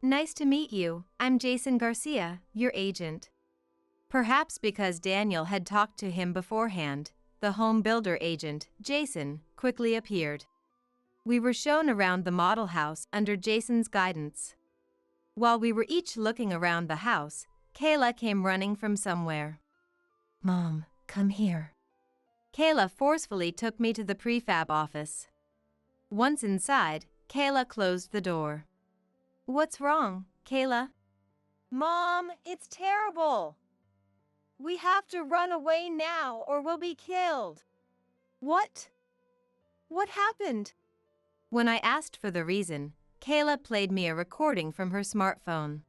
"Nice to meet you, I'm Jason Garcia, your agent." Perhaps because Daniel had talked to him beforehand, the home builder agent, Jason, quickly appeared. We were shown around the model house under Jason's guidance. While we were each looking around the house, Kayla came running from somewhere. Mom, come here. Kayla forcefully took me to the prefab office. Once inside, Kayla closed the door. "What's wrong, Kayla?" "Mom, it's terrible. We have to run away now or we'll be killed." "What? What happened?" When I asked for the reason, Kayla played me a recording from her smartphone.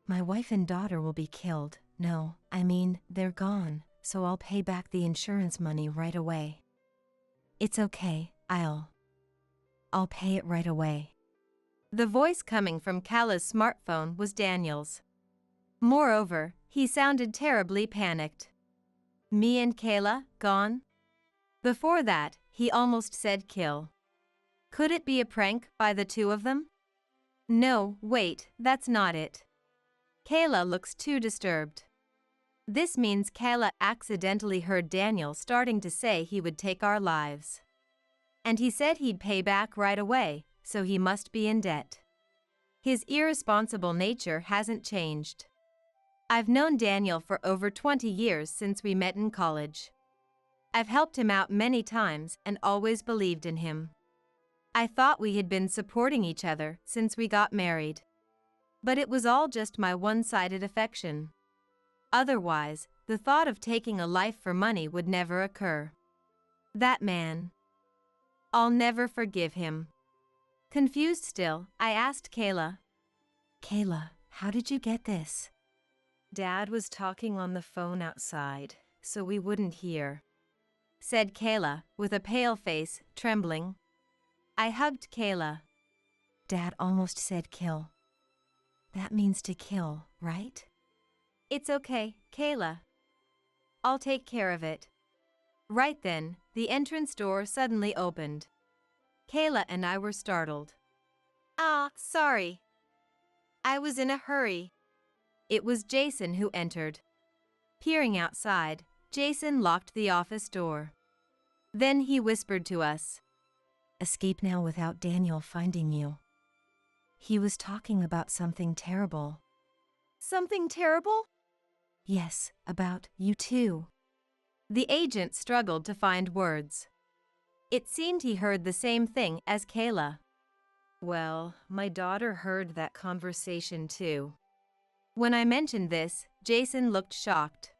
My wife and daughter will be killed. No, I mean, they're gone, so I'll pay back the insurance money right away. It's okay, I'll pay it right away. The voice coming from Kayla's smartphone was Daniel's. Moreover, he sounded terribly panicked. Me and Kayla, gone? Before that, he almost said kill. Could it be a prank by the two of them? No, wait, that's not it. Kayla looks too disturbed. This means Kayla accidentally heard Daniel starting to say he would take our lives. And he said he'd pay back right away, so he must be in debt. His irresponsible nature hasn't changed. I've known Daniel for over 20 years since we met in college. I've helped him out many times and always believed in him. I thought we had been supporting each other since we got married. But it was all just my one-sided affection. Otherwise, the thought of taking a life for money would never occur. That man. I'll never forgive him. Confused still, I asked Kayla. Kayla, how did you get this? Dad was talking on the phone outside, so we wouldn't hear, said Kayla, with a pale face, trembling. I hugged Kayla. Dad almost said kill. That means to kill, right? It's okay, Kayla. I'll take care of it. Right then, the entrance door suddenly opened. Kayla and I were startled. Sorry. I was in a hurry. It was Jason who entered. Peering outside, Jason locked the office door. Then he whispered to us, Escape now without Daniel finding you. He was talking about something terrible. Something terrible? Yes, about you too. The agent struggled to find words. It seemed he heard the same thing as Kayla. Well, my daughter heard that conversation too. When I mentioned this, Jason looked shocked.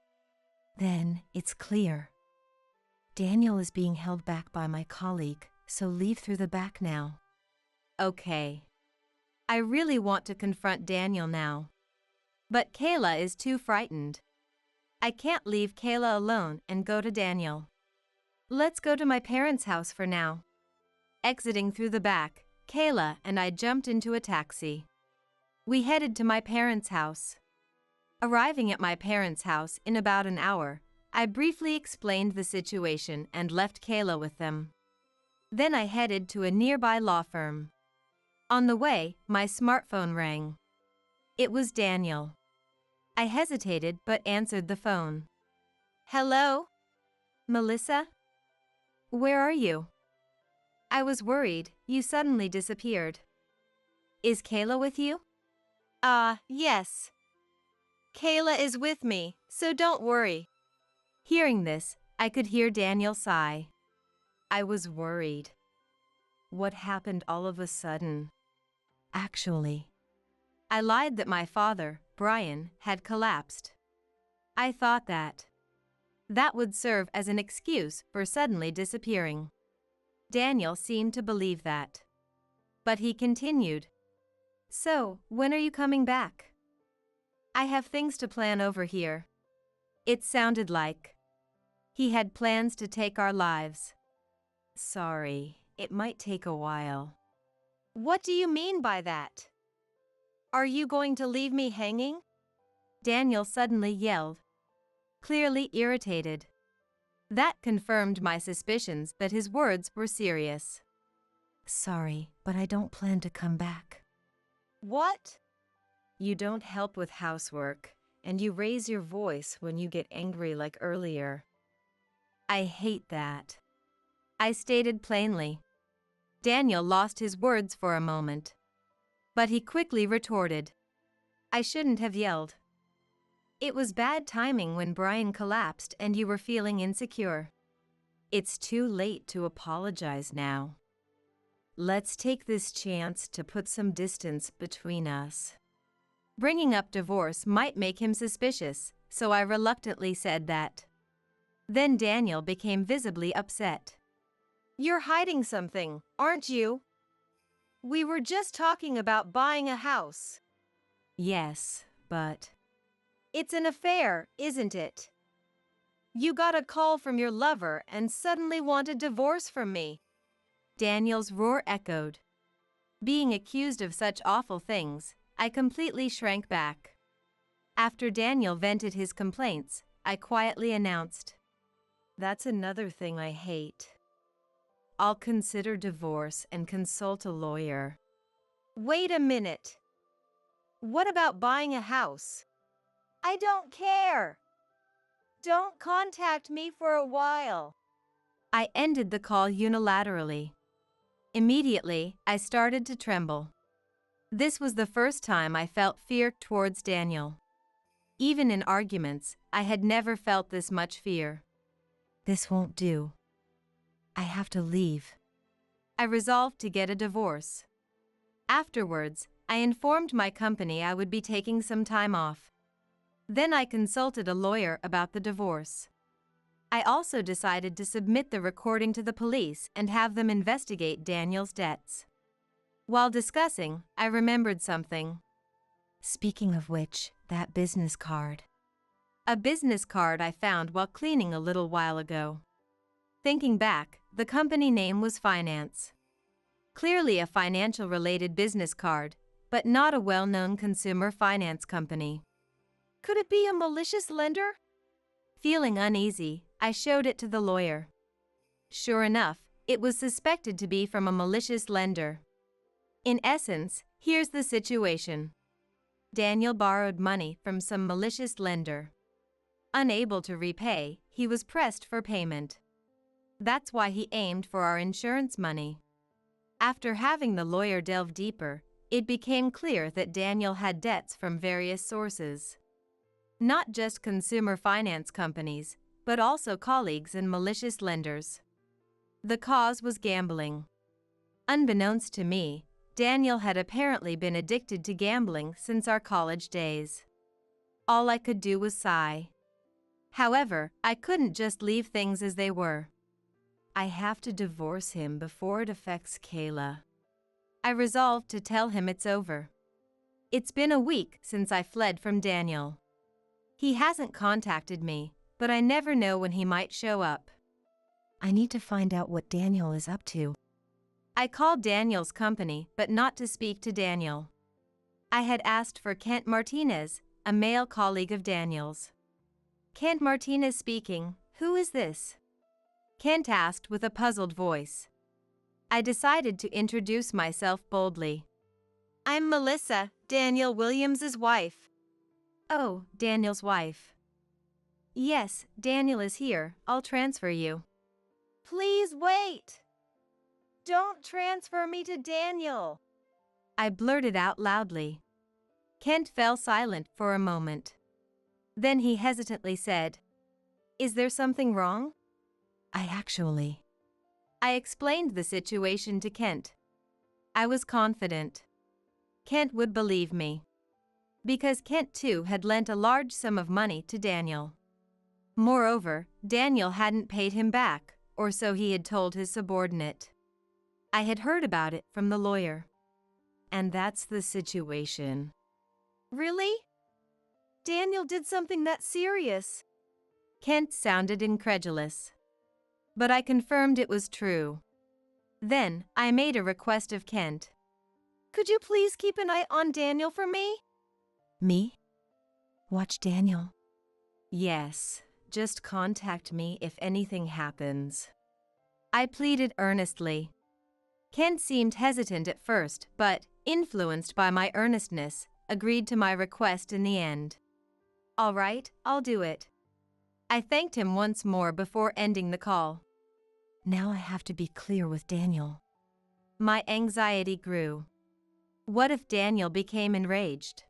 Then, it's clear. Daniel is being held back by my colleague, so leave through the back now. Okay. I really want to confront Daniel now. But Kayla is too frightened. I can't leave Kayla alone and go to Daniel. Let's go to my parents' house for now. Exiting through the back, Kayla and I jumped into a taxi. We headed to my parents' house. Arriving at my parents' house in about an hour, I briefly explained the situation and left Kayla with them. Then I headed to a nearby law firm. On the way, my smartphone rang. It was Daniel. I hesitated but answered the phone. Hello? Melissa? Where are you? I was worried, you suddenly disappeared. Is Kayla with you? Yes. Kayla is with me, so don't worry. Hearing this, I could hear Daniel sigh. I was worried. What happened all of a sudden? Actually, I lied that my father, Brian, had collapsed. I thought that would serve as an excuse for suddenly disappearing. Daniel seemed to believe that. But he continued. So, when are you coming back? I have things to plan over here. It sounded like he had plans to take our lives. Sorry, it might take a while. What do you mean by that? Are you going to leave me hanging? Daniel suddenly yelled, clearly irritated. That confirmed my suspicions that his words were serious. sorry, but I don't plan to come back. What? You don't help with housework, and you raise your voice when you get angry like earlier. I hate that. I stated plainly. Daniel lost his words for a moment. But he quickly retorted. I shouldn't have yelled. It was bad timing when Brian collapsed and you were feeling insecure. It's too late to apologize now. Let's take this chance to put some distance between us. Bringing up divorce might make him suspicious, so I reluctantly said that. Then Daniel became visibly upset. You're hiding something, aren't you? We were just talking about buying a house. Yes, but It's an affair, isn't it? You got a call from your lover and suddenly want a divorce from me. Daniel's roar echoed. Being accused of such awful things, I completely shrank back. After Daniel vented his complaints, I quietly announced, That's another thing I hate. I'll consider divorce and consult a lawyer. Wait a minute. What about buying a house? I don't care. Don't contact me for a while. I ended the call unilaterally. Immediately, I started to tremble. This was the first time I felt fear towards Daniel. Even in arguments, I had never felt this much fear. This won't do. I have to leave. I resolved to get a divorce. Afterwards, I informed my company I would be taking some time off. Then I consulted a lawyer about the divorce. I also decided to submit the recording to the police and have them investigate Daniel's debts. While discussing, I remembered something. Speaking of which, that business card. A business card I found while cleaning a little while ago. Thinking back, the company name was Finance. Clearly a financial-related business card, but not a well-known consumer finance company. Could it be a malicious lender? Feeling uneasy, I showed it to the lawyer. Sure enough, it was suspected to be from a malicious lender. In essence, here's the situation. Daniel borrowed money from some malicious lender. Unable to repay, he was pressed for payment. That's why he aimed for our insurance money. After having the lawyer delve deeper, it became clear that Daniel had debts from various sources. Not just consumer finance companies, but also colleagues and malicious lenders. The cause was gambling. Unbeknownst to me, Daniel had apparently been addicted to gambling since our college days. All I could do was sigh. However, I couldn't just leave things as they were. I have to divorce him before it affects Kayla. I resolved to tell him it's over. It's been a week since I fled from Daniel. He hasn't contacted me, but I never know when he might show up. I need to find out what Daniel is up to. I called Daniel's company, but not to speak to Daniel. I had asked for Kent Martinez, a male colleague of Daniel's. Kent Martinez speaking, who is this? Kent asked with a puzzled voice. I decided to introduce myself boldly. I'm Melissa, Daniel Williams's wife. Oh, Daniel's wife. Yes, Daniel is here, I'll transfer you. Please wait! Don't transfer me to Daniel! I blurted out loudly. Kent fell silent for a moment. Then he hesitantly said, Is there something wrong? I explained the situation to Kent. I was confident Kent would believe me, because Kent too had lent a large sum of money to Daniel. Moreover, Daniel hadn't paid him back, or so he had told his subordinate. I had heard about it from the lawyer. And that's the situation. Really? Daniel did something that serious? Kent sounded incredulous. But I confirmed it was true. Then, I made a request of Kent. Could you please keep an eye on Daniel for me? Me? Watch Daniel? Yes, just contact me if anything happens. I pleaded earnestly. Kent seemed hesitant at first, but, influenced by my earnestness, agreed to my request in the end. All right, I'll do it. I thanked him once more before ending the call. Now I have to be clear with Daniel. My anxiety grew. What if Daniel became enraged?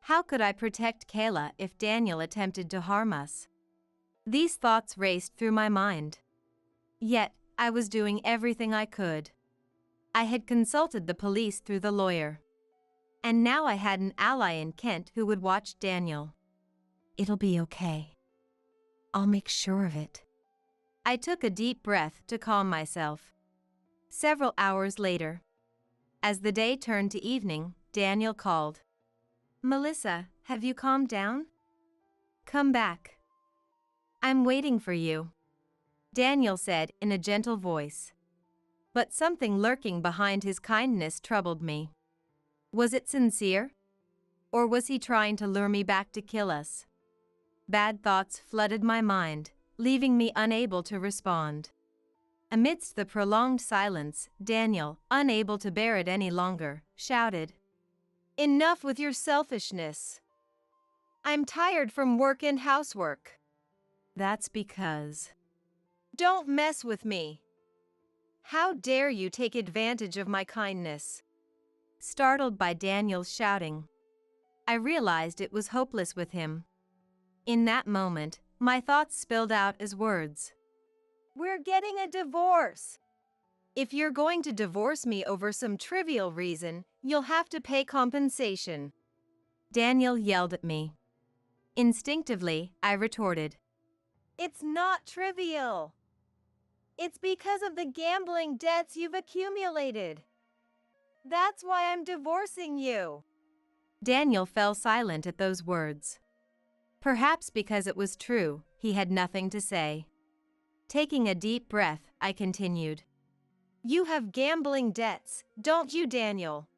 How could I protect Kayla if Daniel attempted to harm us? These thoughts raced through my mind. Yet, I was doing everything I could. I had consulted the police through the lawyer. And now I had an ally in Kent who would watch Daniel. It'll be okay. I'll make sure of it. I took a deep breath to calm myself. Several hours later, as the day turned to evening, Daniel called. Melissa, have you calmed down? Come back. I'm waiting for you, Daniel said in a gentle voice. But something lurking behind his kindness troubled me. Was it sincere? Or was he trying to lure me back to kill us? Bad thoughts flooded my mind, leaving me unable to respond. Amidst the prolonged silence, Daniel, unable to bear it any longer, shouted, Enough with your selfishness. I'm tired from work and housework. That's because. Don't mess with me. How dare you take advantage of my kindness? Startled by Daniel's shouting, I realized it was hopeless with him. In that moment, my thoughts spilled out as words. We're getting a divorce. If you're going to divorce me over some trivial reason, you'll have to pay compensation. Daniel yelled at me. Instinctively, I retorted. It's not trivial. It's because of the gambling debts you've accumulated. That's why I'm divorcing you. Daniel fell silent at those words. Perhaps because it was true, he had nothing to say. Taking a deep breath, I continued. You have gambling debts, don't you, Daniel?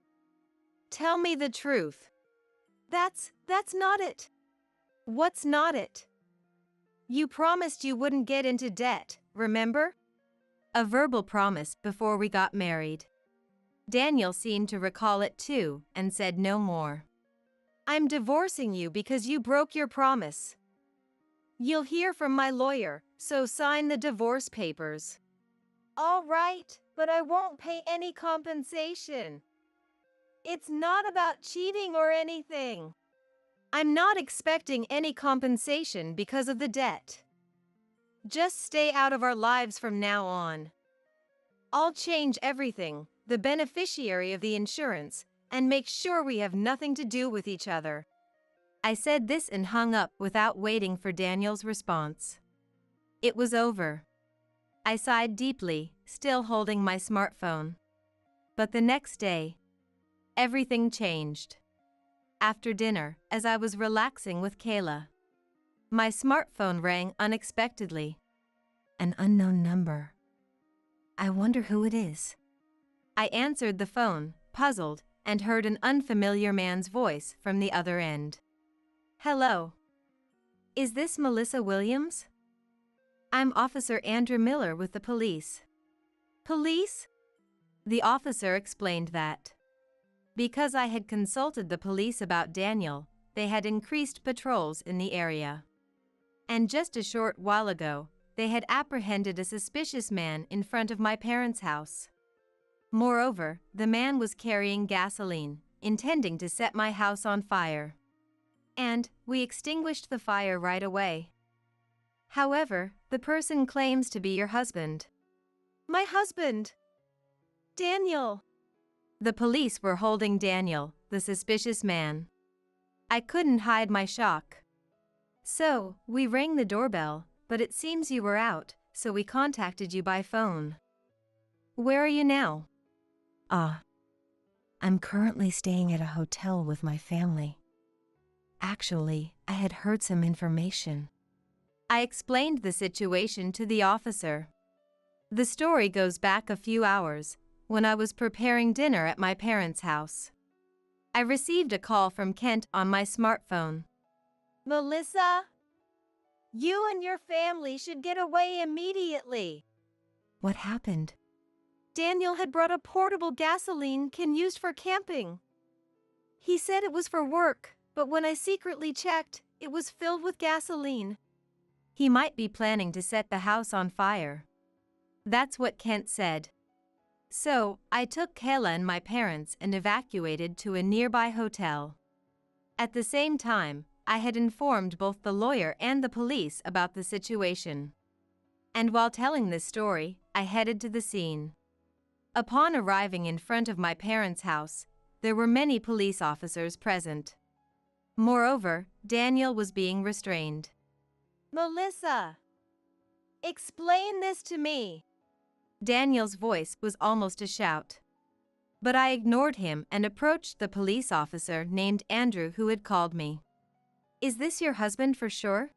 Tell me the truth. That's not it. What's not it? You promised you wouldn't get into debt, remember? A verbal promise before we got married. Daniel seemed to recall it too and said no more. I'm divorcing you because you broke your promise. You'll hear from my lawyer, so sign the divorce papers. All right, but I won't pay any compensation. It's not about cheating or anything. I'm not expecting any compensation because of the debt. Just stay out of our lives from now on. I'll change everything, the beneficiary of the insurance, and make sure we have nothing to do with each other. I said this and hung up without waiting for Daniel's response. It was over. I sighed deeply, still holding my smartphone. But the next day, everything changed. After dinner, as I was relaxing with Kayla, my smartphone rang unexpectedly. An unknown number. I wonder who it is. I answered the phone, puzzled, and heard an unfamiliar man's voice from the other end. Hello. Is this Melissa Williams? I'm Officer Andrew Miller with the police. Police? The officer explained that. Because I had consulted the police about Daniel, they had increased patrols in the area. And just a short while ago, they had apprehended a suspicious man in front of my parents' house. Moreover, the man was carrying gasoline, intending to set my house on fire. And we extinguished the fire right away. However, the person claims to be your husband. My husband! Daniel! The police were holding Daniel, the suspicious man. I couldn't hide my shock. So, we rang the doorbell, but it seems you were out, so we contacted you by phone. Where are you now? I'm currently staying at a hotel with my family. Actually, I had heard some information. I explained the situation to the officer. The story goes back a few hours, when I was preparing dinner at my parents' house. I received a call from Kent on my smartphone. Melissa? You and your family should get away immediately. What happened? Daniel had brought a portable gasoline can used for camping. He said it was for work, but when I secretly checked, it was filled with gasoline. He might be planning to set the house on fire. That's what Kent said. So, I took Kayla and my parents and evacuated to a nearby hotel. At the same time, I had informed both the lawyer and the police about the situation. And while telling this story, I headed to the scene. Upon arriving in front of my parents' house, there were many police officers present. Moreover, Daniel was being restrained. Melissa! Explain this to me. Daniel's voice was almost a shout. But I ignored him and approached the police officer named Andrew who had called me. Is this your husband for sure?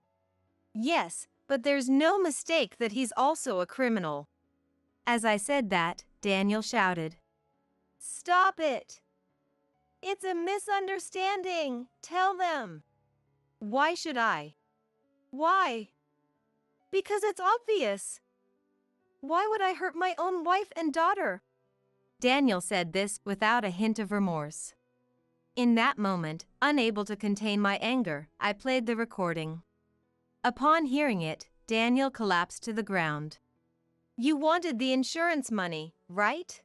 Yes, but there's no mistake that he's also a criminal. As I said that, Daniel shouted. Stop it! It's a misunderstanding, tell them. Why should I? Why? Because it's obvious. Why would I hurt my own wife and daughter? Daniel said this without a hint of remorse. In that moment, unable to contain my anger, I played the recording. Upon hearing it, Daniel collapsed to the ground. You wanted the insurance money, right?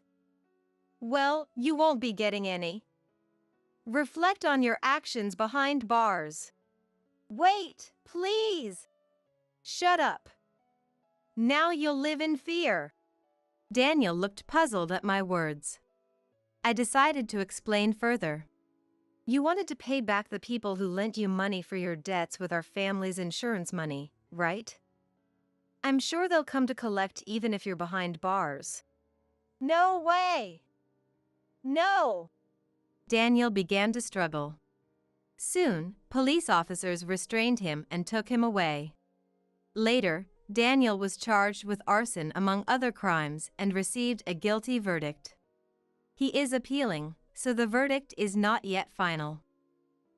Well, you won't be getting any. Reflect on your actions behind bars. Wait, please! Shut up. Now you'll live in fear. Daniel looked puzzled at my words. I decided to explain further. You wanted to pay back the people who lent you money for your debts with our family's insurance money, right? I'm sure they'll come to collect even if you're behind bars. No way! No! Daniel began to struggle. Soon, police officers restrained him and took him away. Later, Daniel was charged with arson among other crimes and received a guilty verdict. He is appealing, so the verdict is not yet final.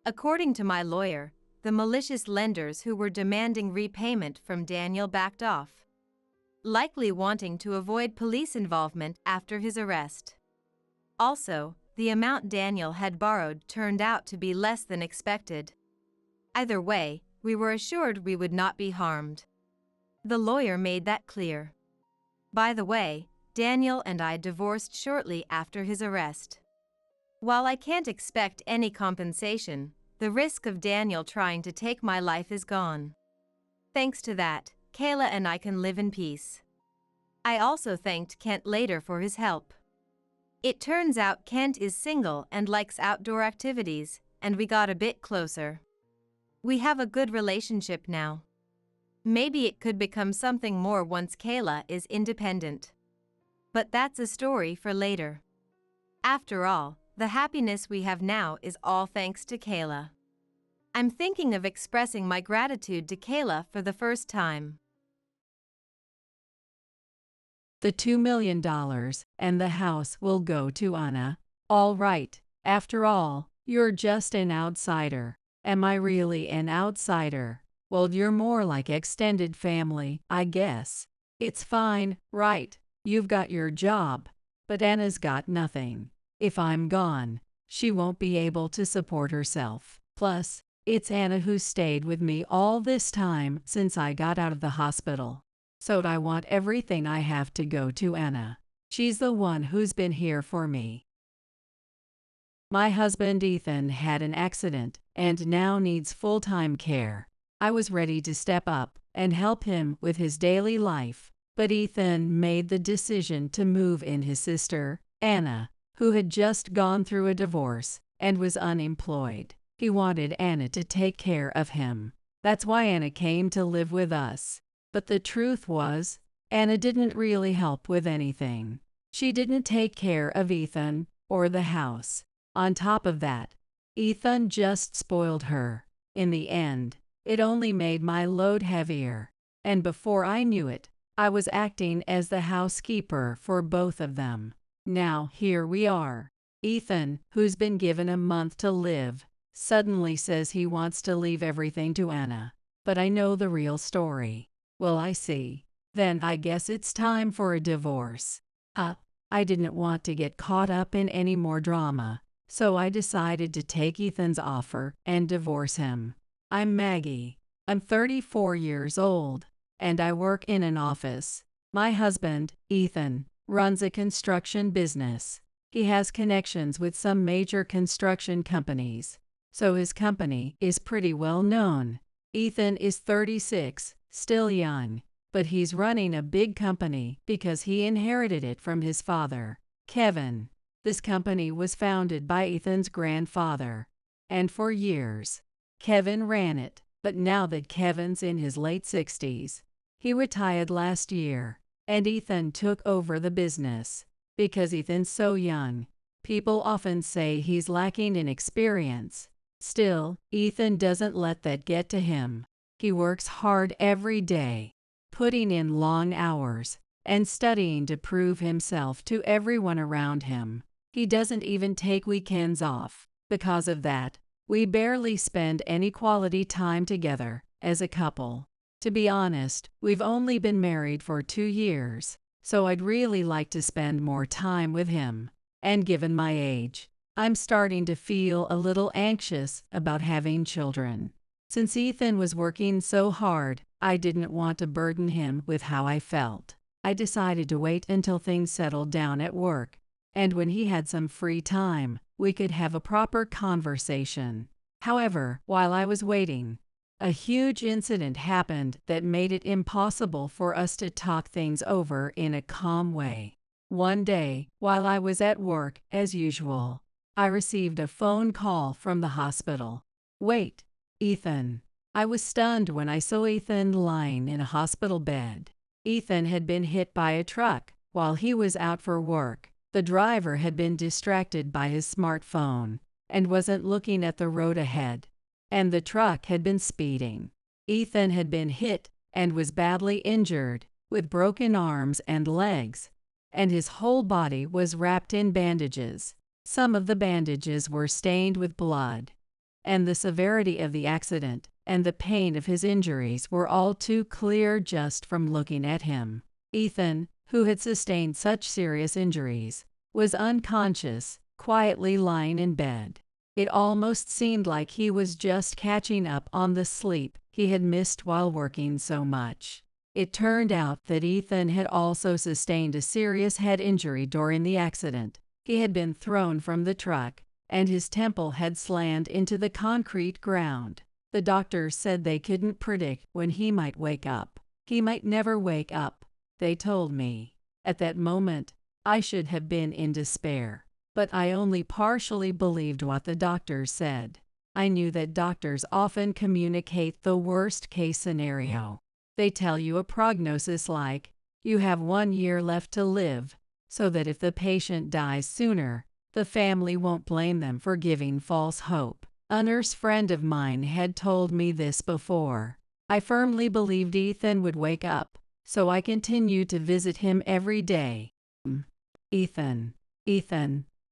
According to my lawyer, the malicious lenders who were demanding repayment from Daniel backed off, likely wanting to avoid police involvement after his arrest. Also, the amount Daniel had borrowed turned out to be less than expected. Either way, we were assured we would not be harmed. The lawyer made that clear. By the way, Daniel and I divorced shortly after his arrest. While I can't expect any compensation, the risk of Daniel trying to take my life is gone. Thanks to that, Kayla and I can live in peace. I also thanked Kent later for his help. It turns out Kent is single and likes outdoor activities, and we got a bit closer. We have a good relationship now. Maybe it could become something more once Kayla is independent. But that's a story for later. After all, the happiness we have now is all thanks to Kayla. I'm thinking of expressing my gratitude to Kayla for the first time. The $2 million and the house will go to Anna. All right, after all, you're just an outsider. Am I really an outsider? Well, you're more like extended family, I guess. It's fine, right? You've got your job, but Anna's got nothing. If I'm gone, she won't be able to support herself. Plus, it's Anna who stayed with me all this time since I got out of the hospital. So I want everything I have to go to Anna. She's the one who's been here for me. My husband Ethan had an accident and now needs full-time care. I was ready to step up and help him with his daily life, but Ethan made the decision to move in his sister, Anna, who had just gone through a divorce and was unemployed. He wanted Anna to take care of him. That's why Anna came to live with us. But the truth was, Anna didn't really help with anything. She didn't take care of Ethan or the house. On top of that, Ethan just spoiled her. In the end, it only made my load heavier. And before I knew it, I was acting as the housekeeper for both of them. Now here we are. Ethan, who's been given a month to live, suddenly says he wants to leave everything to Anna. But I know the real story. Well, I see. Then I guess it's time for a divorce. I didn't want to get caught up in any more drama, so I decided to take Ethan's offer and divorce him. I'm Maggie. I'm 34 years old, and I work in an office. My husband, Ethan, runs a construction business. He has connections with some major construction companies, so his company is pretty well known. Ethan is 36, still young, but he's running a big company because he inherited it from his father, Kevin. This company was founded by Ethan's grandfather, and for years, Kevin ran it. But now that Kevin's in his late 60s, he retired last year, and Ethan took over the business. Because Ethan's so young, people often say he's lacking in experience. Still, Ethan doesn't let that get to him. He works hard every day, putting in long hours and studying to prove himself to everyone around him. He doesn't even take weekends off. Because of that, we barely spend any quality time together as a couple. To be honest, we've only been married for 2 years, so I'd really like to spend more time with him. And given my age, I'm starting to feel a little anxious about having children. Since Ethan was working so hard, I didn't want to burden him with how I felt. I decided to wait until things settled down at work, and when he had some free time, we could have a proper conversation. However, while I was waiting, a huge incident happened that made it impossible for us to talk things over in a calm way. One day, while I was at work as usual, I received a phone call from the hospital. Wait, Ethan. I was stunned when I saw Ethan lying in a hospital bed. Ethan had been hit by a truck while he was out for work. The driver had been distracted by his smartphone and wasn't looking at the road ahead, and the truck had been speeding. Ethan had been hit and was badly injured, with broken arms and legs, and his whole body was wrapped in bandages. Some of the bandages were stained with blood. and the severity of the accident and the pain of his injuries were all too clear just from looking at him. Ethan, who had sustained such serious injuries, was unconscious, quietly lying in bed. It almost seemed like he was just catching up on the sleep he had missed while working so much. It turned out that Ethan had also sustained a serious head injury during the accident. He had been thrown from the truck, and his temple had slammed into the concrete ground. The doctors said they couldn't predict when he might wake up. He might never wake up, they told me. At that moment, I should have been in despair. But I only partially believed what the doctors said. I knew that doctors often communicate the worst-case scenario. They tell you a prognosis like, you have 1 year left to live, so that if the patient dies sooner, the family won't blame them for giving false hope. A nurse friend of mine had told me this before. I firmly believed Ethan would wake up, so I continued to visit him every day. Ethan.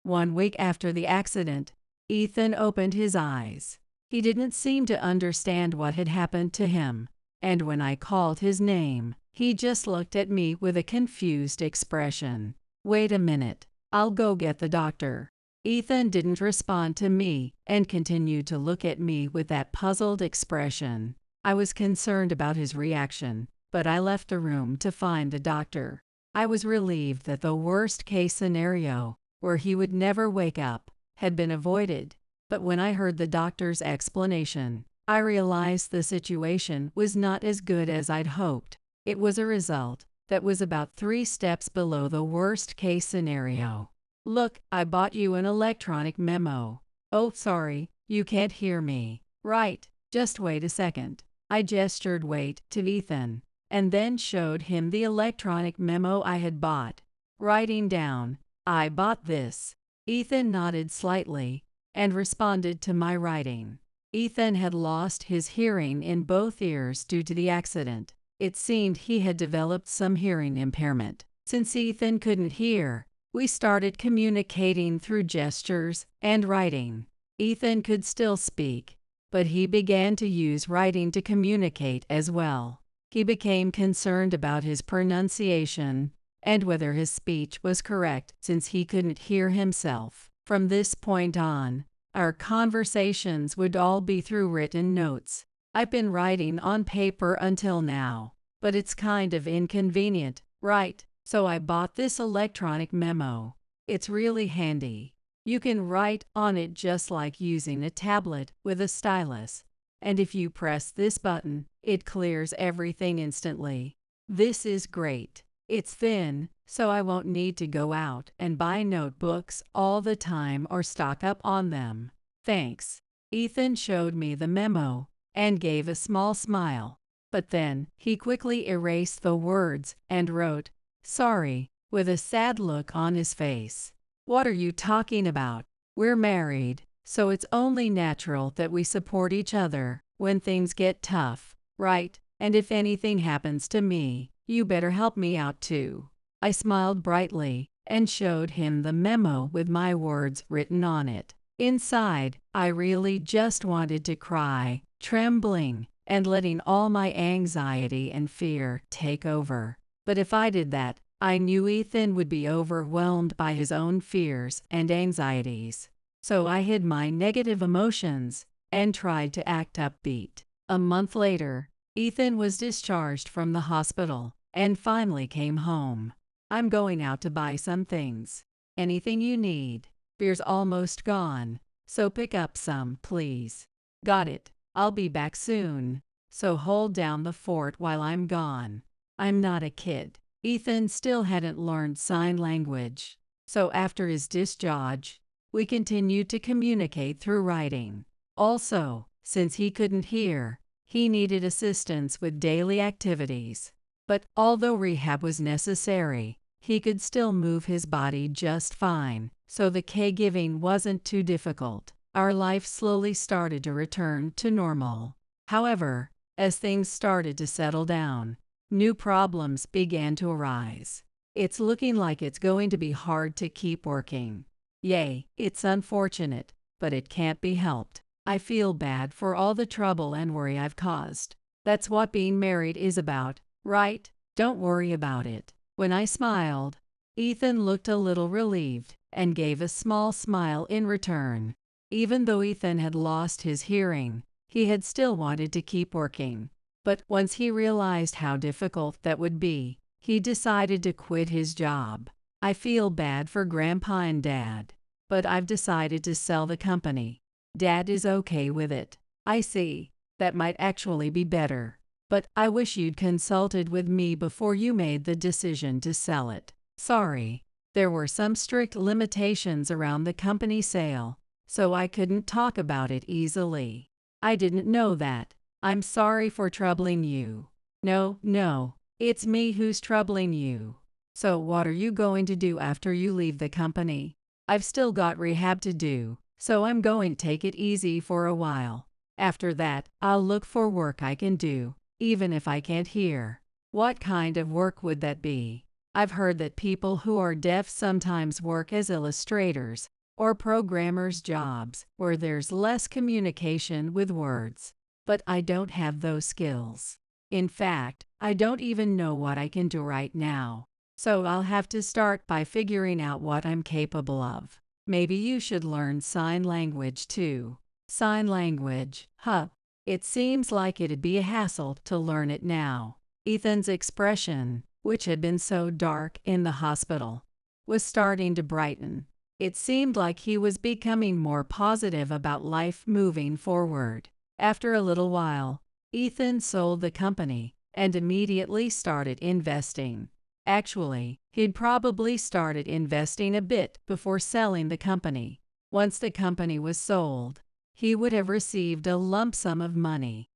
1 week after the accident, Ethan opened his eyes. He didn't seem to understand what had happened to him, and when I called his name, he just looked at me with a confused expression. Wait a minute, I'll go get the doctor. Ethan didn't respond to me and continued to look at me with that puzzled expression. I was concerned about his reaction, but I left the room to find the doctor. I was relieved that the worst-case scenario, where he would never wake up, had been avoided. But when I heard the doctor's explanation, I realized the situation was not as good as I'd hoped. It was a result that was about 3 steps below the worst-case scenario. Look, I bought you an electronic memo. Oh, sorry, you can't hear me. Right, just wait a second. I gestured wait to Ethan, and then showed him the electronic memo I had bought, writing down, I bought this. Ethan nodded slightly and responded to my writing. Ethan had lost his hearing in both ears due to the accident. It seemed he had developed some hearing impairment. Since Ethan couldn't hear, we started communicating through gestures and writing. Ethan could still speak, but he began to use writing to communicate as well. He became concerned about his pronunciation and whether his speech was correct since he couldn't hear himself. From this point on, our conversations would all be through written notes. I've been writing on paper until now, but it's kind of inconvenient, right? So I bought this electronic memo. It's really handy. You can write on it just like using a tablet with a stylus. And if you press this button, it clears everything instantly. This is great. It's thin, so I won't need to go out and buy notebooks all the time or stock up on them. Thanks. Ethan showed me the memo and gave a small smile. But then he quickly erased the words and wrote, sorry, with a sad look on his face. What are you talking about? We're married, so it's only natural that we support each other when things get tough, right? And if anything happens to me, you better help me out too. I smiled brightly and showed him the memo with my words written on it. Inside, I really just wanted to cry, trembling, and letting all my anxiety and fear take over. But if I did that, I knew Ethan would be overwhelmed by his own fears and anxieties. So I hid my negative emotions and tried to act upbeat. A month later, Ethan was discharged from the hospital and finally came home. I'm going out to buy some things. Anything you need. Beer's almost gone, so pick up some, please. Got it. I'll be back soon, so hold down the fort while I'm gone. I'm not a kid. Ethan still hadn't learned sign language, so after his discharge, we continued to communicate through writing. Also, since he couldn't hear, he needed assistance with daily activities. But although rehab was necessary, he could still move his body just fine, so the caregiving wasn't too difficult. Our life slowly started to return to normal. However, as things started to settle down, new problems began to arise. It's looking like it's going to be hard to keep working. Yay, it's unfortunate, but it can't be helped. I feel bad for all the trouble and worry I've caused. That's what being married is about, right? Don't worry about it." When I smiled, Ethan looked a little relieved and gave a small smile in return. Even though Ethan had lost his hearing, he had still wanted to keep working. But once he realized how difficult that would be, he decided to quit his job. I feel bad for Grandpa and Dad, but I've decided to sell the company. Dad is okay with it. I see. That might actually be better. But I wish you'd consulted with me before you made the decision to sell it. Sorry. There were some strict limitations around the company sale, so I couldn't talk about it easily. I didn't know that. I'm sorry for troubling you. No, it's me who's troubling you. So what are you going to do after you leave the company? I've still got rehab to do, so I'm going to take it easy for a while. After that, I'll look for work I can do, even if I can't hear. What kind of work would that be? I've heard that people who are deaf sometimes work as illustrators or programmers' jobs where there's less communication with words. But I don't have those skills. In fact, I don't even know what I can do right now. So I'll have to start by figuring out what I'm capable of. Maybe you should learn sign language too. Sign language, huh? It seems like it'd be a hassle to learn it now. Ethan's expression, which had been so dark in the hospital, was starting to brighten. It seemed like he was becoming more positive about life moving forward. After a little while, Ethan sold the company and immediately started investing. Actually, he'd probably started investing a bit before selling the company. Once the company was sold, he would have received a lump sum of money.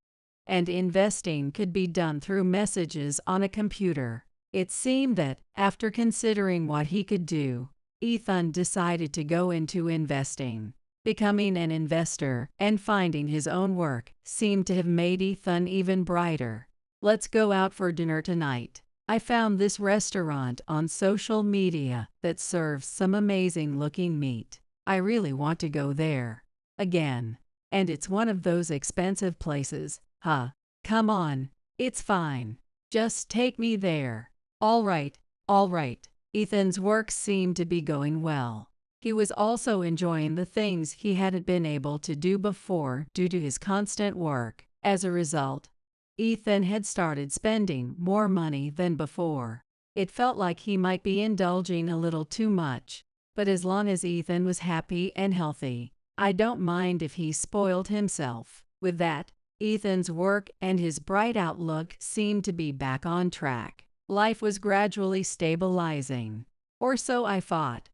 And investing could be done through messages on a computer. It seemed that, after considering what he could do, Ethan decided to go into investing. Becoming an investor and finding his own work seemed to have made Ethan even brighter. "Let's go out for dinner tonight. I found this restaurant on social media that serves some amazing-looking meat. I really want to go there again. And it's one of those expensive places, huh? Come on, it's fine. Just take me there." All right. Ethan's work seemed to be going well. He was also enjoying the things he hadn't been able to do before due to his constant work. As a result, Ethan had started spending more money than before. It felt like he might be indulging a little too much, but as long as Ethan was happy and healthy, I don't mind if he spoiled himself. With that, Ethan's work and his bright outlook seemed to be back on track. Life was gradually stabilizing, or so I thought,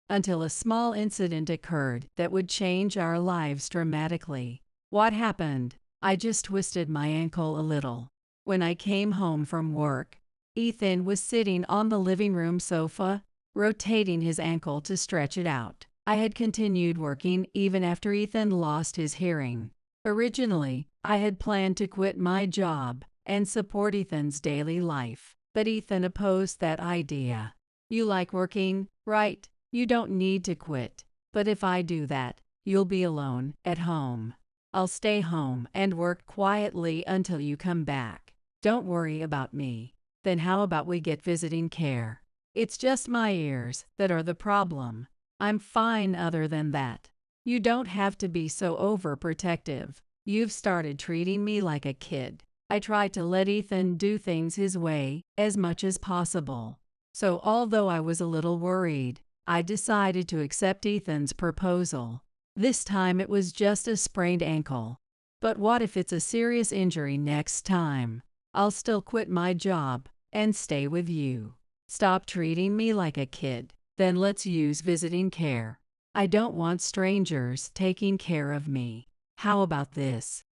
until a small incident occurred that would change our lives dramatically. What happened? I just twisted my ankle a little. When I came home from work, Ethan was sitting on the living room sofa, rotating his ankle to stretch it out. I had continued working even after Ethan lost his hearing. Originally, I had planned to quit my job and support Ethan's daily life, but Ethan opposed that idea. "You like working, right? You don't need to quit. But if I do that, you'll be alone at home. I'll stay home and work quietly until you come back. Don't worry about me. Then how about we get visiting care? It's just my ears that are the problem. I'm fine other than that. You don't have to be so overprotective. You've started treating me like a kid." I tried to let Ethan do things his way as much as possible. So although I was a little worried, I decided to accept Ethan's proposal. This time it was just a sprained ankle. But what if it's a serious injury next time? I'll still quit my job and stay with you. Stop treating me like a kid. Then let's use visiting care. I don't want strangers taking care of me. How about this?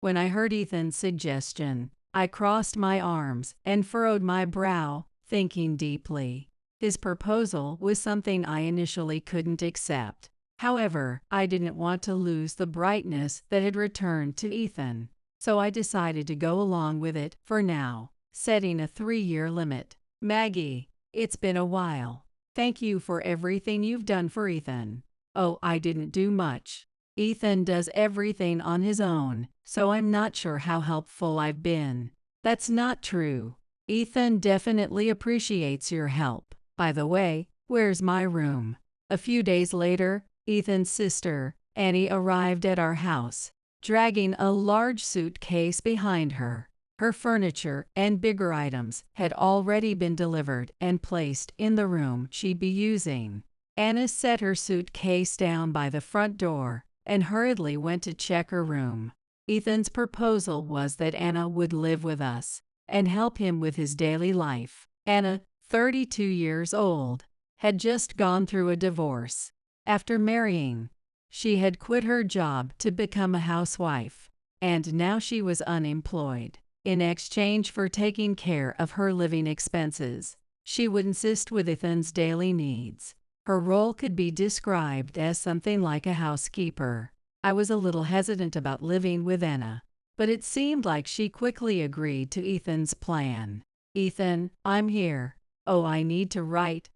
When I heard Ethan's suggestion, I crossed my arms and furrowed my brow, thinking deeply. His proposal was something I initially couldn't accept. However, I didn't want to lose the brightness that had returned to Ethan, so I decided to go along with it for now, setting a 3-year limit. "Maggie, it's been a while. Thank you for everything you've done for Ethan." "Oh, I didn't do much. Ethan does everything on his own, so I'm not sure how helpful I've been. That's not true. Ethan definitely appreciates your help. By the way, where's my room? A few days later, Ethan's sister, Annie, arrived at our house, dragging a large suitcase behind her. Her furniture and bigger items had already been delivered and placed in the room she'd be using. Anna set her suitcase down by the front door and hurriedly went to check her room. Ethan's proposal was that Anna would live with us and help him with his daily life. Anna, 32 years old, had just gone through a divorce. After marrying, she had quit her job to become a housewife, and now she was unemployed. In exchange for taking care of her living expenses, she would assist with Ethan's daily needs. Her role could be described as something like a housekeeper. I was a little hesitant about living with Anna, but it seemed like she quickly agreed to Ethan's plan. "Ethan, I'm here. Oh, I need to write."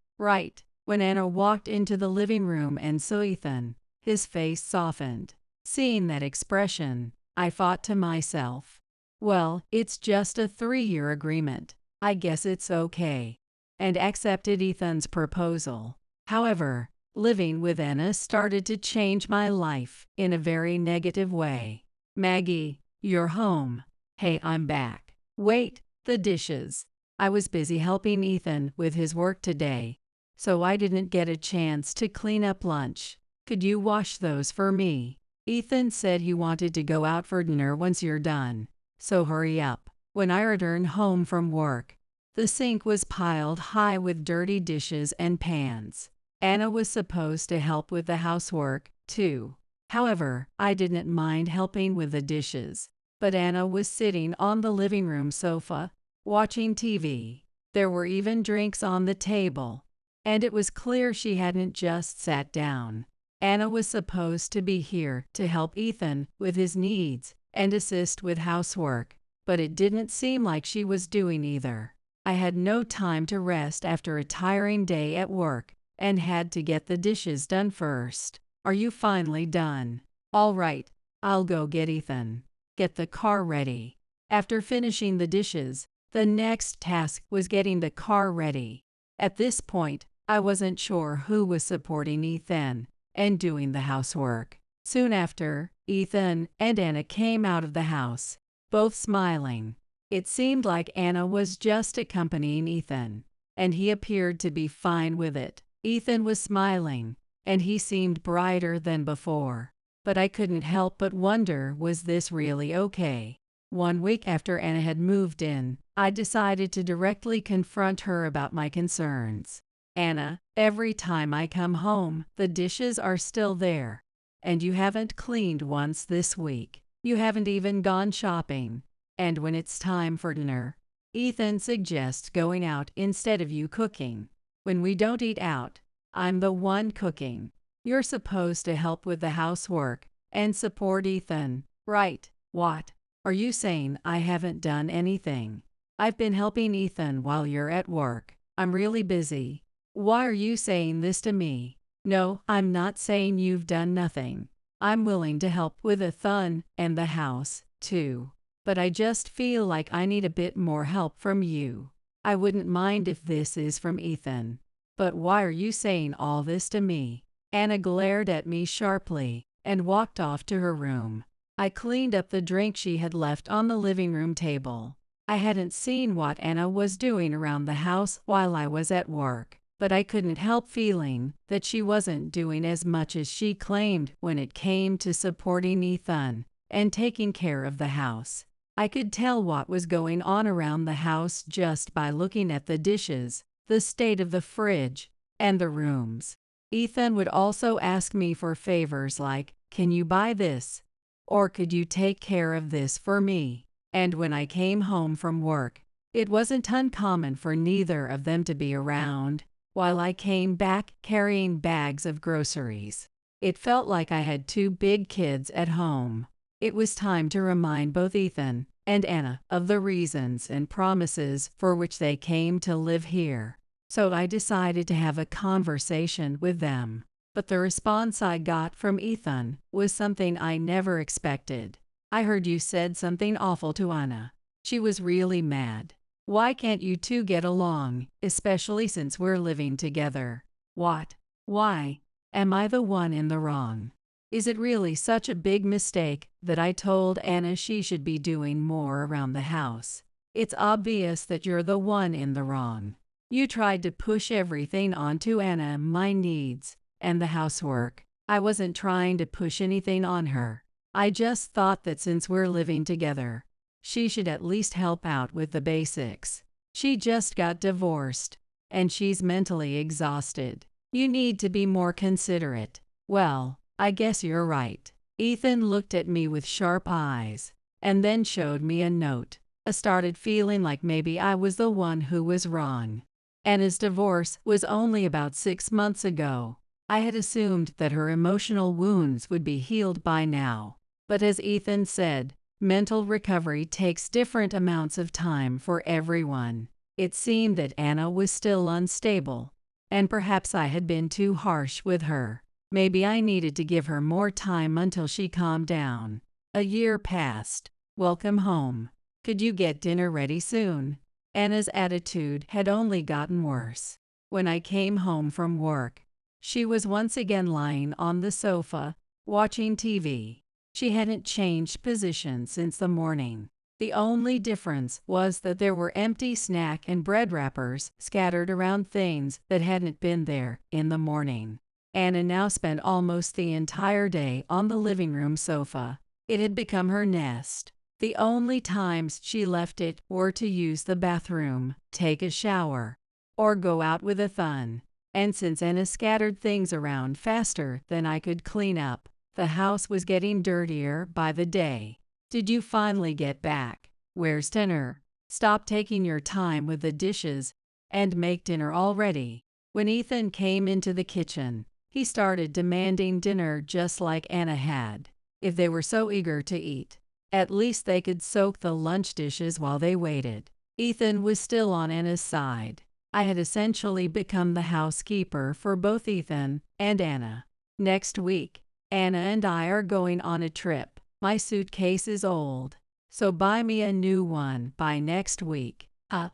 When Anna walked into the living room and saw Ethan, his face softened. Seeing that expression, I thought to myself, well, it's just a 3-year agreement. I guess it's okay. And accepted Ethan's proposal. However, living with Anna started to change my life in a very negative way. "Maggie, you're home." "Hey, I'm back." "Wait, the dishes." I was busy helping Ethan with his work today, so I didn't get a chance to clean up lunch. "Could you wash those for me?" Ethan said he wanted to go out for dinner once you're done, so hurry up. When I returned home from work, the sink was piled high with dirty dishes and pans. Anna was supposed to help with the housework, too. However, I didn't mind helping with the dishes, but Anna was sitting on the living room sofa, watching TV. There were even drinks on the table, and it was clear she hadn't just sat down. Anna was supposed to be here to help Ethan with his needs and assist with housework, but it didn't seem like she was doing either. I had no time to rest after a tiring day at work and had to get the dishes done first. "Are you finally done?" "All right, I'll go get Ethan." "Get the car ready." After finishing the dishes, the next task was getting the car ready. At this point, I wasn't sure who was supporting Ethan and doing the housework. Soon after, Ethan and Anna came out of the house, both smiling. It seemed like Anna was just accompanying Ethan, and he appeared to be fine with it. Ethan was smiling, and he seemed brighter than before. But I couldn't help but wonder, was this really okay? 1 week after Anna had moved in, I decided to directly confront her about my concerns. "Anna, every time I come home, the dishes are still there. And you haven't cleaned once this week. You haven't even gone shopping. And when it's time for dinner, Ethan suggests going out instead of you cooking. When we don't eat out, I'm the one cooking. You're supposed to help with the housework and support Ethan, right?" "What? Are you saying I haven't done anything?" "I've been helping Ethan while you're at work. I'm really busy." "Why are you saying this to me?" "No, I'm not saying you've done nothing. I'm willing to help with Ethan and the house, too. But I just feel like I need a bit more help from you. I wouldn't mind if this is from Ethan. But why are you saying all this to me?" Anna glared at me sharply and walked off to her room. I cleaned up the drink she had left on the living room table. I hadn't seen what Anna was doing around the house while I was at work, but I couldn't help feeling that she wasn't doing as much as she claimed when it came to supporting Ethan and taking care of the house. I could tell what was going on around the house just by looking at the dishes, the state of the fridge, and the rooms. Ethan would also ask me for favors like, "Can you buy this?" or "Could you take care of this for me?" And when I came home from work, it wasn't uncommon for neither of them to be around while I came back carrying bags of groceries. It felt like I had 2 big kids at home. It was time to remind both Ethan and Anna of the reasons and promises for which they came to live here. So I decided to have a conversation with them. But the response I got from Ethan was something I never expected. I heard you said something awful to Anna. She was really mad. Why can't you two get along, especially since we're living together? What? Why? Am I the one in the wrong? Is it really such a big mistake that I told Anna she should be doing more around the house? It's obvious that you're the one in the wrong. You tried to push everything onto Anna, my needs, and the housework. I wasn't trying to push anything on her. I just thought that since we're living together, she should at least help out with the basics. She just got divorced, and she's mentally exhausted. You need to be more considerate. Well, I guess you're right. Ethan looked at me with sharp eyes, and then showed me a note. I started feeling like maybe I was the one who was wrong. Anna's divorce was only about 6 months ago. I had assumed that her emotional wounds would be healed by now. But as Ethan said, mental recovery takes different amounts of time for everyone. It seemed that Anna was still unstable, and perhaps I had been too harsh with her. Maybe I needed to give her more time until she calmed down. A year passed. Welcome home. Could you get dinner ready soon? Anna's attitude had only gotten worse. When I came home from work, she was once again lying on the sofa, watching TV. She hadn't changed position since the morning. The only difference was that there were empty snack and bread wrappers scattered around things that hadn't been there in the morning. Anna now spent almost the entire day on the living room sofa. It had become her nest. The only times she left it were to use the bathroom, take a shower, or go out with Ethan. And since Anna scattered things around faster than I could clean up, the house was getting dirtier by the day. Did you finally get back? Where's dinner? Stop taking your time with the dishes and make dinner already. When Ethan came into the kitchen, he started demanding dinner just like Anna had. If they were so eager to eat, at least they could soak the lunch dishes while they waited. Ethan was still on Anna's side. I had essentially become the housekeeper for both Ethan and Anna. Next week, Anna and I are going on a trip. My suitcase is old, so buy me a new one by next week. A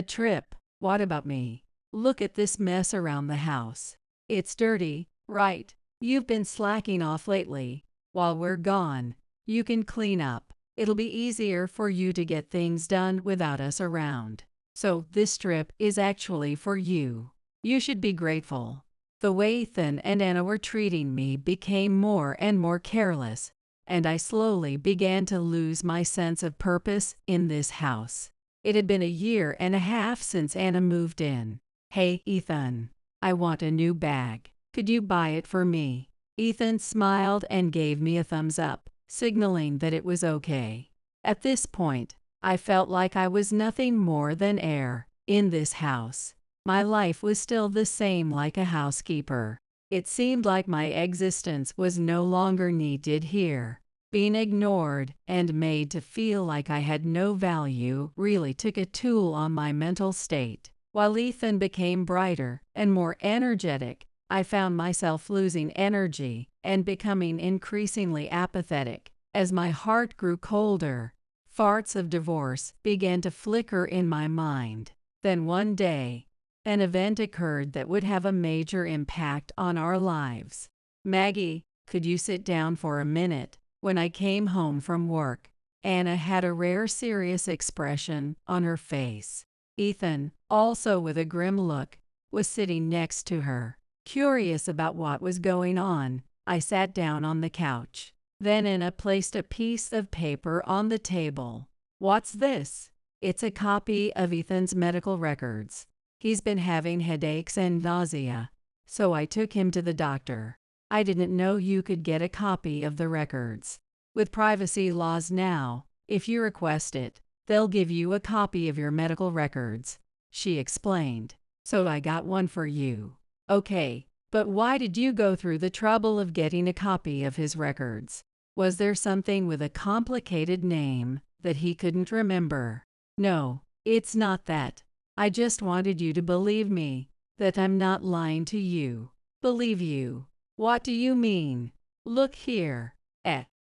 trip? What about me? Look at this mess around the house. It's dirty, right? You've been slacking off lately. While we're gone, you can clean up. It'll be easier for you to get things done without us around. So this trip is actually for you. You should be grateful. The way Ethan and Anna were treating me became more and more careless, and I slowly began to lose my sense of purpose in this house. It had been a year and a half since Anna moved in. Hey, Ethan, I want a new bag. Could you buy it for me? Ethan smiled and gave me a thumbs up, signaling that it was okay. At this point, I felt like I was nothing more than air in this house. My life was still the same like a housekeeper. It seemed like my existence was no longer needed here. Being ignored and made to feel like I had no value really took a toll on my mental state. While Ethan became brighter and more energetic, I found myself losing energy and becoming increasingly apathetic. As my heart grew colder, thoughts of divorce began to flicker in my mind. Then one day, an event occurred that would have a major impact on our lives. Maggie, could you sit down for a minute? When I came home from work, Anna had a rare serious expression on her face. Ethan, also with a grim look, was sitting next to her. Curious about what was going on, I sat down on the couch. Then Anna placed a piece of paper on the table. What's this? It's a copy of Ethan's medical records. He's been having headaches and nausea, so I took him to the doctor. I didn't know you could get a copy of the records. With privacy laws now, if you request it, they'll give you a copy of your medical records, she explained. So I got one for you. Okay, but why did you go through the trouble of getting a copy of his records? Was there something with a complicated name that he couldn't remember? No, it's not that. I just wanted you to believe me, that I'm not lying to you. Believe you. What do you mean? Look here.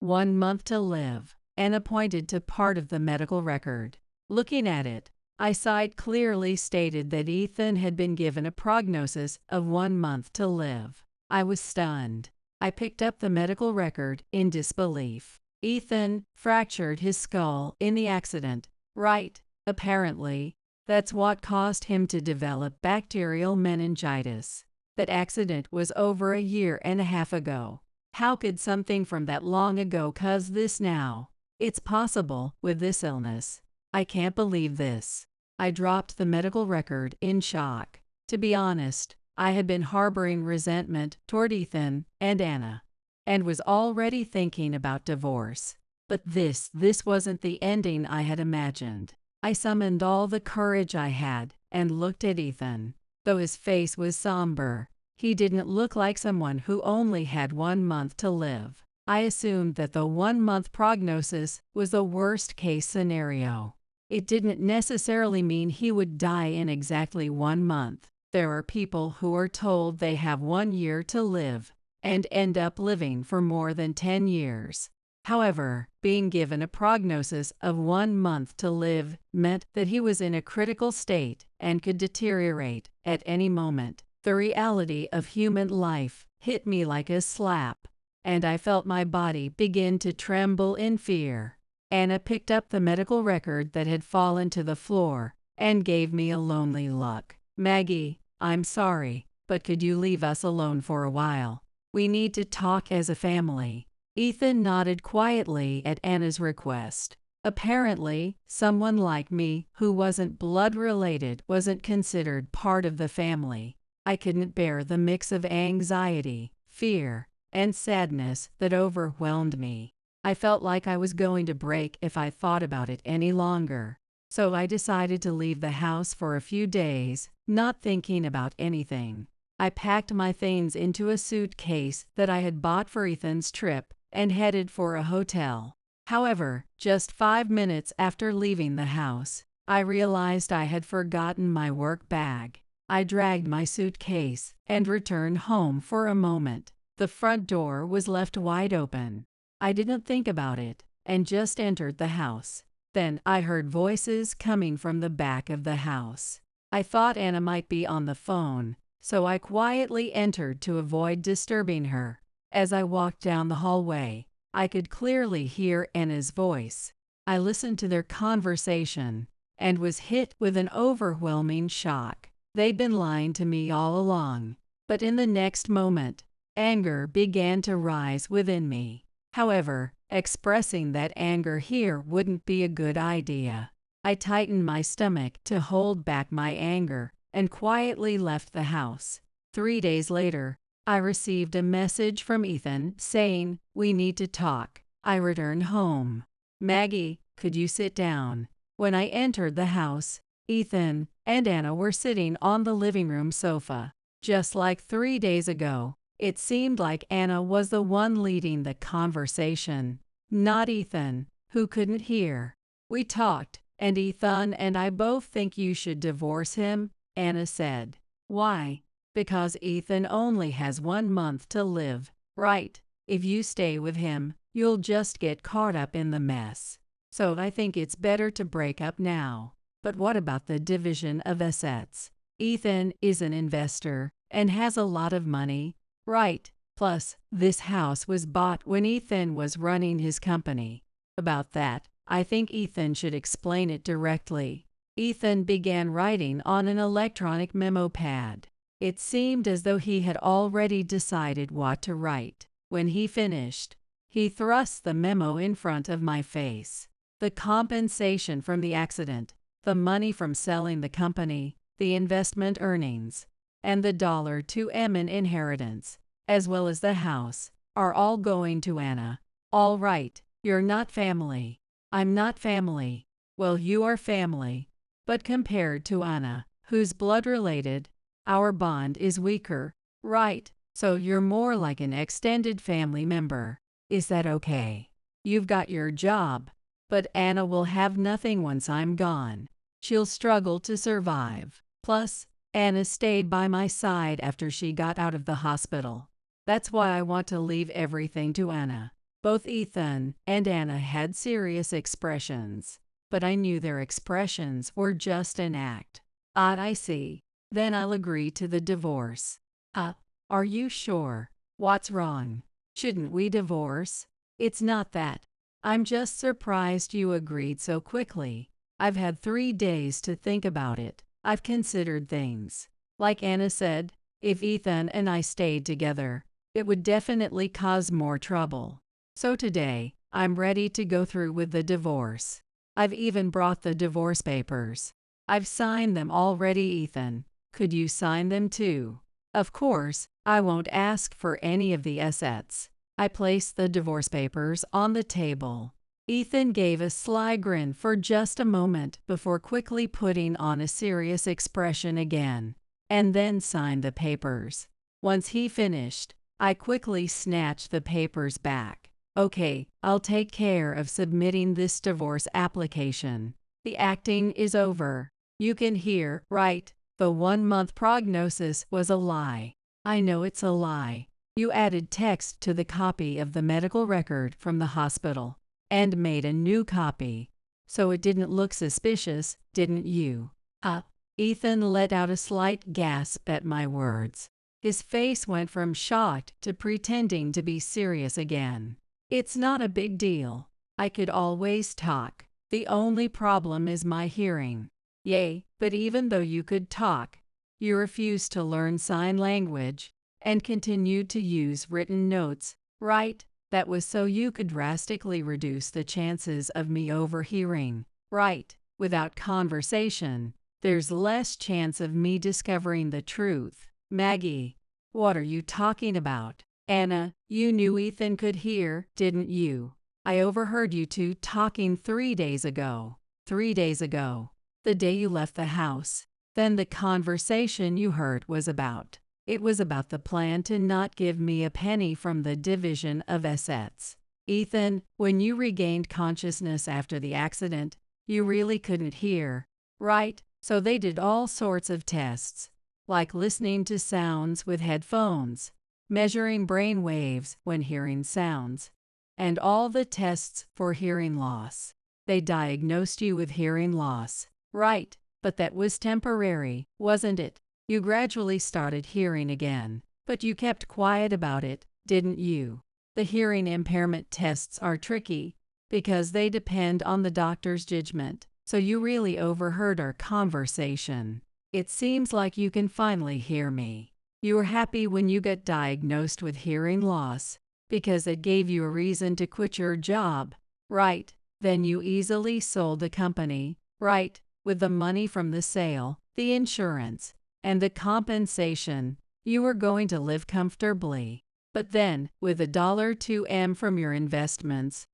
1 month to live. Anna pointed to part of the medical record. Looking at it, I sighed. Clearly stated that Ethan had been given a prognosis of 1 month to live. I was stunned. I picked up the medical record in disbelief. Ethan fractured his skull in the accident, right? Apparently, that's what caused him to develop bacterial meningitis. That accident was over a year and a half ago. How could something from that long ago cause this now? It's possible with this illness. I can't believe this. I dropped the medical record in shock. To be honest, I had been harboring resentment toward Ethan and Anna, and was already thinking about divorce. But this wasn't the ending I had imagined. I summoned all the courage I had and looked at Ethan. Though his face was somber, he didn't look like someone who only had 1 month to live. I assumed that the 1 month prognosis was the worst case scenario. It didn't necessarily mean he would die in exactly 1 month. There are people who are told they have 1 year to live and end up living for more than 10 years. However, being given a prognosis of 1 month to live meant that he was in a critical state and could deteriorate at any moment. The reality of human life hit me like a slap, and I felt my body begin to tremble in fear. Anna picked up the medical record that had fallen to the floor and gave me a lonely look. "Maggie, I'm sorry, but could you leave us alone for a while? We need to talk as a family." Ethan nodded quietly at Anna's request. Apparently, someone like me who wasn't blood-related wasn't considered part of the family. I couldn't bear the mix of anxiety, fear, and sadness that overwhelmed me. I felt like I was going to break if I thought about it any longer. So I decided to leave the house for a few days, not thinking about anything. I packed my things into a suitcase that I had bought for Ethan's trip and headed for a hotel. However, just 5 minutes after leaving the house, I realized I had forgotten my work bag. I dragged my suitcase and returned home for a moment. The front door was left wide open. I didn't think about it and just entered the house. Then I heard voices coming from the back of the house. I thought Anna might be on the phone, so I quietly entered to avoid disturbing her. As I walked down the hallway, I could clearly hear Anna's voice. I listened to their conversation and was hit with an overwhelming shock. They'd been lying to me all along. But in the next moment, anger began to rise within me. However, expressing that anger here wouldn't be a good idea. I tightened my stomach to hold back my anger and quietly left the house. 3 days later, I received a message from Ethan saying, "We need to talk." I returned home. "Maggie, could you sit down?" When I entered the house, Ethan and Anna were sitting on the living room sofa. Just like 3 days ago, it seemed like Anna was the one leading the conversation, not Ethan, who couldn't hear. "We talked, and Ethan and I both think you should divorce him," Anna said. "Why?" "Because Ethan only has 1 month to live, right? If you stay with him, you'll just get caught up in the mess. So I think it's better to break up now." "But what about the division of assets? Ethan is an investor and has a lot of money, right? Plus, this house was bought when Ethan was running his company." "About that, I think Ethan should explain it directly." Ethan began writing on an electronic memo pad. It seemed as though he had already decided what to write. When he finished, he thrust the memo in front of my face. "The compensation from the accident, the money from selling the company, the investment earnings, and the $2 million inheritance, as well as the house, are all going to Anna." "All right, you're not family." "I'm not family." "Well, you are family. But compared to Anna, who's blood-related, our bond is weaker, right? So you're more like an extended family member. Is that okay? You've got your job, but Anna will have nothing once I'm gone. She'll struggle to survive. Plus, Anna stayed by my side after she got out of the hospital. That's why I want to leave everything to Anna. Both Ethan and Anna had serious expressions, but I knew their expressions were just an act. I see. Then I'll agree to the divorce. Are you sure? What's wrong? Shouldn't we divorce? It's not that. I'm just surprised you agreed so quickly. I've had 3 days to think about it. I've considered things. Like Anna said, if Ethan and I stayed together, it would definitely cause more trouble. So today, I'm ready to go through with the divorce. I've even brought the divorce papers. I've signed them already, Ethan. Could you sign them too? Of course, I won't ask for any of the assets. I placed the divorce papers on the table. Ethan gave a sly grin for just a moment before quickly putting on a serious expression again, and then signed the papers. Once he finished, I quickly snatched the papers back. Okay, I'll take care of submitting this divorce application. The acting is over. You can hear, right? The 1-month prognosis was a lie. I know it's a lie. You added text to the copy of the medical record from the hospital and made a new copy, so it didn't look suspicious, didn't you? Ethan let out a slight gasp at my words. His face went from shocked to pretending to be serious again. It's not a big deal. I could always talk. The only problem is my hearing. Yay, but even though you could talk, you refused to learn sign language and continued to use written notes, right? That was so you could drastically reduce the chances of me overhearing, right? Without conversation, there's less chance of me discovering the truth. Maggie, what are you talking about? Anna, you knew Ethan could hear, didn't you? I overheard you two talking 3 days ago. 3 days ago. The day you left the house. Then the conversation you heard was about. It was about the plan to not give me a penny from the division of assets. Ethan, when you regained consciousness after the accident, you really couldn't hear, right? So they did all sorts of tests, like listening to sounds with headphones, measuring brain waves when hearing sounds, and all the tests for hearing loss. They diagnosed you with hearing loss, right? But that was temporary, wasn't it? You gradually started hearing again, but you kept quiet about it, didn't you? The hearing impairment tests are tricky because they depend on the doctor's judgment, so you really overheard our conversation. It seems like you can finally hear me. You were happy when you got diagnosed with hearing loss because it gave you a reason to quit your job, right? Then you easily sold the company, right? With the money from the sale, the insurance, and the compensation, you were going to live comfortably. But then, with $2M from your investments,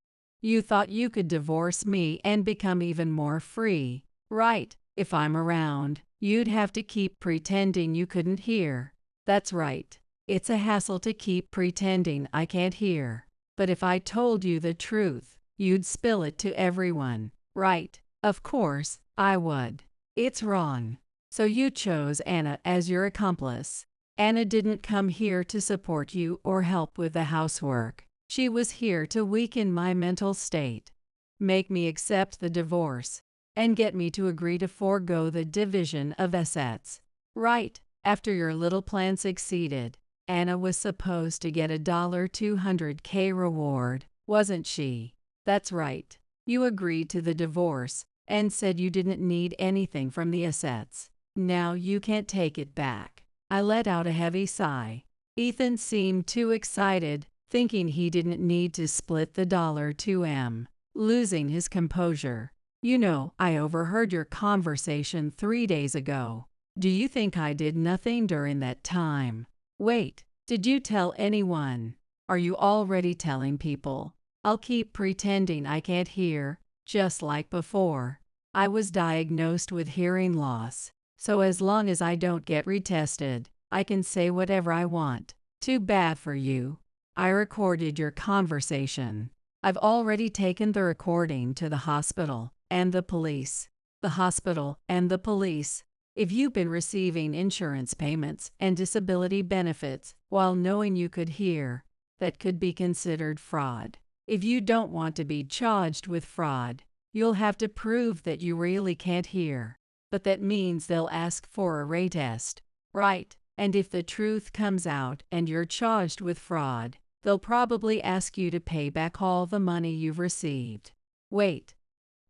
you thought you could divorce me and become even more free, right? If I'm around, you'd have to keep pretending you couldn't hear. That's right. It's a hassle to keep pretending I can't hear. But if I told you the truth, you'd spill it to everyone, right? Of course, I would. It's wrong. So you chose Anna as your accomplice. Anna didn't come here to support you or help with the housework. She was here to weaken my mental state, make me accept the divorce, and get me to agree to forego the division of assets. Right, after your little plan succeeded, Anna was supposed to get a $200K reward, wasn't she? That's right. You agreed to the divorce and said you didn't need anything from the assets. Now you can't take it back. I let out a heavy sigh. Ethan seemed too excited, thinking he didn't need to split the $2M, losing his composure. You know, I overheard your conversation 3 days ago. Do you think I did nothing during that time? Wait, did you tell anyone? Are you already telling people? I'll keep pretending I can't hear, just like before. I was diagnosed with hearing loss, so as long as I don't get retested, I can say whatever I want. Too bad for you. I recorded your conversation. I've already taken the recording to the hospital and the police. The hospital and the police If you've been receiving insurance payments and disability benefits while knowing you could hear, that could be considered fraud. If you don't want to be charged with fraud, you'll have to prove that you really can't hear. But that means they'll ask for a retest, right? And if the truth comes out and you're charged with fraud, they'll probably ask you to pay back all the money you've received. Wait.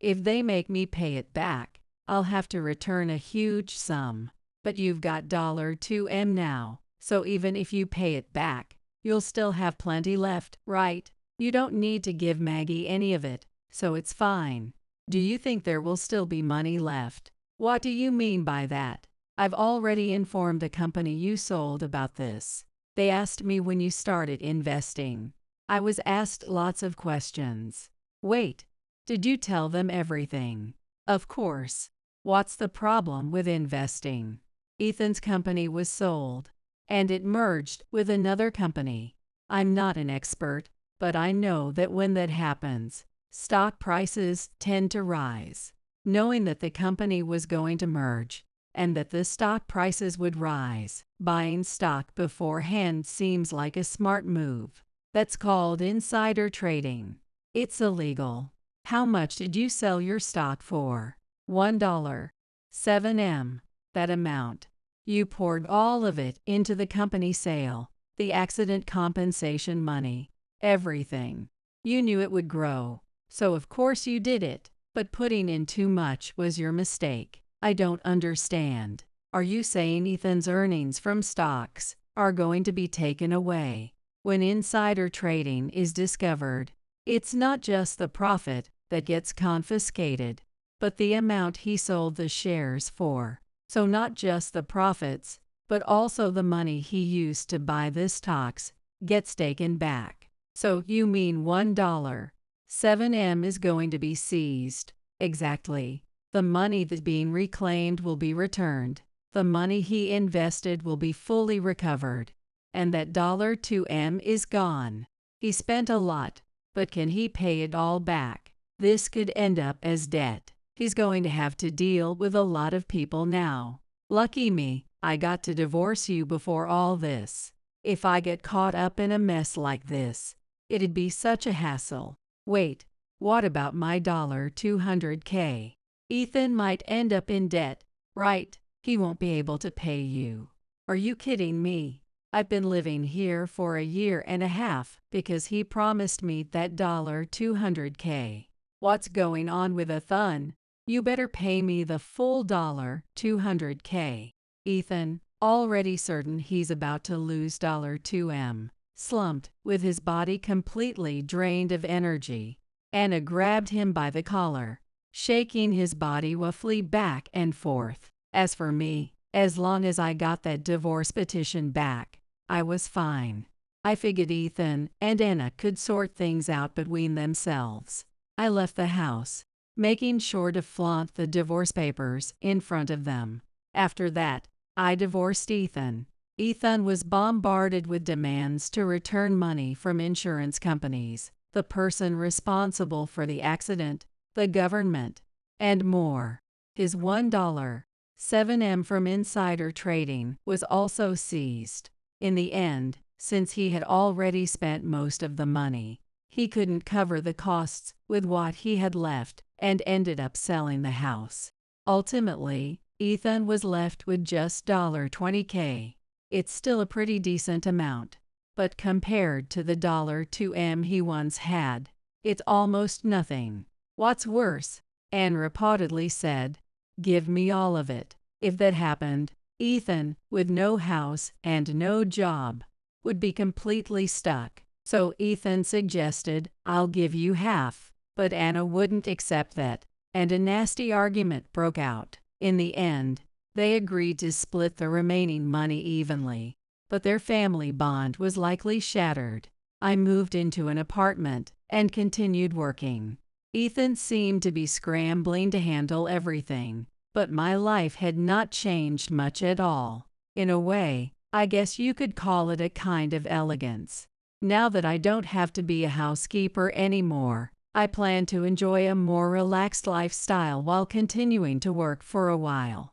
If they make me pay it back, I'll have to return a huge sum. But you've got $2M now, so even if you pay it back, you'll still have plenty left, right? You don't need to give Maggie any of it, so it's fine. Do you think there will still be money left? What do you mean by that? I've already informed the company you sold about this. They asked me when you started investing. I was asked lots of questions. Wait, did you tell them everything? Of course. What's the problem with investing? Ethan's company was sold, and it merged with another company. I'm not an expert, but I know that when that happens, stock prices tend to rise. Knowing that the company was going to merge, and that the stock prices would rise, buying stock beforehand seems like a smart move. That's called insider trading. It's illegal. How much did you sell your stock for? $1. 7M. That amount. You poured all of it into the company sale, the accident compensation money, everything. You knew it would grow, so of course you did it, but putting in too much was your mistake. I don't understand. Are you saying Ethan's earnings from stocks are going to be taken away? When insider trading is discovered, it's not just the profit that gets confiscated, but the amount he sold the shares for. So not just the profits, but also the money he used to buy the stocks gets taken back. So you mean $1. 7M is going to be seized. Exactly. The money that's being reclaimed will be returned. The money he invested will be fully recovered. And that $2M is gone. He spent a lot, but can he pay it all back? This could end up as debt. He's going to have to deal with a lot of people now. Lucky me, I got to divorce you before all this. If I get caught up in a mess like this, it'd be such a hassle. Wait, what about my $200K? Ethan might end up in debt, right? He won't be able to pay you. Are you kidding me? I've been living here for 1.5 years because he promised me that $200K. What's going on with Ethan? You better pay me the full $200K. Ethan, already certain he's about to lose $2M, slumped, with his body completely drained of energy. Anna grabbed him by the collar, shaking his body roughly back and forth. As for me, as long as I got that divorce petition back, I was fine. I figured Ethan and Anna could sort things out between themselves. I left the house, making sure to flaunt the divorce papers in front of them. After that, I divorced Ethan. Ethan was bombarded with demands to return money from insurance companies, the person responsible for the accident, the government, and more. His $7M from insider trading was also seized. In the end, since he had already spent most of the money, he couldn't cover the costs with what he had left and ended up selling the house. Ultimately, Ethan was left with just $20K. It's still a pretty decent amount, but compared to the $2M he once had, it's almost nothing. What's worse, Anne reportedly said, "Give me all of it." If that happened, Ethan, with no house and no job, would be completely stuck. So Ethan suggested, "I'll give you half," but Anna wouldn't accept that, and a nasty argument broke out. In the end, they agreed to split the remaining money evenly, but their family bond was likely shattered. I moved into an apartment and continued working. Ethan seemed to be scrambling to handle everything, but my life had not changed much at all. In a way, I guess you could call it a kind of elegance. Now that I don't have to be a housekeeper anymore, I plan to enjoy a more relaxed lifestyle while continuing to work for a while.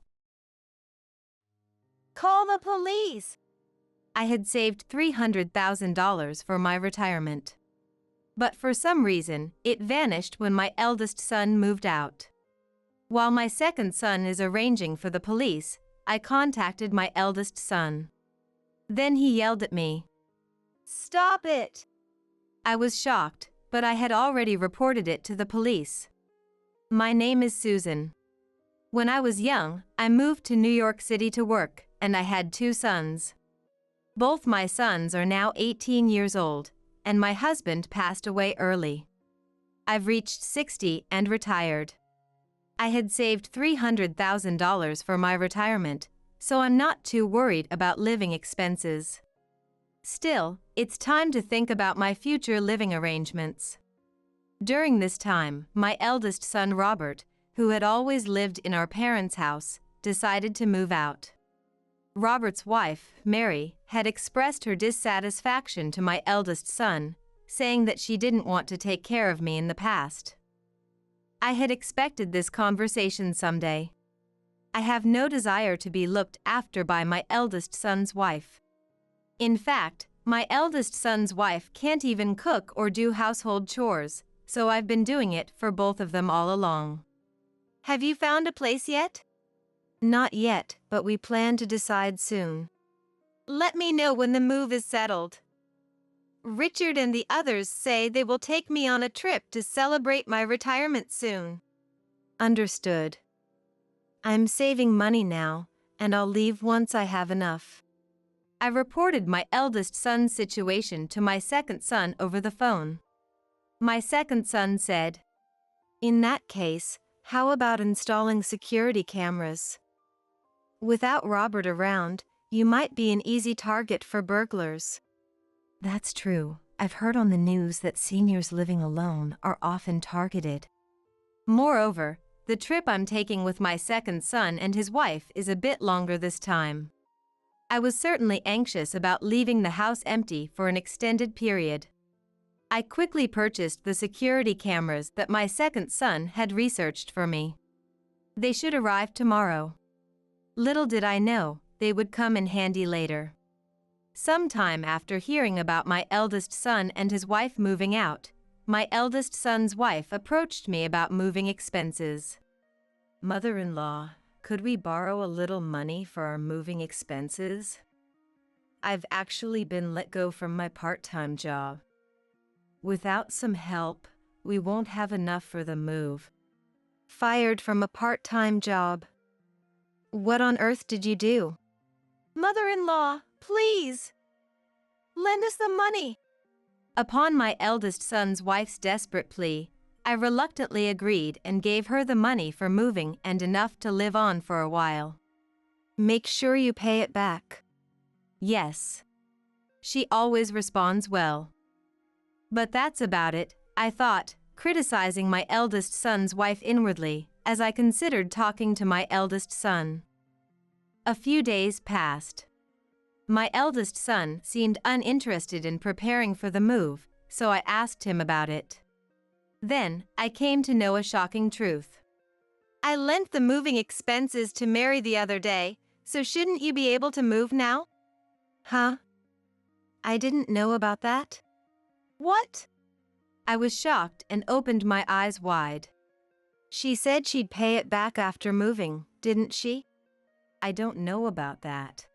Call the police! I had saved $300,000 for my retirement. But for some reason, it vanished when my eldest son moved out. While my second son is arranging for the police, I contacted my eldest son. Then he yelled at me. Stop it! I was shocked, but I had already reported it to the police. My name is Susan. When I was young, I moved to New York City to work, and I had 2 sons. Both my sons are now 18 years old, and my husband passed away early. I've reached 60 and retired. I had saved $300,000 for my retirement, so I'm not too worried about living expenses. Still, it's time to think about my future living arrangements. During this time, my eldest son Robert, who had always lived in our parents' house, decided to move out. Robert's wife, Mary, had expressed her dissatisfaction to my eldest son, saying that she didn't want to take care of me in the past. I had expected this conversation someday. I have no desire to be looked after by my eldest son's wife. In fact, my eldest son's wife can't even cook or do household chores, so I've been doing it for both of them all along. Have you found a place yet? Not yet, but we plan to decide soon. Let me know when the move is settled. Richard and the others say they will take me on a trip to celebrate my retirement soon. Understood. I'm saving money now, and I'll leave once I have enough. I reported my eldest son's situation to my second son over the phone. My second son said, "In that case, how about installing security cameras? Without Robert around, you might be an easy target for burglars." That's true. I've heard on the news that seniors living alone are often targeted. Moreover, the trip I'm taking with my second son and his wife is a bit longer this time. I was certainly anxious about leaving the house empty for an extended period. I quickly purchased the security cameras that my second son had researched for me. They should arrive tomorrow. Little did I know, they would come in handy later. Sometime after hearing about my eldest son and his wife moving out, my eldest son's wife approached me about moving expenses. "Mother-in-law, could we borrow a little money for our moving expenses? I've actually been let go from my part-time job. Without some help, we won't have enough for the move." Fired from a part-time job. What on earth did you do? Mother-in-law, please! Lend us the money! Upon my eldest son's wife's desperate plea, I reluctantly agreed and gave her the money for moving and enough to live on for a while. Make sure you pay it back. Yes. She always responds well. But that's about it, I thought, criticizing my eldest son's wife inwardly, as I considered talking to my eldest son. A few days passed. My eldest son seemed uninterested in preparing for the move, so I asked him about it. Then, I came to know a shocking truth. I lent the moving expenses to Mary the other day, so shouldn't you be able to move now? Huh? I didn't know about that. What? I was shocked and opened my eyes wide. She said she'd pay it back after moving, didn't she? I don't know about that.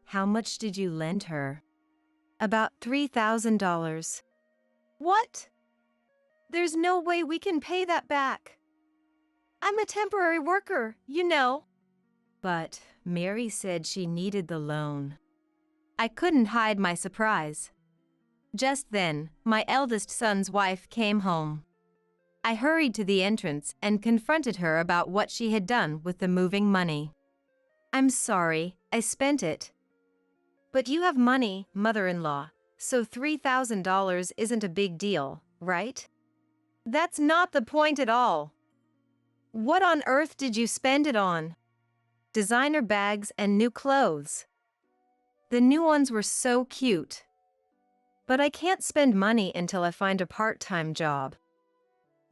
How much did you lend her? About $3,000. What? There's no way we can pay that back. I'm a temporary worker, you know. But Mary said she needed the loan. I couldn't hide my surprise. Just then, my eldest son's wife came home. I hurried to the entrance and confronted her about what she had done with the moving money. "I'm sorry, I spent it." "But you have money, mother-in-law, so $3,000 isn't a big deal, right?" "That's not the point at all. What on earth did you spend it on?" "Designer bags and new clothes. The new ones were so cute. But I can't spend money until I find a part-time job.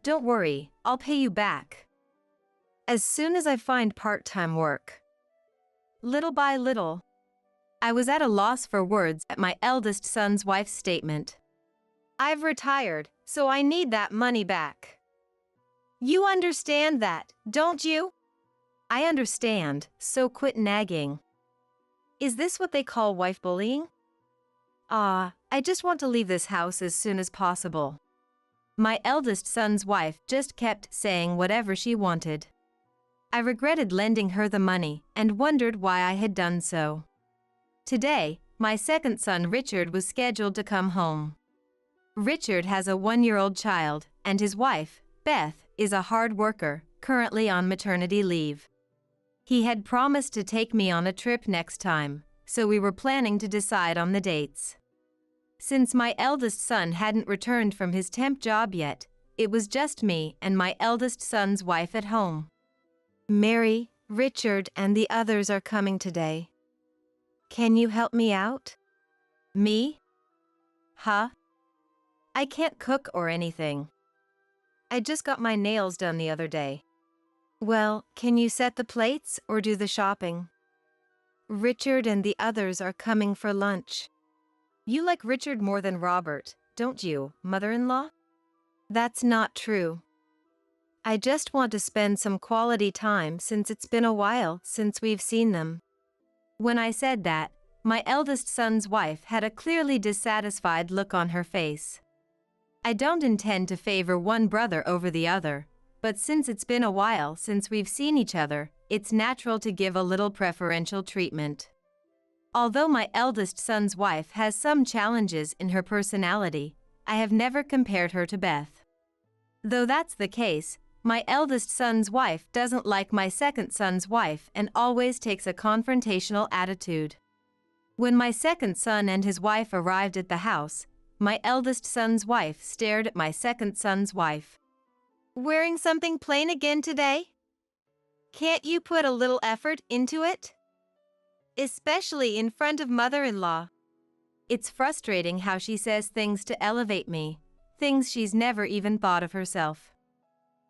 Don't worry, I'll pay you back as soon as I find part-time work." little by little. I was at a loss for words at my eldest son's wife's statement. I've retired, so I need that money back. You understand that, don't you? I understand, so quit nagging. Is this what they call wife bullying? I just want to leave this house as soon as possible. My eldest son's wife just kept saying whatever she wanted. I regretted lending her the money and wondered why I had done so. Today, my second son Richard was scheduled to come home. Richard has a 1-year-old child, and his wife, Beth, is a hard worker, currently on maternity leave. He had promised to take me on a trip next time, so we were planning to decide on the dates. Since my eldest son hadn't returned from his temp job yet, it was just me and my eldest son's wife at home. Mary, Richard, and the others are coming today. Can you help me out? Me? Huh? I can't cook or anything. I just got my nails done the other day. Well, can you set the plates or do the shopping? Richard and the others are coming for lunch. You like Richard more than Robert, don't you, mother-in-law? That's not true. I just want to spend some quality time since it's been a while since we've seen them. When I said that, my eldest son's wife had a clearly dissatisfied look on her face. I don't intend to favor one brother over the other, but since it's been a while since we've seen each other, it's natural to give a little preferential treatment. Although my eldest son's wife has some challenges in her personality, I have never compared her to Beth. Though that's the case, my eldest son's wife doesn't like my second son's wife and always takes a confrontational attitude. When my second son and his wife arrived at the house, my eldest son's wife stared at my second son's wife. Wearing something plain again today? Can't you put a little effort into it? Especially in front of mother-in-law. It's frustrating how she says things to elevate me, things she's never even thought of herself.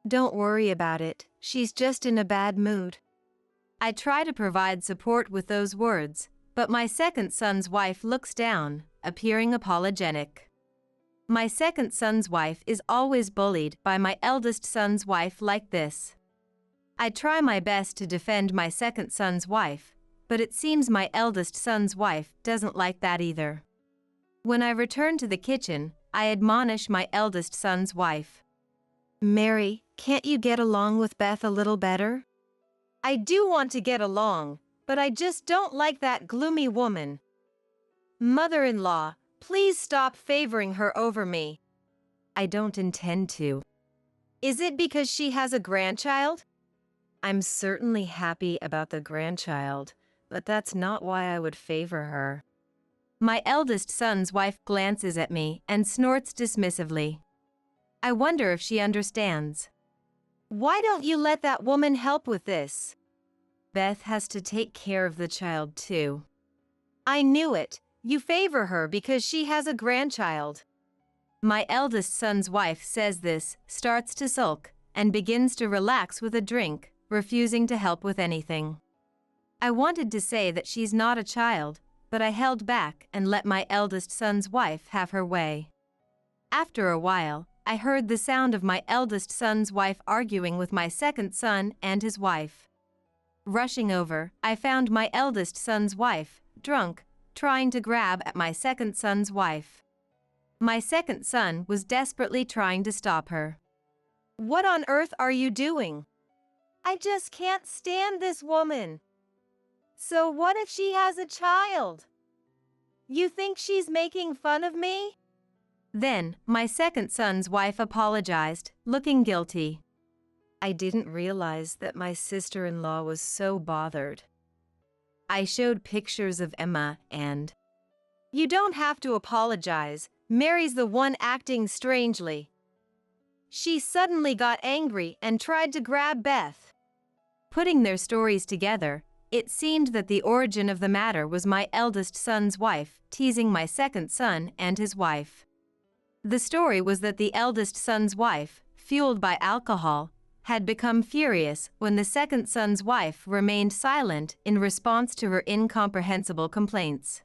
Don't worry about it, she's just in a bad mood. I try to provide support with those words, but my second son's wife looks down, appearing apologetic. My second son's wife is always bullied by my eldest son's wife like this. I try my best to defend my second son's wife, but it seems my eldest son's wife doesn't like that either. When I return to the kitchen, I admonish my eldest son's wife. Mary, can't you get along with Beth a little better? I do want to get along, but I just don't like that gloomy woman. Mother-in-law, please stop favoring her over me. I don't intend to. Is it because she has a grandchild? I'm certainly happy about the grandchild, but that's not why I would favor her. My eldest son's wife glances at me and snorts dismissively. I wonder if she understands. Why don't you let that woman help with this? Beth has to take care of the child too. I knew it. You favor her because she has a grandchild. My eldest son's wife says this, starts to sulk, and begins to relax with a drink, refusing to help with anything. I wanted to say that she's not a child, but I held back and let my eldest son's wife have her way. After a while, I heard the sound of my eldest son's wife arguing with my second son and his wife. Rushing over, I found my eldest son's wife, drunk, trying to grab at my second son's wife. My second son was desperately trying to stop her. What on earth are you doing? I just can't stand this woman. So what if she has a child? You think she's making fun of me? Then, my second son's wife apologized, looking guilty. I didn't realize that my sister-in-law was so bothered. I showed pictures of Emma and... You don't have to apologize. Mary's the one acting strangely. She suddenly got angry and tried to grab Beth. Putting their stories together, it seemed that the origin of the matter was my eldest son's wife teasing my second son and his wife. The story was that the eldest son's wife, fueled by alcohol, had become furious when the second son's wife remained silent in response to her incomprehensible complaints.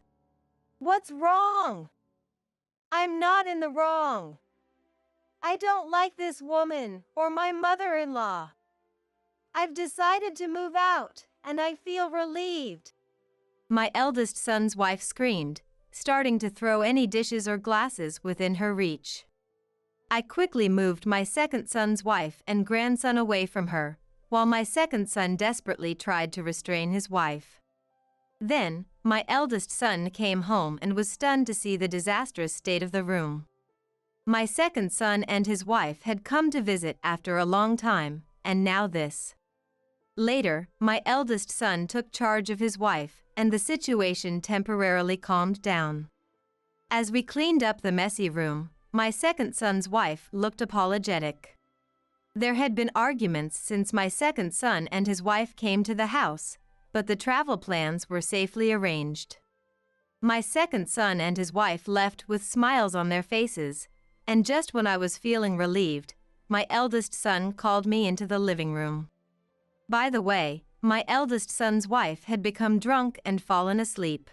What's wrong? I'm not in the wrong. I don't like this woman or my mother-in-law. I've decided to move out, and I feel relieved. My eldest son's wife screamed, starting to throw any dishes or glasses within her reach. I quickly moved my second son's wife and grandson away from her, while my second son desperately tried to restrain his wife. Then, my eldest son came home and was stunned to see the disastrous state of the room. My second son and his wife had come to visit after a long time, and now this. Later, my eldest son took charge of his wife, and the situation temporarily calmed down. As we cleaned up the messy room, my second son's wife looked apologetic. There had been arguments since my second son and his wife came to the house, but the travel plans were safely arranged. My second son and his wife left with smiles on their faces, and just when I was feeling relieved, my eldest son called me into the living room. By the way, my eldest son's wife had become drunk and fallen asleep.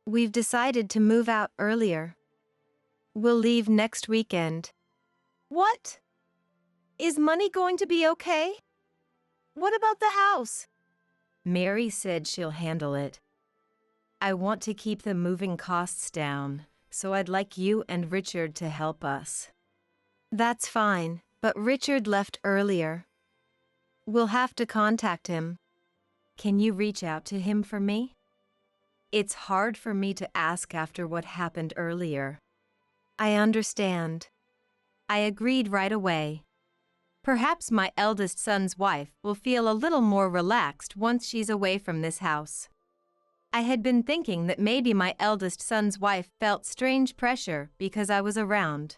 We've decided to move out earlier. We'll leave next weekend. What? Is money going to be okay? What about the house? Mary said she'll handle it. I want to keep the moving costs down, so I'd like you and Richard to help us. That's fine, but Richard left earlier. We'll have to contact him. Can you reach out to him for me? It's hard for me to ask after what happened earlier. I understand. I agreed right away. Perhaps my eldest son's wife will feel a little more relaxed once she's away from this house. I had been thinking that maybe my eldest son's wife felt strange pressure because I was around.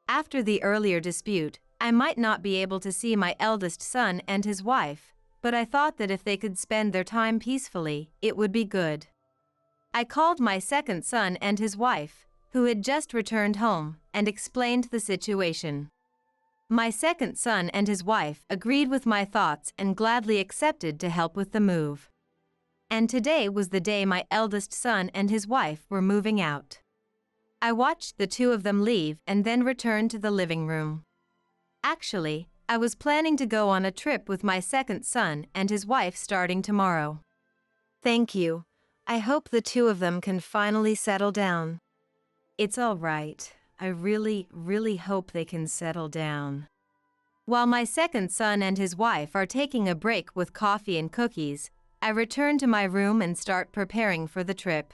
After the earlier dispute, I might not be able to see my eldest son and his wife, but I thought that if they could spend their time peacefully, it would be good. I called my second son and his wife, who had just returned home, and explained the situation. My second son and his wife agreed with my thoughts and gladly accepted to help with the move. And today was the day my eldest son and his wife were moving out. I watched the two of them leave and then returned to the living room. Actually, I was planning to go on a trip with my second son and his wife starting tomorrow. Thank you. I hope the two of them can finally settle down. It's all right. I really hope they can settle down. While my second son and his wife are taking a break with coffee and cookies, I return to my room and start preparing for the trip.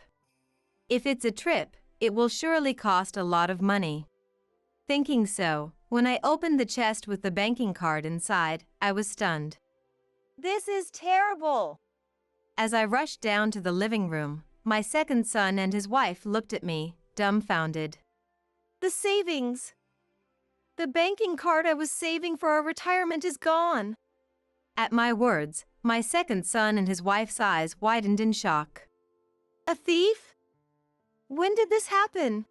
If it's a trip, it will surely cost a lot of money. Thinking so, when I opened the chest with the banking card inside, I was stunned. This is terrible! As I rushed down to the living room, my second son and his wife looked at me, dumbfounded. The savings! The banking card I was saving for our retirement is gone. At my words, my second son and his wife's eyes widened in shock. A thief? When did this happen?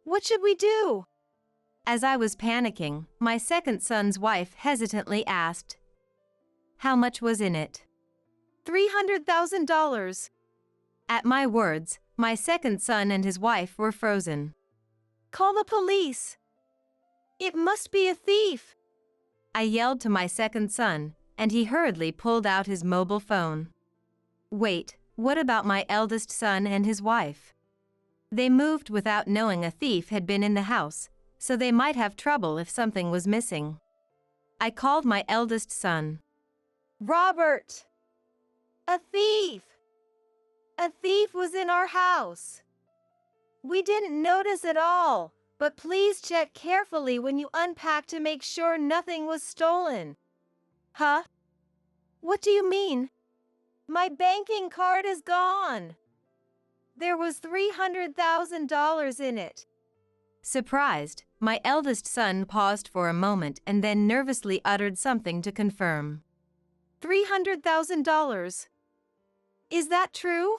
What should we do? As I was panicking, my second son's wife hesitantly asked, "How much was in it?" $300,000. At my words, my second son and his wife were frozen. Call the police. It must be a thief. I yelled to my second son, and he hurriedly pulled out his mobile phone. Wait, what about my eldest son and his wife? They moved without knowing a thief had been in the house, so they might have trouble if something was missing. I called my eldest son. Robert! A thief! A thief was in our house. We didn't notice at all, but please check carefully when you unpack to make sure nothing was stolen. Huh? What do you mean? My banking card is gone. There was $300,000 in it. Surprised, my eldest son paused for a moment and then nervously uttered something to confirm. $300,000. Is that true?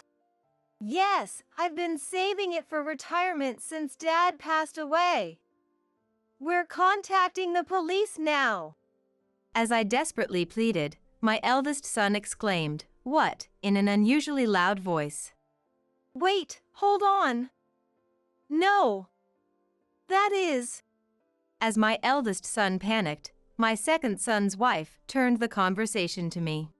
Yes, I've been saving it for retirement since Dad passed away. We're contacting the police now. As I desperately pleaded, my eldest son exclaimed, "What?" in an unusually loud voice. Wait, hold on. No. That is. As my eldest son panicked, my second son's wife turned the conversation to me.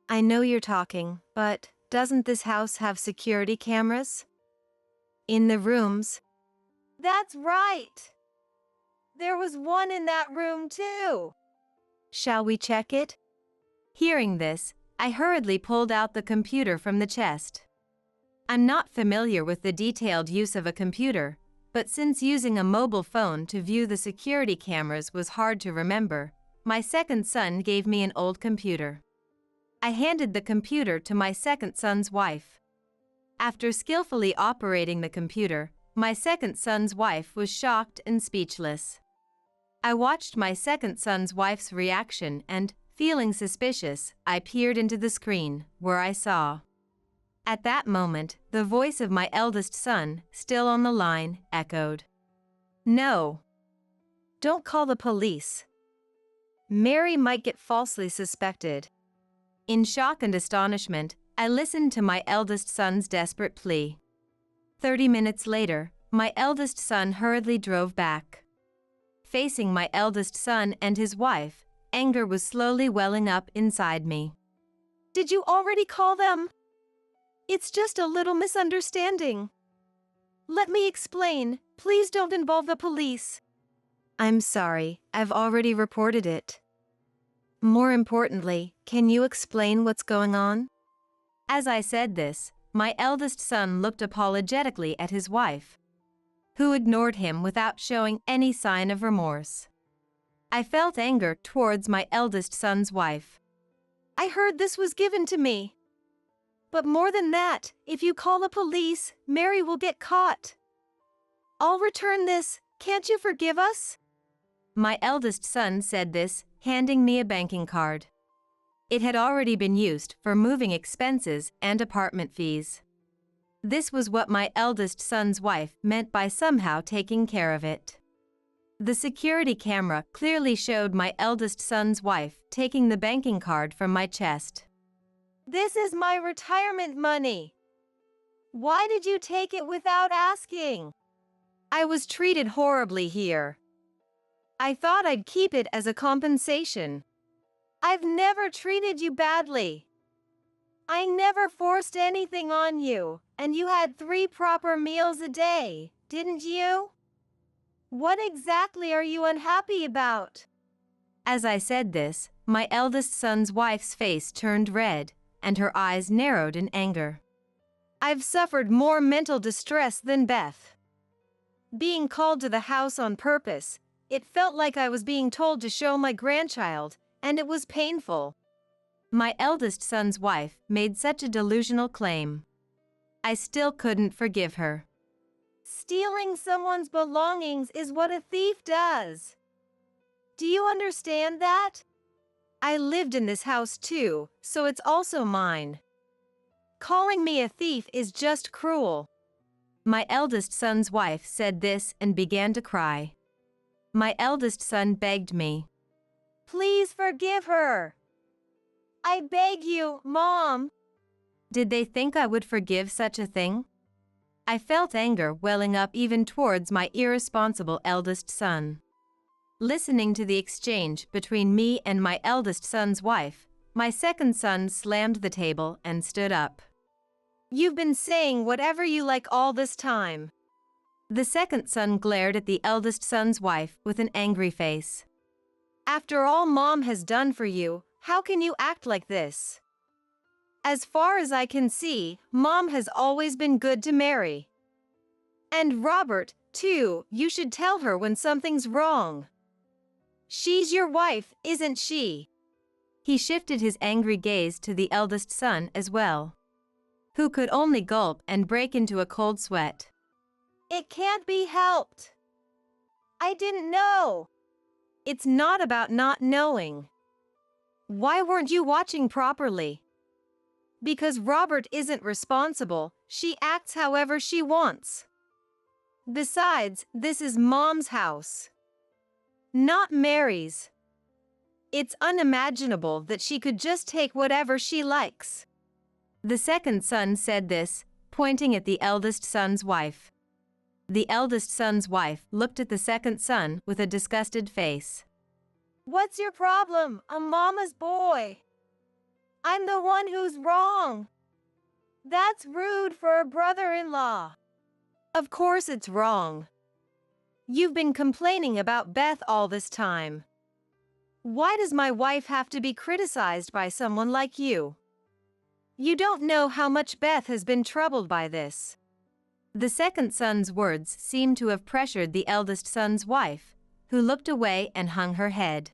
I know you're talking, but doesn't this house have security cameras? In the rooms? That's right. There was one in that room too. Shall we check it? Hearing this, I hurriedly pulled out the computer from the chest. I'm not familiar with the detailed use of a computer, but since using a mobile phone to view the security cameras was hard to remember, my second son gave me an old computer. I handed the computer to my second son's wife. After skillfully operating the computer, my second son's wife was shocked and speechless. I watched my second son's wife's reaction and, feeling suspicious, I peered into the screen, where I saw. At that moment, the voice of my eldest son, still on the line, echoed. No. Don't call the police. Mary might get falsely suspected. In shock and astonishment, I listened to my eldest son's desperate plea. 30 minutes later, my eldest son hurriedly drove back. Facing my eldest son and his wife, anger was slowly welling up inside me. Did you already call them? It's just a little misunderstanding. Let me explain. Please don't involve the police. I'm sorry, I've already reported it. More importantly, can you explain what's going on? As I said this, my eldest son looked apologetically at his wife, who ignored him without showing any sign of remorse. I felt anger towards my eldest son's wife. I heard this was given to me. But more than that, if you call the police, Mary will get caught. I'll return this. Can't you forgive us? My eldest son said this, handing me a banking card. It had already been used for moving expenses and apartment fees. This was what my eldest son's wife meant by somehow taking care of it. The security camera clearly showed my eldest son's wife taking the banking card from my chest. This is my retirement money. Why did you take it without asking? I was treated horribly here. I thought I'd keep it as a compensation. I've never treated you badly. I never forced anything on you, and you had 3 proper meals a day, didn't you? What exactly are you unhappy about? As I said this, my eldest son's wife's face turned red, and her eyes narrowed in anger. I've suffered more mental distress than Beth. Being called to the house on purpose, it felt like I was being told to show my grandchild, and it was painful. My eldest son's wife made such a delusional claim. I still couldn't forgive her. Stealing someone's belongings is what a thief does. Do you understand that? I lived in this house too, so it's also mine. Calling me a thief is just cruel. My eldest son's wife said this and began to cry. My eldest son begged me. Please forgive her. I beg you, Mom. Did they think I would forgive such a thing? I felt anger welling up even towards my irresponsible eldest son. Listening to the exchange between me and my eldest son's wife, my second son slammed the table and stood up. You've been saying whatever you like all this time. The second son glared at the eldest son's wife with an angry face. After all Mom has done for you, how can you act like this? As far as I can see, Mom has always been good to Mary. And Robert, too, you should tell her when something's wrong. She's your wife, isn't she? He shifted his angry gaze to the eldest son as well, who could only gulp and break into a cold sweat. It can't be helped. I didn't know. It's not about not knowing. Why weren't you watching properly? Because Robert isn't responsible, she acts however she wants. Besides, this is Mom's house, not Mary's. It's unimaginable that she could just take whatever she likes. The second son said this, pointing at the eldest son's wife. The eldest son's wife looked at the second son with a disgusted face. What's your problem? I'm Mama's boy. I'm the one who's wrong. That's rude for a brother-in-law. Of course it's wrong. You've been complaining about Beth all this time. Why does my wife have to be criticized by someone like you? You don't know how much Beth has been troubled by this. The second son's words seemed to have pressured the eldest son's wife, who looked away and hung her head.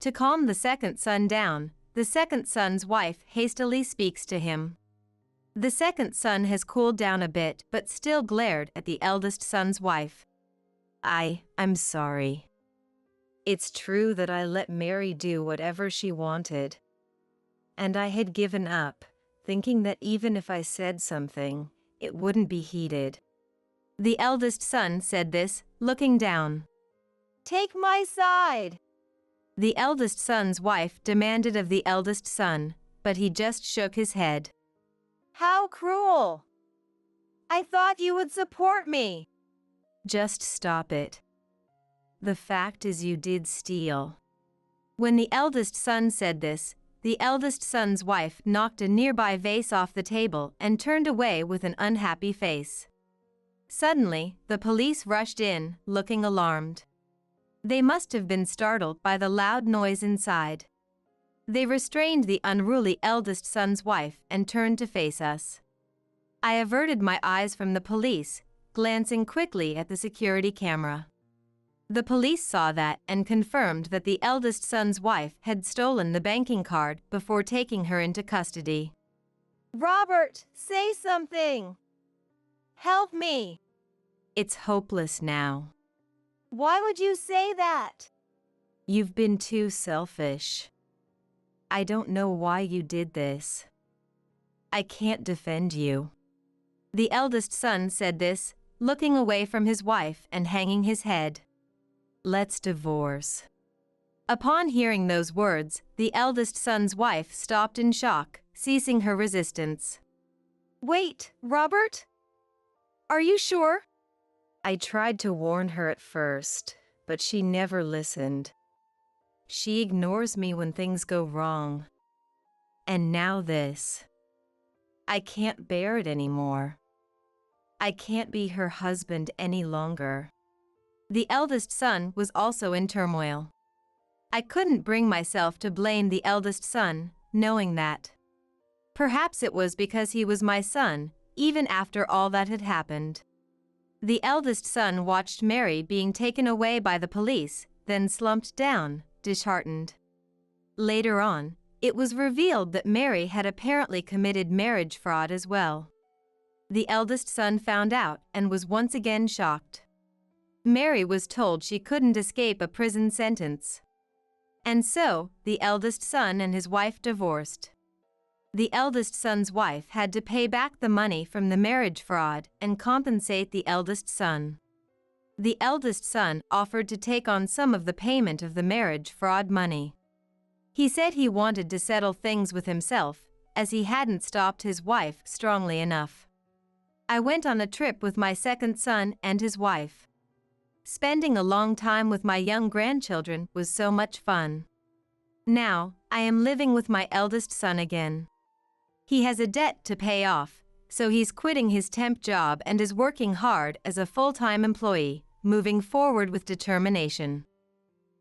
To calm the second son down, the second son's wife hastily speaks to him. The second son has cooled down a bit but still glared at the eldest son's wife. I'm sorry. It's true that I let Mary do whatever she wanted. And I had given up, thinking that even if I said something, it wouldn't be heeded. The eldest son said this, looking down. Take my side. The eldest son's wife demanded of the eldest son, but he just shook his head. How cruel! I thought you would support me. Just stop it. The fact is you did steal. When the eldest son said this, the eldest son's wife knocked a nearby vase off the table and turned away with an unhappy face. Suddenly, the police rushed in, looking alarmed. They must have been startled by the loud noise inside. They restrained the unruly eldest son's wife and turned to face us. I averted my eyes from the police, glancing quickly at the security camera. The police saw that and confirmed that the eldest son's wife had stolen the banking card before taking her into custody. Robert, say something! Help me! It's hopeless now. Why would you say that? You've been too selfish. I don't know why you did this. I can't defend you. The eldest son said this, looking away from his wife and hanging his head. Let's divorce. Upon hearing those words, the eldest son's wife stopped in shock, ceasing her resistance. Wait, Robert? Are you sure? I tried to warn her at first, but she never listened. She ignores me when things go wrong. And now this. I can't bear it anymore. I can't be her husband any longer. The eldest son was also in turmoil. I couldn't bring myself to blame the eldest son, knowing that. Perhaps it was because he was my son, even after all that had happened. The eldest son watched Mary being taken away by the police, then slumped down, disheartened. Later on, it was revealed that Mary had apparently committed marriage fraud as well. The eldest son found out and was once again shocked. Mary was told she couldn't escape a prison sentence. And so, the eldest son and his wife divorced. The eldest son's wife had to pay back the money from the marriage fraud and compensate the eldest son. The eldest son offered to take on some of the payment of the marriage fraud money. He said he wanted to settle things with himself, as he hadn't stopped his wife strongly enough. I went on a trip with my second son and his wife. Spending a long time with my young grandchildren was so much fun. Now, I am living with my eldest son again. He has a debt to pay off, so he's quitting his temp job and is working hard as a full-time employee, moving forward with determination.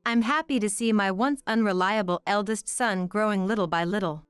I'm happy to see my once unreliable eldest son growing little by little.